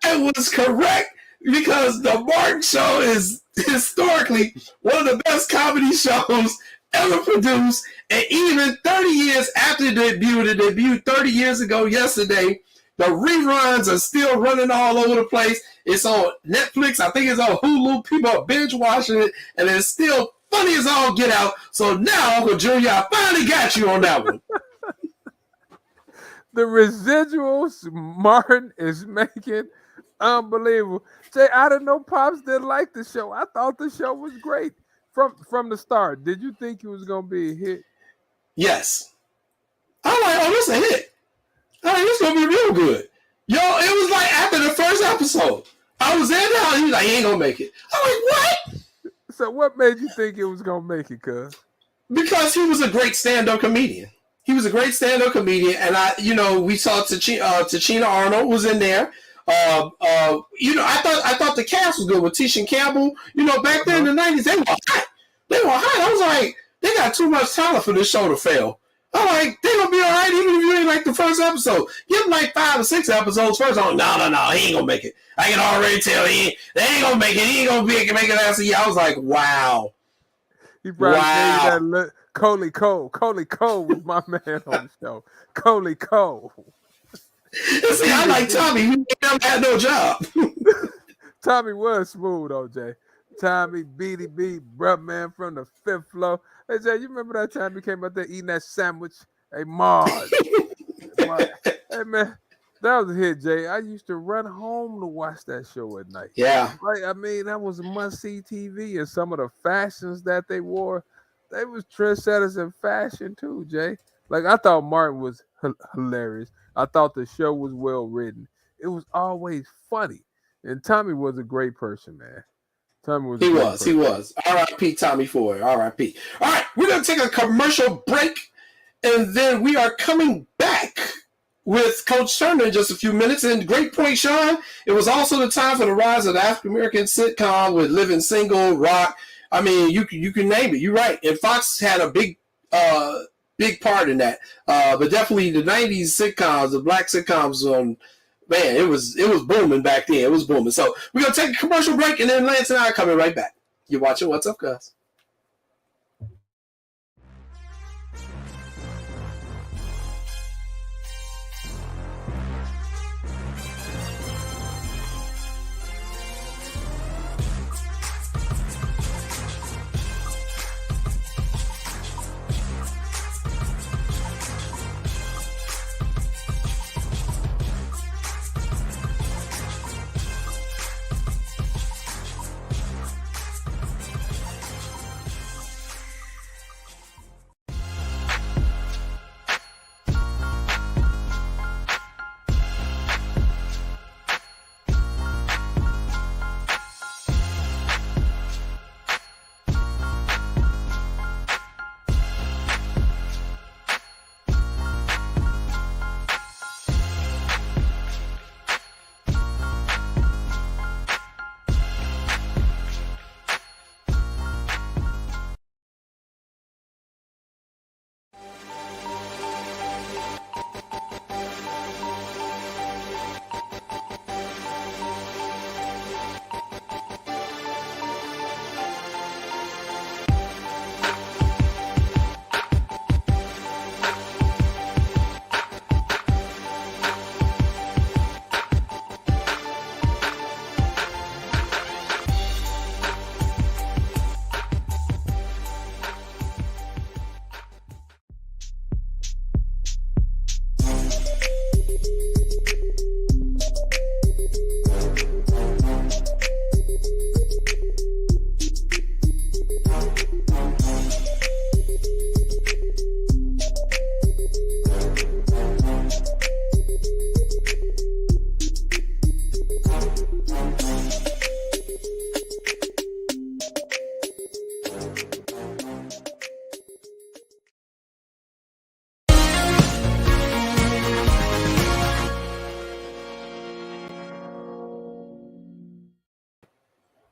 I was correct, because the Martin Show is historically one of the best comedy shows ever produced. And even 30 years after it debuted 30 years ago yesterday, the reruns are still running all over the place. It's on Netflix. I think it's on Hulu. People are binge watching it, and it's still funny as all get out. So now, Uncle Junior, I finally got you on that one. The residuals Martin is making, unbelievable. Jay, I didn't know Pops didn't like the show. I thought the show was great from the start. Did you think it was going to be a hit? Yes. I'm like, oh, this is a hit. I'm like, this is going to be real good. Yo, it was like after the first episode. I was there now, and he was like, he ain't going to make it. I'm like, what? So what made you think it was going to make it, cuz? Because he was a great stand-up comedian. He was a great stand-up comedian, and we saw Tachina Arnold was in there. I thought the cast was good with Tisha Campbell. Back then in the 90s, they were hot. I was like, they got too much talent for this show to fail. I'm like, they gonna be all right even if you ain't like the first episode. Give them like 5 or 6 episodes first. No, he ain't gonna make it. I can already tell they ain't gonna make it. He ain't gonna make it last year. I was like, wow. He probably made that look. Coley Cole was my man on the show. Coley Cole. See, I like Tommy. He never had no job. Tommy was smooth, OJ. Tommy, BDB, bruh man from the 5th floor. Hey, Jay, you remember that time he came out there eating that sandwich? Hey, Mars. Hey, man, that was a hit, Jay. I used to run home to watch that show at night. Yeah. Right? I mean, that was must-see TV, and some of the fashions that they wore, they was trendsetters in fashion too, Jay. Like, I thought Martin was hilarious. I thought the show was well written. It was always funny. And Tommy was a great person, man. He was. R.I.P. Tommy Ford. R.I.P. All right, we're going to take a commercial break, and then we are coming back with Coach Turner in just a few minutes. And great point, Sean. It was also the time for the rise of the African-American sitcom with Living Single, Rock. I mean, you can name it. You're right. And Fox had a big part in that. But definitely the 90s sitcoms, the black sitcoms, man, it was booming back then. It was booming. So we're going to take a commercial break, and then Lance and I are coming right back. You're watching What's Up, Gus?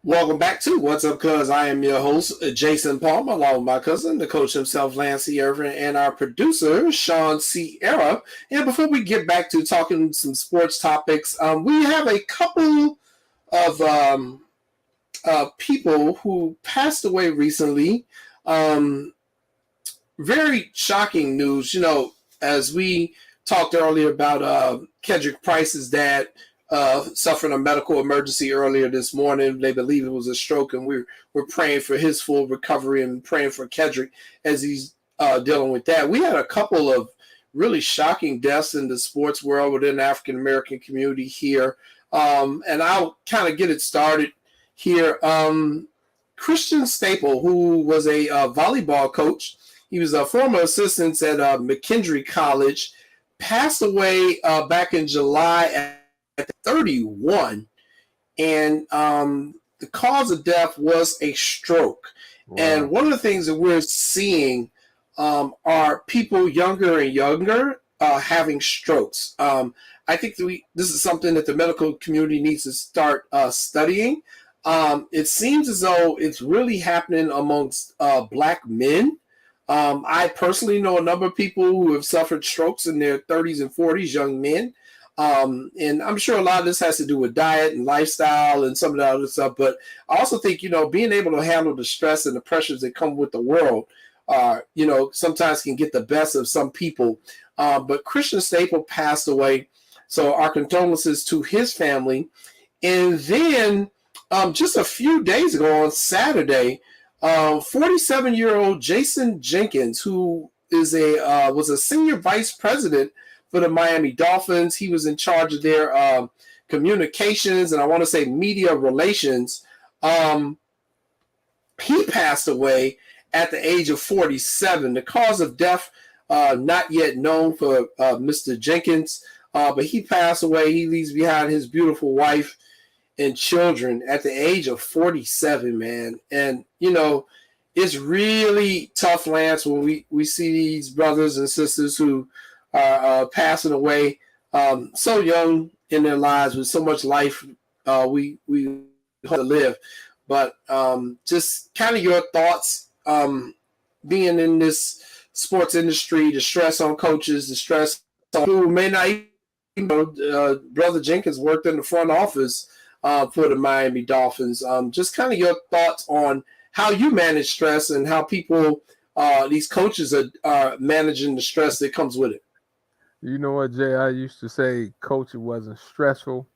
Welcome back to What's Up, Cuz. I am your host, Jason Palmer, along with my cousin, the coach himself, Lance C. Irvin, and our producer, Sean Sierra. And before we get back to talking some sports topics, we have a couple of people who passed away recently. Very shocking news, as we talked earlier about Kendrick Price's dad suffering a medical emergency earlier this morning. They believe it was a stroke, and we're praying for his full recovery and praying for Kendrick as he's dealing with that. We had a couple of really shocking deaths in the sports world within the African American community here, and I'll kind of get it started here. Christian Staple, who was a volleyball coach, he was a former assistant at McKendree College, passed away back in July at 31, and the cause of death was a stroke. Wow. And one of the things that we're seeing are people younger and younger having strokes. I think this is something that the medical community needs to start studying. It seems as though it's really happening amongst Black men. I personally know a number of people who have suffered strokes in their 30s and 40s, young men. And I'm sure a lot of this has to do with diet and lifestyle and some of the other stuff. But I also think, being able to handle the stress and the pressures that come with the world, sometimes can get the best of some people. But Christian Staple passed away. So our condolences to his family. And then just a few days ago on Saturday, 47-year-old Jason Jenkins, who is was a senior vice president for the Miami Dolphins. He was in charge of their communications and I want to say media relations. He passed away at the age of 47. The cause of death not yet known for Mr. Jenkins, but he passed away. He leaves behind his beautiful wife and children at the age of 47, man. And, it's really tough, Lance, when we see these brothers and sisters who are passing away so young in their lives with so much life we hope to live. But just kind of your thoughts being in this sports industry, the stress on coaches, the stress on who may not even Brother Jenkins worked in the front office for the Miami Dolphins. Just kind of your thoughts on how you manage stress and how people, these coaches are managing the stress that comes with it. You know what, Jay? I used to say coaching wasn't stressful.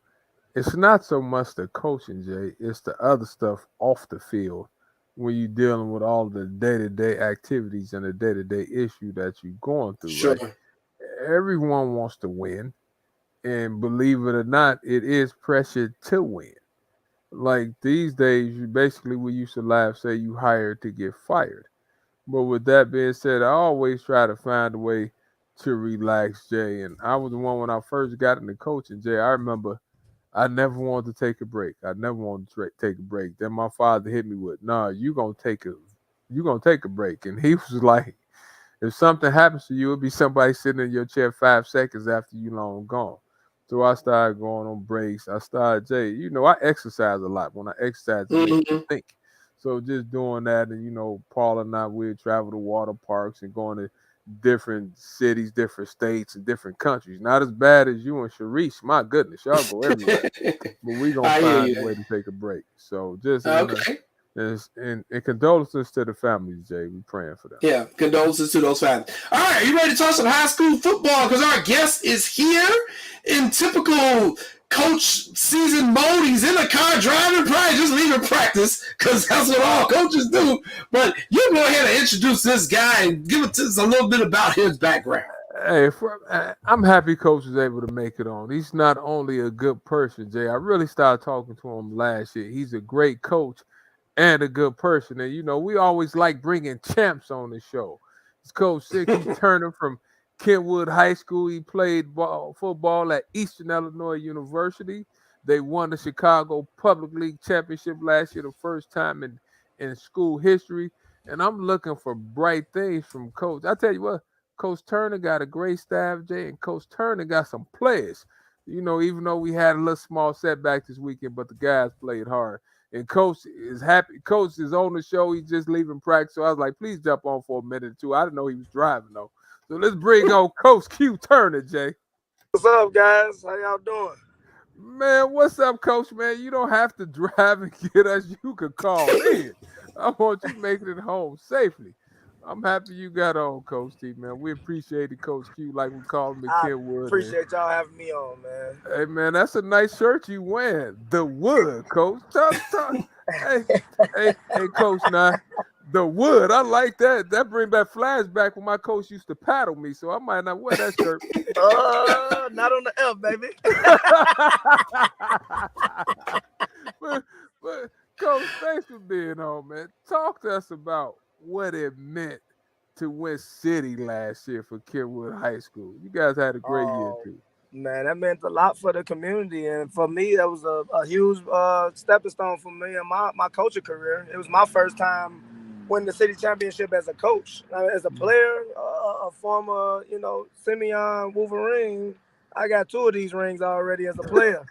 It's not so much the coaching, Jay. It's the other stuff off the field when you're dealing with all the day-to-day activities and the day-to-day issue that you're going through. Sure. Right? Everyone wants to win. And believe it or not, it is pressure to win. Like these days, we used to laugh, say you hired to get fired. But with that being said, I always try to find a way to relax, Jay. And I was the one when I first got into coaching, Jay. I remember I never wanted to take a break. I never wanted to take a break. Then my father hit me with, "Nah, you're gonna take a break." And he was like, if something happens to you, it'll be somebody sitting in your chair 5 seconds after you long gone. So I started going on breaks. I started, Jay, I exercise a lot. When I exercise, it makes me think. So just doing that, and Paul and I, we'd travel to water parks and going to different cities, different states, and different countries. Not as bad as you and Sharice. My goodness, y'all go everywhere. But we gonna find a way to take a break. So just okay. And condolences to the families, Jay. We praying for them. Yeah, condolences to those families. All right, you ready to talk some high school football? Because our guest is here in typical coach season mode. He's in the car driving, probably just leaving practice because that's what all coaches do. But you go ahead and introduce this guy and give us a little bit about his background. Hey, I'm happy Coach was able to make it on. He's not only a good person, Jay. I really started talking to him last year. He's a great coach and a good person. And, we always like bringing champs on the show. It's Coach Sicky Turner from Kentwood High School. He played football at Eastern Illinois University. They won the Chicago Public League Championship last year, the first time in school history. And I'm looking for bright things from Coach. I tell you what, Coach Turner got a great staff, Jay, and Coach Turner got some players. Even though we had a little small setback this weekend, but the guys played hard. And Coach is happy. Coach is on the show. He's just leaving practice. So I was like, please jump on for a minute or two. I didn't know he was driving, though. So let's bring on Coach Q Turner, Jay. What's up, guys? How y'all doing? Man, what's up, Coach, man? You don't have to drive and get us. You could call in. I want you making it home safely. I'm happy you got on, Coach T, man. We appreciate it, Coach Q, like we call him in Kenwood. Appreciate y'all having me on, man. Hey, man, that's a nice shirt you wearing. The Wood, Coach. Talk. hey, Coach, now, the Wood, I like that. That brings back flashback when my coach used to paddle me, so I might not wear that shirt. Not on the F, baby. but, Coach, thanks for being on, man. Talk to us about what it meant to win city last year for Kenwood High School. You guys had a great year, too. Man, that meant a lot for the community. And for me, that was a huge stepping stone for me in my coaching career. It was my first time winning the city championship as a coach. As a player, a former, Simeon Wolverine, I got 2 of these rings already as a player.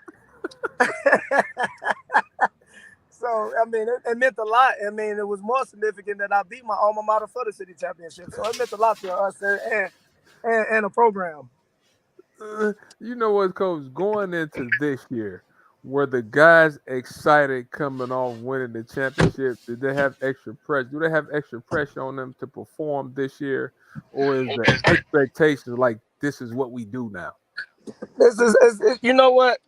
So, I mean, it meant a lot. I mean, it was more significant that I beat my alma mater for the city championship. So it meant a lot to us and a program. You know what, Coach? Going into this year, were the guys excited coming off winning the championship? Did they have extra pressure? Do they have extra pressure on them to perform this year? Or is the expectation like this is what we do now? This is you know what?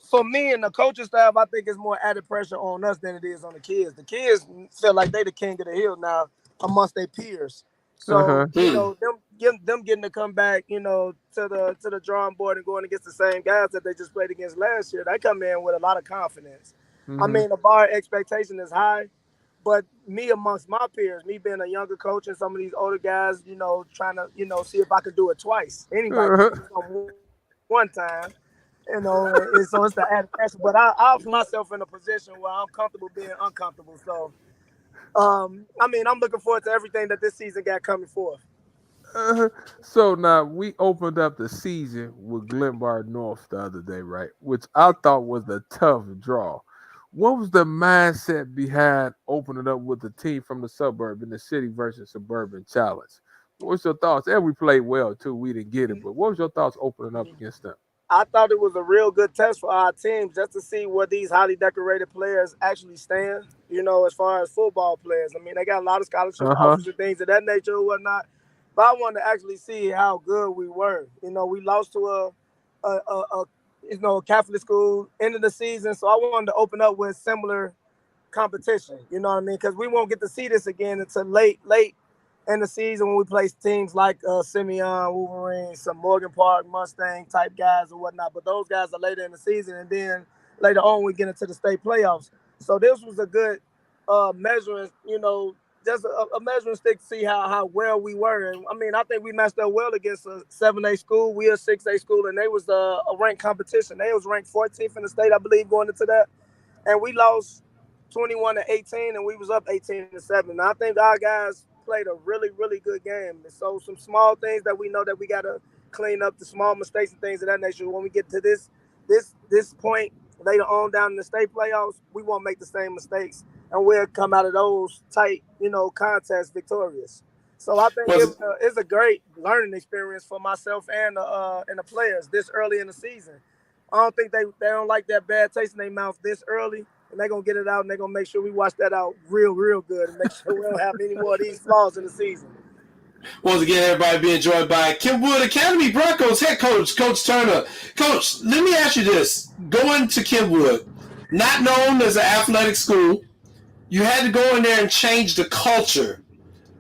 For me and the coaching staff, I think it's more added pressure on us than it is on the kids. The kids feel like they the king of the hill now amongst their peers. So them getting to come back, to the drawing board and going against the same guys that they just played against last year, they come in with a lot of confidence. I mean, the bar expectation is high, but me amongst my peers, me being a younger coach and some of these older guys, trying to, see if I could do it twice. Anybody can do it one time. And so it's the added pressure. But I put myself in a position where I'm comfortable being uncomfortable. So, I mean, I'm looking forward to everything that this season got coming forth. So now we opened up the season with Glenbard North the other day, right? Which I thought was a tough draw. What was the mindset behind opening up with the team from the suburb in the city versus suburban challenge? What's your thoughts? And we played well too. We didn't get it, but what was your thoughts opening up against them? I thought it was a real good test for our team just to see where these highly decorated players actually stand, as far as football players. I mean, they got a lot of scholarship offers and things of that nature or whatnot. But I wanted to actually see how good we were. We lost to a Catholic school end of the season, so I wanted to open up with similar competition. You know what I mean? Because we won't get to see this again until late in the season when we play teams like Simeon, Wolverine, some Morgan Park, Mustang type guys or whatnot. But those guys are later in the season, and then later on we get into the state playoffs. So this was a good measuring, just a measuring stick to see how well we were. And I mean, I think we matched up well against a 7A school. We a 6A school, and they was a ranked competition. They was ranked 14th in the state, I believe, going into that. And we lost 21-18, and we was up 18-7. And I think our guys played a really, really good game. And so some small things that we know that we got to clean up, the small mistakes and things of that nature. When we get to this point later on down in the state playoffs, we won't make the same mistakes, and we'll come out of those tight, contests victorious. So I think it's a great learning experience for myself and the players this early in the season. I don't think they don't like that bad taste in their mouth this early. And they're going to get it out, and they're going to make sure we wash that out real, real good and make sure we don't have any more of these flaws in the season. Once again, everybody being joined by Kenwood Academy Broncos head coach, Coach Turner. Coach, let me ask you this. Going to Kenwood, not known as an athletic school, you had to go in there and change the culture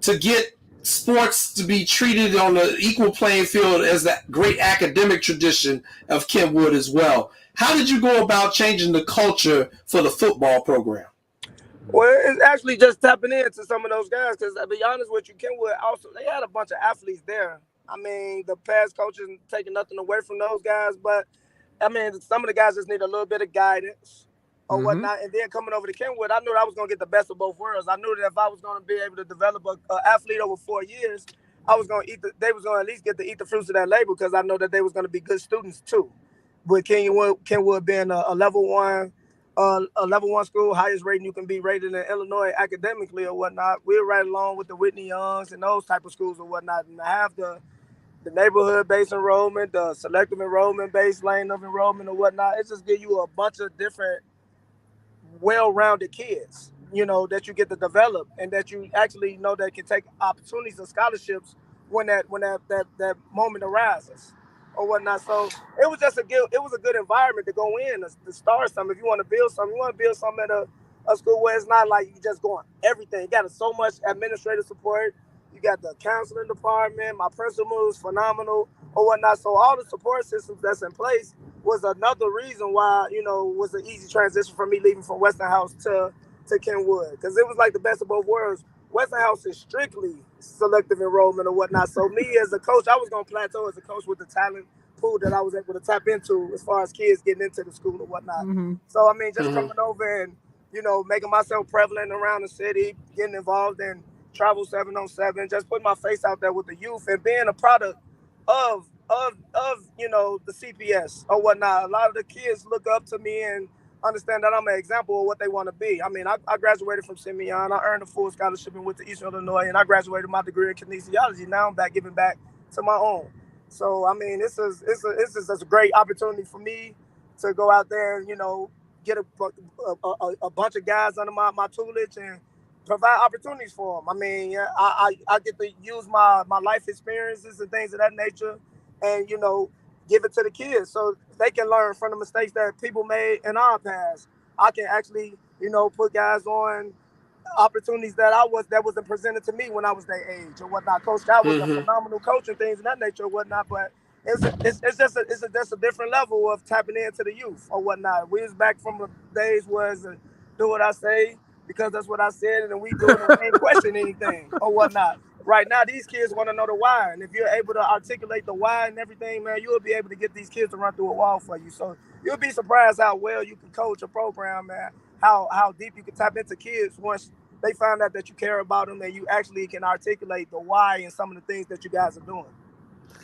to get sports to be treated on an equal playing field as that great academic tradition of Kenwood as well. How did you go about changing the culture for the football program? Well, it's actually just tapping into some of those guys because, to be honest with you, Kenwood also, they had a bunch of athletes there. I mean, the past coaches taking nothing away from those guys, but, I mean, some of the guys just need a little bit of guidance or whatnot. And then coming over to Kenwood, I knew that I was going to get the best of both worlds. I knew that if I was going to be able to develop an athlete over 4 years, they was going to at least get to eat the fruits of that labor because I know that they was going to be good students too. With Kenwood being a level 1 a level 1 school, highest rating you can be rated in Illinois academically or whatnot. We're right along with the Whitney Youngs and those type of schools or whatnot. And I have the neighborhood-based enrollment, the selective enrollment-based lane of enrollment or whatnot. It just gives you a bunch of different well-rounded kids, that you get to develop and that you actually that can take opportunities and scholarships when that moment arises or whatnot. So it was a good environment to go in to start something. If you want to build something at a school where it's not like you just going everything. You got so much administrative support. You got the counseling department. My principal was phenomenal or whatnot. So all the support systems that's in place was another reason why, was an easy transition for me leaving from Westinghouse to Kenwood, because it was like the best of both worlds. Westinghouse is strictly selective enrollment or whatnot. So me as a coach, I was going to plateau as a coach with the talent pool that I was able to tap into as far as kids getting into the school or whatnot. Mm-hmm. So, I mean, just coming over and, making myself prevalent around the city, getting involved in Travel 7-on-7, just putting my face out there with the youth and being a product of the CPS or whatnot. A lot of the kids look up to me and understand that I'm an example of what they want to be. I mean, I graduated from Simeon. I earned a full scholarship and went to Eastern Illinois, and I graduated my degree in kinesiology. Now I'm back giving back to my own. So, I mean, this is a great opportunity for me to go out there and, get a bunch of guys under my tutelage and provide opportunities for them. I mean, I get to use my life experiences and things of that nature and, give it to the kids so they can learn from the mistakes that people made in our past. I can actually, put guys on opportunities that wasn't presented to me when I was their age or whatnot. Coach Scott was a phenomenal coach and things of that nature or whatnot, but it's just a different level of tapping into the youth or whatnot. We was back from the days was do what I say because that's what I said, and we do it and ain't question anything or whatnot. Right now, these kids want to know the why, and if you're able to articulate the why and everything, man, you'll be able to get these kids to run through a wall for you. So you'll be surprised how well you can coach a program, man, how deep you can tap into kids once they find out that you care about them and you actually can articulate the why and some of the things that you guys are doing.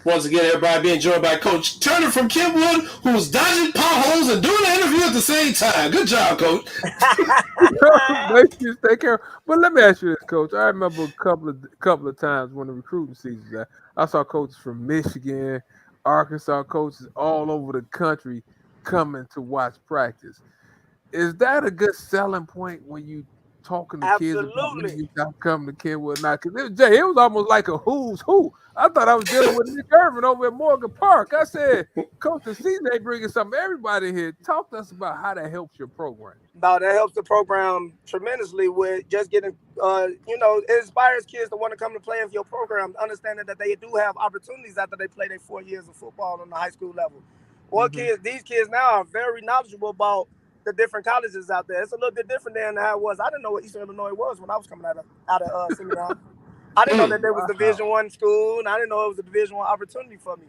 Once again, everybody being joined by Coach Turner from Kenwood, who's dodging potholes and doing the interview at the same time. Good job, Coach. Make you take care. But let me ask you this, Coach. I remember a couple of times when the recruiting season, I saw coaches from Michigan, Arkansas, coaches all over the country coming to watch practice. Is that a good selling point when you talking to kids about when you coming to Kenwood? Now, because it was almost like a who's who. I thought I was dealing with Nick Irvin over at Morgan Park. I said, Coach, the season they bringing something. Everybody here, talk to us about how that helps your program. That helps the program tremendously with just getting, it inspires kids to want to come to play in your program, understanding that they do have opportunities after they play their 4 years of football on the high school level. These kids now are very knowledgeable about the different colleges out there. It's a little bit different than how it was. I didn't know what Eastern Illinois was when I was coming out of Simeon. I didn't know that there was Division I school, and I didn't know it was a Division I opportunity for me.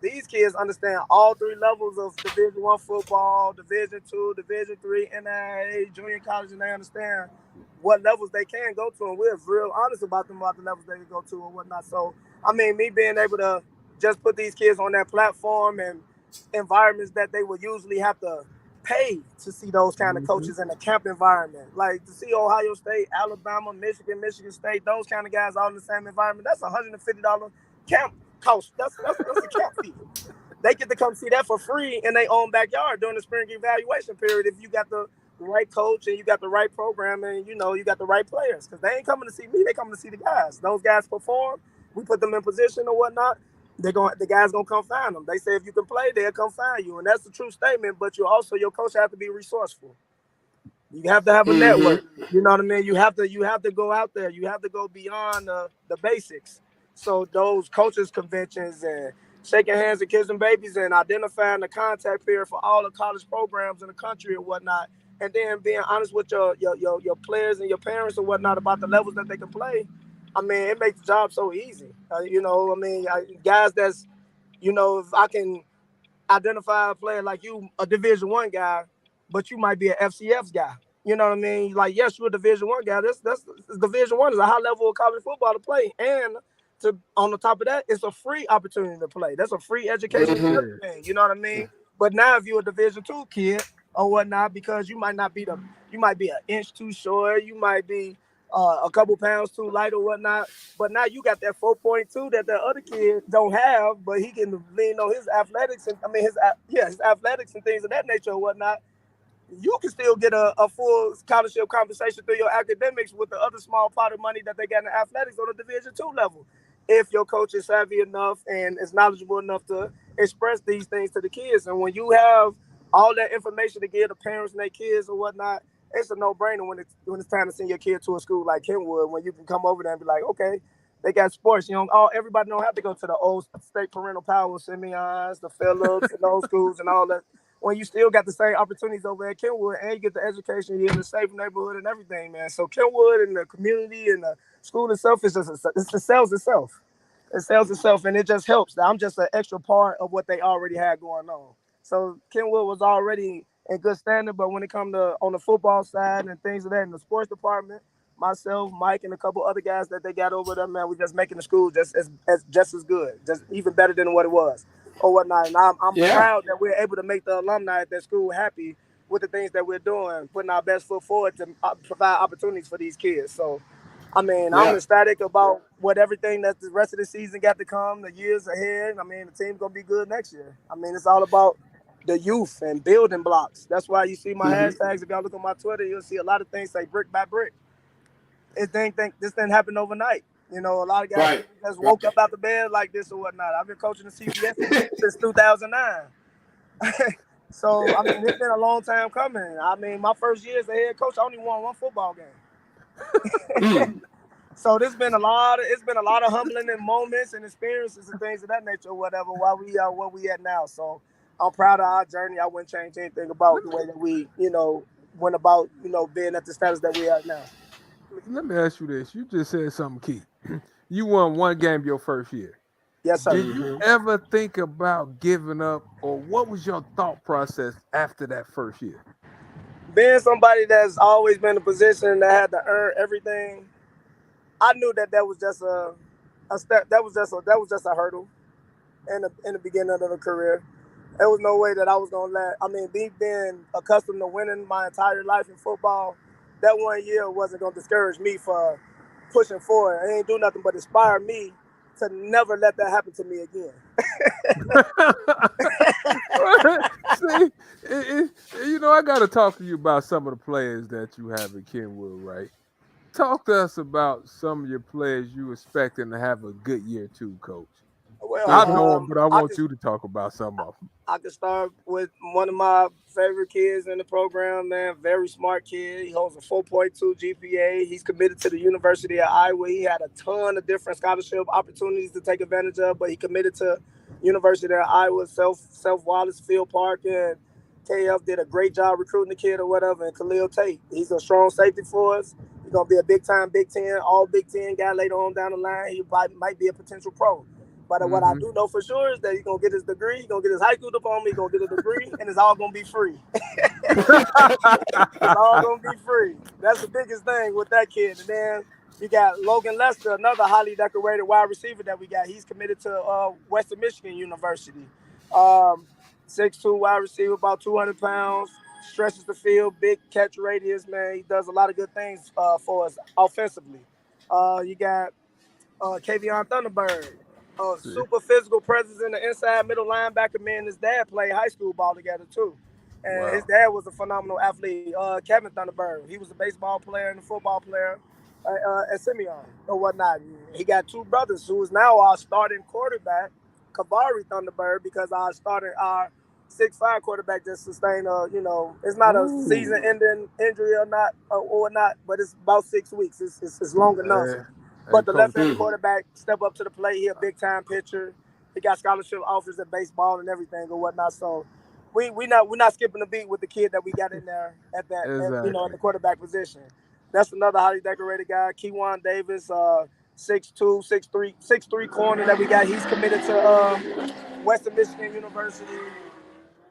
These kids understand all three levels of Division I football, Division II, Division III, NAIA, junior college, and they understand what levels they can go to, and we're real honest about the levels they can go to and whatnot. So, I mean, me being able to just put these kids on that platform and environments that they would usually have to pay to see those kind of coaches in a camp environment, like to see Ohio State, Alabama, Michigan State, those kind of guys all in the same environment. That's $150 camp cost. That's a camp fee. They get to come see that for free in their own backyard during the spring evaluation period. If you got the right coach and you got the right program and you got the right players, because they ain't coming to see me, they coming to see the guys. Those guys perform. We put them in position or whatnot. The guys gonna come find them. They say if you can play, they'll come find you, and that's a true statement. But your coach have to be resourceful. You have to have a network. You know what I mean? You have to go out there. You have to go beyond the basics. So those coaches conventions and shaking hands and kissing babies and identifying the contact period for all the college programs in the country and whatnot, and then being honest with your players and your parents and whatnot about the levels that they can play. I mean, it makes the job so easy. Guys that's, if I can identify a player like you, a Division I guy, but you might be an FCS guy. You know what I mean? Like, yes, you're a Division I guy. That's Division I is a high level of college football to play. And on the top of that, it's a free opportunity to play. That's a free education. You know what I mean? But now if you're a Division II kid or whatnot, because you might be an inch too short, you might be a couple pounds too light or whatnot. But now you got that 4.2 that the other kid don't have, but he can lean on his athletics and his athletics and things of that nature or whatnot. You can still get a full scholarship compensation through your academics with the other small pot of money that they got in athletics on the Division II level. If your coach is savvy enough and is knowledgeable enough to express these things to the kids. And when you have all that information to give the parents and their kids or whatnot, it's a no-brainer when it's time to send your kid to a school like Kenwood, when you can come over there and be like, okay, they got sports. Everybody don't have to go to the old state parental power, Simeons, the Phillips, and those schools and all that. When you still got the same opportunities over at Kenwood and you get the education, you're in a safe neighborhood and everything, man. So Kenwood and the community and the school itself it sells itself. It sells itself, and it just helps. I'm just an extra part of what they already had going on. So Kenwood was already in good standing, but when it comes to on the football side and things of that in the sports department, myself, Mike, and a couple other guys that they got over there, man, we're just making the school just as good, just even better than what it was or whatnot. And I'm proud that we're able to make the alumni at that school happy with the things that we're doing, putting our best foot forward to provide opportunities for these kids. So, I mean, I'm ecstatic about what everything that the rest of the season got to come, the years ahead. I mean, the team's going to be good next year. I mean, it's all about the youth and building blocks. That's why you see my hashtags. If y'all look on my Twitter, you'll see a lot of things say brick by brick. This didn't happen overnight. A lot of guys just woke up out the bed like this or whatnot. I've been coaching the CBS since 2009. So, I mean, it's been a long time coming. I mean, my first year as a head coach, I only won one football game. So it's been a lot of humbling moments and experiences and things of that nature or whatever while we are where we at now. So I'm proud of our journey. I wouldn't change anything about the way that we, went about, being at the status that we are now. Let me ask you this. You just said something key. You won one game your first year. Yes, sir. Did you ever think about giving up, or what was your thought process after that first year? Being somebody that's always been in a position that had to earn everything, I knew that was just a step. That was just a hurdle in the beginning of the career. There was no way that I was gonna being accustomed to winning my entire life in football, that 1 year wasn't gonna discourage me for pushing forward. It ain't do nothing but inspire me to never let that happen to me again. See, I got to talk to you about some of the players that you have at Kenwood, right? Talk to us about some of your players you expecting to have a good year too, Coach. Well, I know them, but I want you to talk about some of them. I can start with one of my favorite kids in the program, man. Very smart kid. He holds a 4.2 GPA. He's committed to the University of Iowa. He had a ton of different scholarship opportunities to take advantage of, but he committed to University of Iowa, Self Wallace Field Park, and KF did a great job recruiting the kid or whatever. And Khalil Tate, he's a strong safety for us. He's going to be a big-time Big Ten, all Big Ten guy later on down the line. He might be a potential pro. But what I do know for sure is that he's going to get his degree, he's going to get his high school diploma, he's going to get a degree, and it's all going to be free. It's all going to be free. That's the biggest thing with that kid. And then you got Logan Lester, another highly decorated wide receiver that we got. He's committed to Western Michigan University. 6'2" wide receiver, about 200 pounds, stretches the field, big catch radius, man. He does a lot of good things for us offensively. You got Kavion Thunderbird. Super physical presence in the inside middle linebacker. Me and his dad played high school ball together too. And his dad was a phenomenal athlete. Kevin Thunderbird. He was a baseball player and a football player at Simeon or whatnot. He got two brothers who is now our starting quarterback, Kavari Thunderbird, because our 6'5" quarterback just sustained it's not a season-ending injury or not, but it's about 6 weeks. It's long enough. Yeah. But the left-handed quarterback step up to the plate. He a big-time pitcher. He got scholarship offers at baseball and everything or whatnot. So we're not skipping a beat with the kid that we got in there at that at the quarterback position. That's another highly decorated guy, Keywan Davis, 6'2", 6'3" corner that we got. He's committed to Western Michigan University.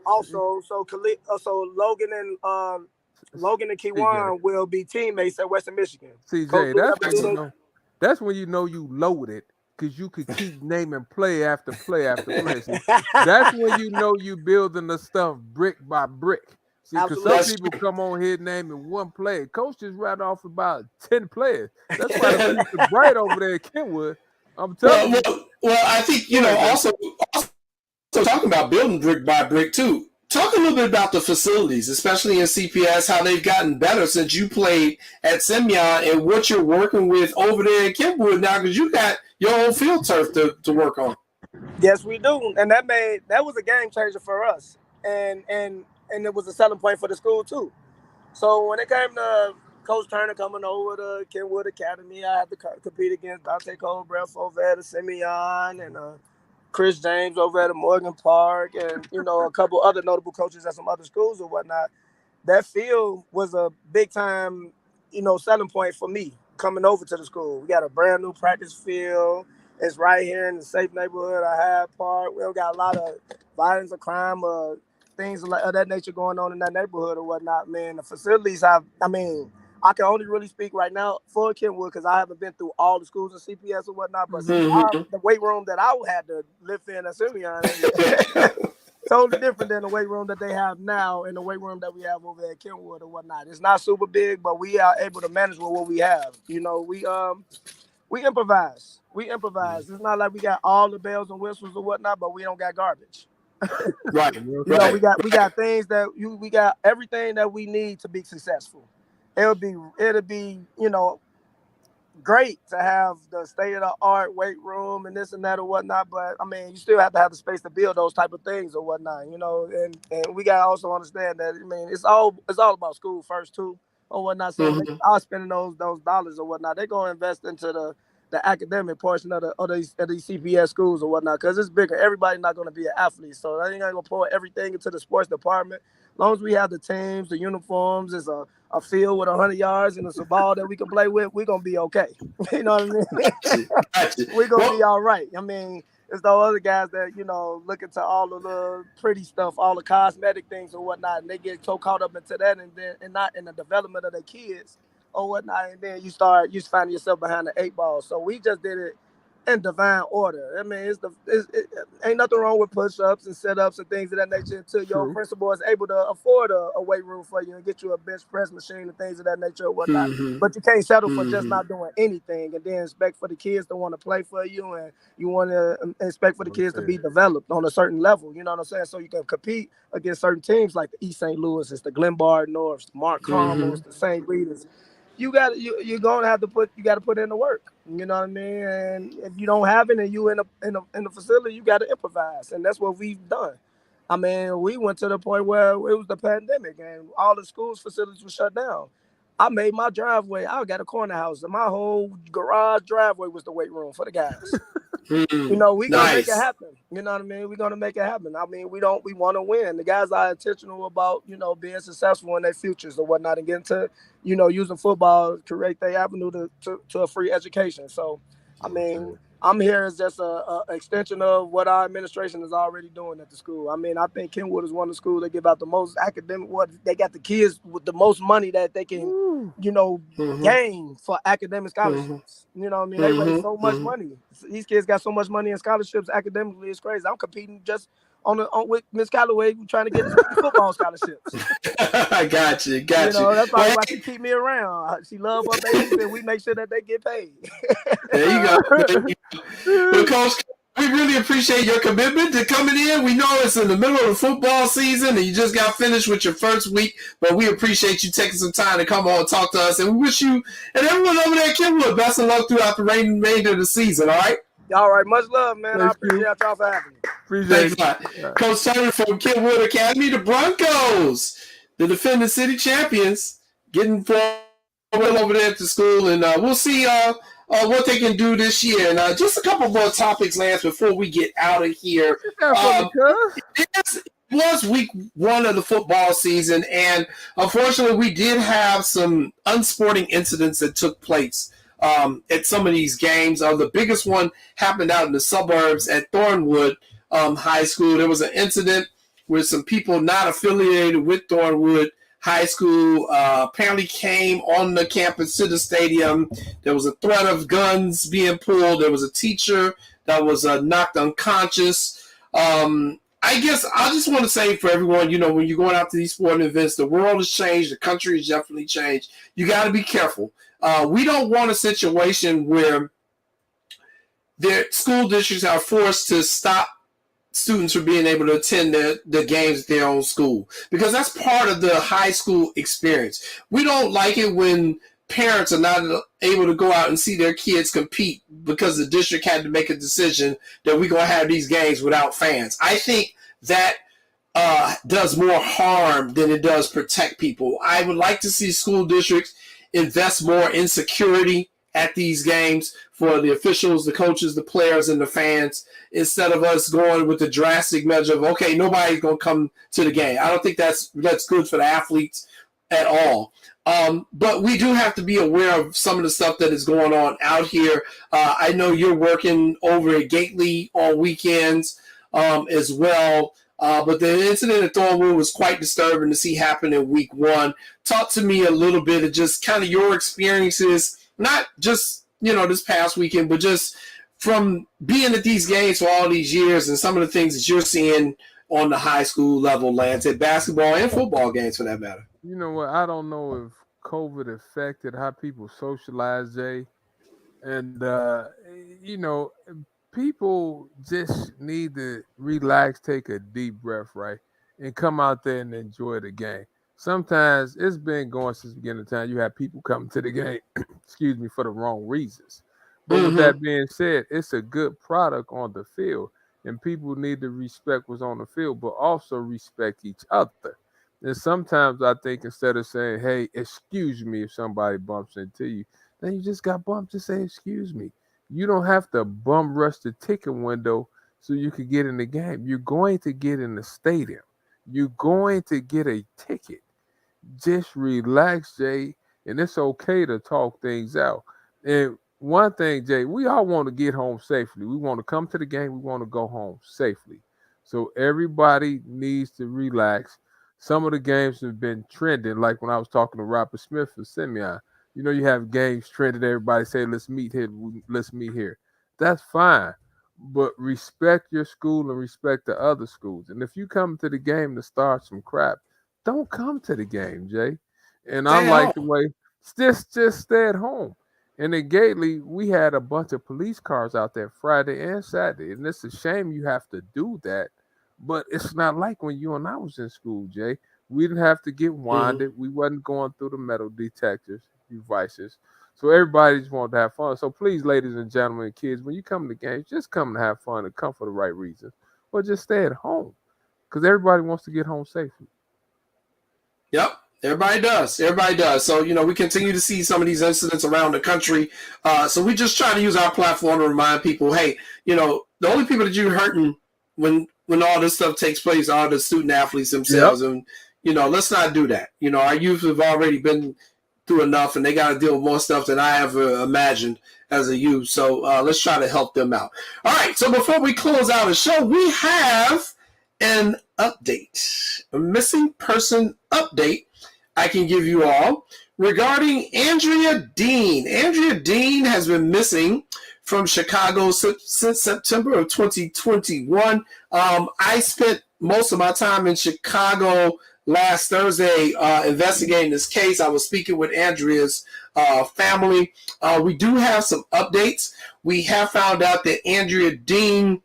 Also, so Logan and Keywan will be teammates at Western Michigan. CJ, that's when you know you loaded, because you could keep naming play after play after play. So that's when you know you building the stuff brick by brick. See, because some people come on here naming one player. Coach just rattled off about 10 players. That's why the future bright over there at Kenwood. I'm telling you. Well, I think, also talking about building brick by brick too. Talk a little bit about the facilities, especially in CPS, how they've gotten better since you played at Simeon and what you're working with over there at Kenwood now, because you got your own field turf to work on. Yes, we do. And that was a game changer for us. And it was a selling point for the school too. So when it came to Coach Turner coming over to Kenwood Academy, I had to compete against Dante Colbreth over at Simeon and Chris James over at Morgan Park and, a couple other notable coaches at some other schools or whatnot. That field was a big time, selling point for me coming over to the school. We got a brand new practice field. It's right here in the safe neighborhood of Hyde Park. We got a lot of violence or crime things of that nature going on in that neighborhood or whatnot, man. The facilities I can only really speak right now for Kenwood because I haven't been through all the schools in CPS or whatnot. But the weight room that I had to live in at Simeon totally different than the weight room that they have now and the weight room that we have over at Kenwood or whatnot. It's not super big, but we are able to manage with what we have. We improvise. It's not like we got all the bells and whistles or whatnot, but we don't got garbage. Right. We got things that we got everything that we need to be successful. It'll be great to have the state-of-the-art weight room and this and that or whatnot, but you still have to have the space to build those type of things or whatnot, and we gotta also understand that it's all about school first too or whatnot. So they are spending those dollars or whatnot. They're gonna invest into the academic portion of these CPS schools or whatnot, because it's bigger. Everybody's not going to be an athlete, so they ain't going to pour everything into the sports department. As long as we have the teams, the uniforms, it's a field with 100 yards and it's a ball that we can play with, we're going to be okay. You know what I mean? We're going to be all right. It's the other guys that, look into all of the pretty stuff, all the cosmetic things or whatnot, and they get so caught up into that and not in the development of their kids or whatnot, and then you find yourself behind the 8 ball. So we just did it in divine order. It ain't nothing wrong with push-ups and sit-ups and things of that nature until your principal is able to afford a weight room for you and get you a bench press machine and things of that nature or whatnot. But you can't settle for just not doing anything and then expect for the kids to want to play for you, and you want to expect for the kids to be developed on a certain level, you know what I'm saying? So you can compete against certain teams like the East St. Louis, the Glenbard Norths, the Mark Carmels, the St. Rita's. You're gonna have to put in the work. You know what I mean? And if you don't have it and you in the facility, you got to improvise, and that's what we've done. We went to the point where it was the pandemic and all the schools facilities were shut down. I made my driveway. I got a corner house, and my whole garage driveway was the weight room for the guys. We're gonna make it happen. You know what I mean? We're gonna make it happen. We want to win. The guys are intentional about, being successful in their futures or whatnot and getting to, using football to create their avenue to a free education. So, I'm here as just a extension of what our administration is already doing at the school. I think Kenwood is one of the schools that give out the most academic. They got the kids with the most money that they can, gain for academic scholarships. You know what I mean? They raise so much money. These kids got so much money in scholarships academically. It's crazy. I'm competing just with Miss Calloway trying to get football scholarships. I got you. That's probably why she keep me around. She loves her babies, and we make sure that they get paid. There you go. Well, Coach, we really appreciate your commitment to coming in. We know it's in the middle of the football season, and you just got finished with your first week, but we appreciate you taking some time to come on and talk to us, and we wish you and everyone over there at Kenwood best of luck throughout the remainder of the season, all right? All right, much love, man. I appreciate y'all for having me. Appreciate it. Coach Turner from Kenwood Academy, the Broncos, the defending city champions, getting forward over there at the school, and we'll see what they can do this year. And just a couple more topics, Lance, before we get out of here. It was week 1 of the football season, and unfortunately, we did have some unsporting incidents that took place at some of these games. The biggest one happened out in the suburbs at Thornwood High School. There was an incident with some people not affiliated with Thornwood High School apparently came on the campus to the stadium. There was a threat of guns being pulled. There was a teacher that was knocked unconscious. I I guess I just want to say for everyone, when you're going out to these sporting events, the world has changed. The country has definitely changed. You got to be careful. We don't want a situation where their school districts are forced to stop students from being able to attend the games at their own school, because that's part of the high school experience. We don't like it when parents are not able to go out and see their kids compete because the district had to make a decision that we're going to have these games without fans. I think that does more harm than it does protect people. I would like to see school districts invest more in security at these games for the officials, the coaches, the players, and the fans, instead of us going with the drastic measure of, okay, nobody's going to come to the game. I don't think that's good for the athletes at all. But we do have to be aware of some of the stuff that is going on out here. I know you're working over at Gately on weekends as well. But the incident at Thornwood was quite disturbing to see happen in week one. Talk to me a little bit of just kind of your experiences, not just, this past weekend, but just from being at these games for all these years and some of the things that you're seeing on the high school level, Lance, at basketball and football games for that matter. You know what? I don't know if COVID affected how people socialize, Jay. And, people just need to relax, take a deep breath, right? And come out there and enjoy the game. Sometimes it's been going since the beginning of time. You have people coming to the game, for the wrong reasons. But with that being said, it's a good product on the field. And people need to respect what's on the field, but also respect each other. And sometimes I think instead of saying, hey, excuse me if somebody bumps into you, then you just got bumped to say, excuse me. You don't have to bum rush the ticket window so you can get in the game. You're going to get in the stadium. You're going to get a ticket. Just relax, Jay, and it's okay to talk things out. And one thing, Jay, we all want to get home safely. We want to come to the game. We want to go home safely. So everybody needs to relax. Some of the games have been trending, like when I was talking to Robert Smith for Simeon. You have games trending. Everybody say, let's meet here. Let's meet here. That's fine. But respect your school and respect the other schools. And if you come to the game to start some crap, don't come to the game, Jay. And I like the way, just stay at home. And at Gately, we had a bunch of police cars out there Friday and Saturday. And it's a shame you have to do that. But it's not like when you and I was in school, Jay. We didn't have to get winded. We wasn't going through the metal detectors, devices. So everybody just wanted to have fun. So please, ladies and gentlemen and kids, when you come to games, just come to have fun and come for the right reasons. Or just stay at home. Because everybody wants to get home safely. Yep. Everybody does. So, we continue to see some of these incidents around the country. So we just try to use our platform to remind people, hey, the only people that you're hurting when all this stuff takes place are the student athletes themselves. Yep. And, let's not do that. Our youth have already been through enough, and they got to deal with more stuff than I ever imagined as a youth. So let's try to help them out. All right. So before we close out the show, we have an update, a missing person update I can give you all regarding Andrea Dean. Andrea Dean has been missing from Chicago since September of 2021. I spent most of my time in Chicago last Thursday investigating this case. I was speaking with Andrea's family. We do have some updates. We have found out that Andrea Dean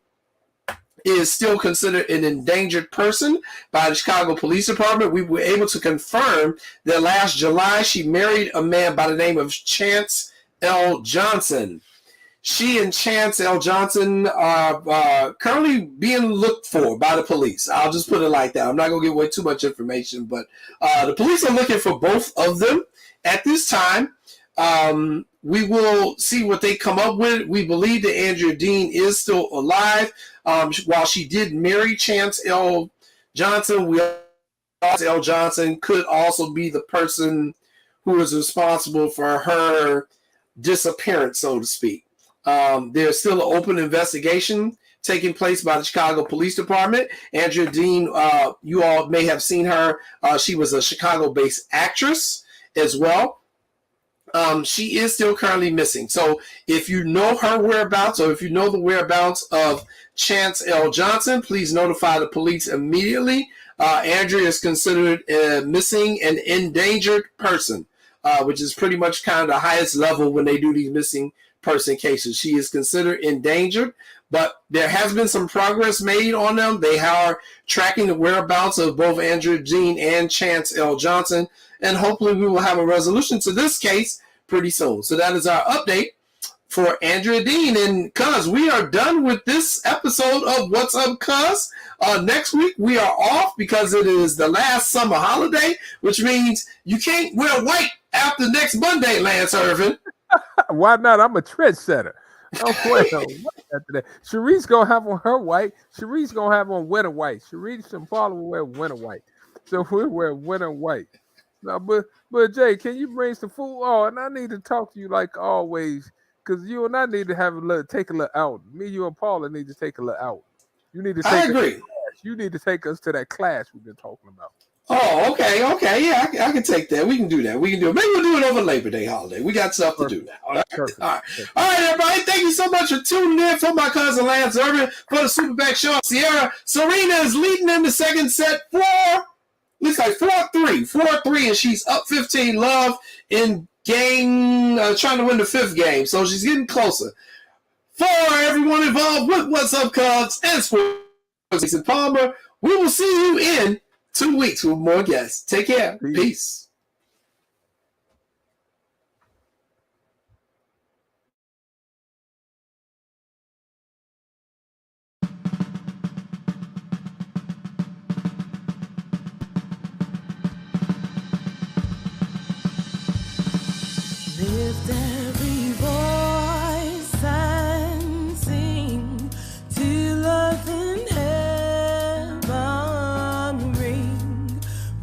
is still considered an endangered person by the Chicago Police Department. We were able to confirm that last July she married a man by the name of Chance L. Johnson. She and Chance L. Johnson are currently being looked for by the police. I'll just put it like that. I'm not going to give away too much information, but the police are looking for both of them at this time. We will see what they come up with. We believe that Andrea Dean is still alive. While she did marry Chance L. Johnson, L. Johnson could also be the person who is responsible for her disappearance, so to speak. There's still an open investigation taking place by the Chicago Police Department. Andrea Dean, you all may have seen her. She was a Chicago-based actress as well. she is still currently missing. So if you know her whereabouts, or if you know the whereabouts of Chance L. Johnson, please notify the police immediately. Andrea is considered a missing and endangered person, which is pretty much kind of the highest level when they do these missing person cases. She is considered endangered, but there has been some progress made on them. They are tracking the whereabouts of both Andrea Dean and Chance L. Johnson, and hopefully we will have a resolution to this case pretty soon. So that is our update for Andrea Dean. And cuz, we are done with this episode of What's Up, Cuz. Next week we are off because it is the last summer holiday, which means you can't wear white after next Monday, Lance Irvin. Why not? I'm a trendsetter. I'm wearing white after that. Sharice gonna have on her white. Sharice gonna have on winter white. Sharice and Paula will wear winter white. So we'll wear winter white. Now, but Jay, can you bring some food? Oh, and I need to talk to you like always, because you and I need to take a little out. Me, you, and Paula need to take a little out. You need to take I agree. You need to take us to that class we've been talking about. Oh, okay. Yeah, I can take that. We can do that. Maybe we'll do it over Labor Day holiday. We got stuff to do now. All right. Perfect. All right, everybody. Thank you so much for tuning in. For my cousin Lance Irvin, for the Superback Show, Sierra. Serena is leading in the second set 4-3, and she's up 15 love in game, trying to win the fifth game. So she's getting closer. For everyone involved with What's Up, Cubs and Sports and Palmer, we will see you in 2 weeks with more guests. Take care. Peace. Lift every voice and sing till earth and heaven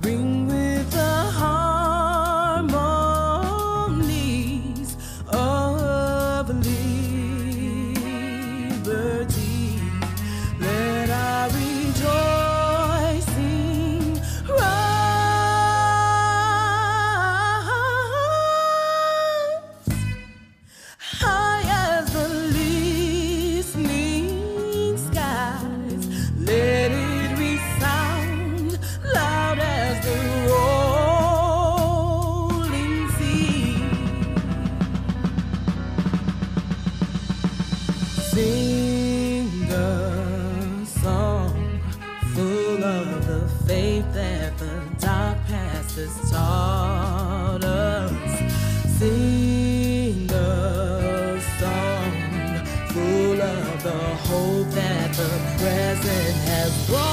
ring with the harmonies of liberty. Let our rejoicing rise high as the listening skies. Let it resound loud as the rolling sea. Sing a song full of the faith that the dark past has taught us. Sing a song full of the hope that the present has brought.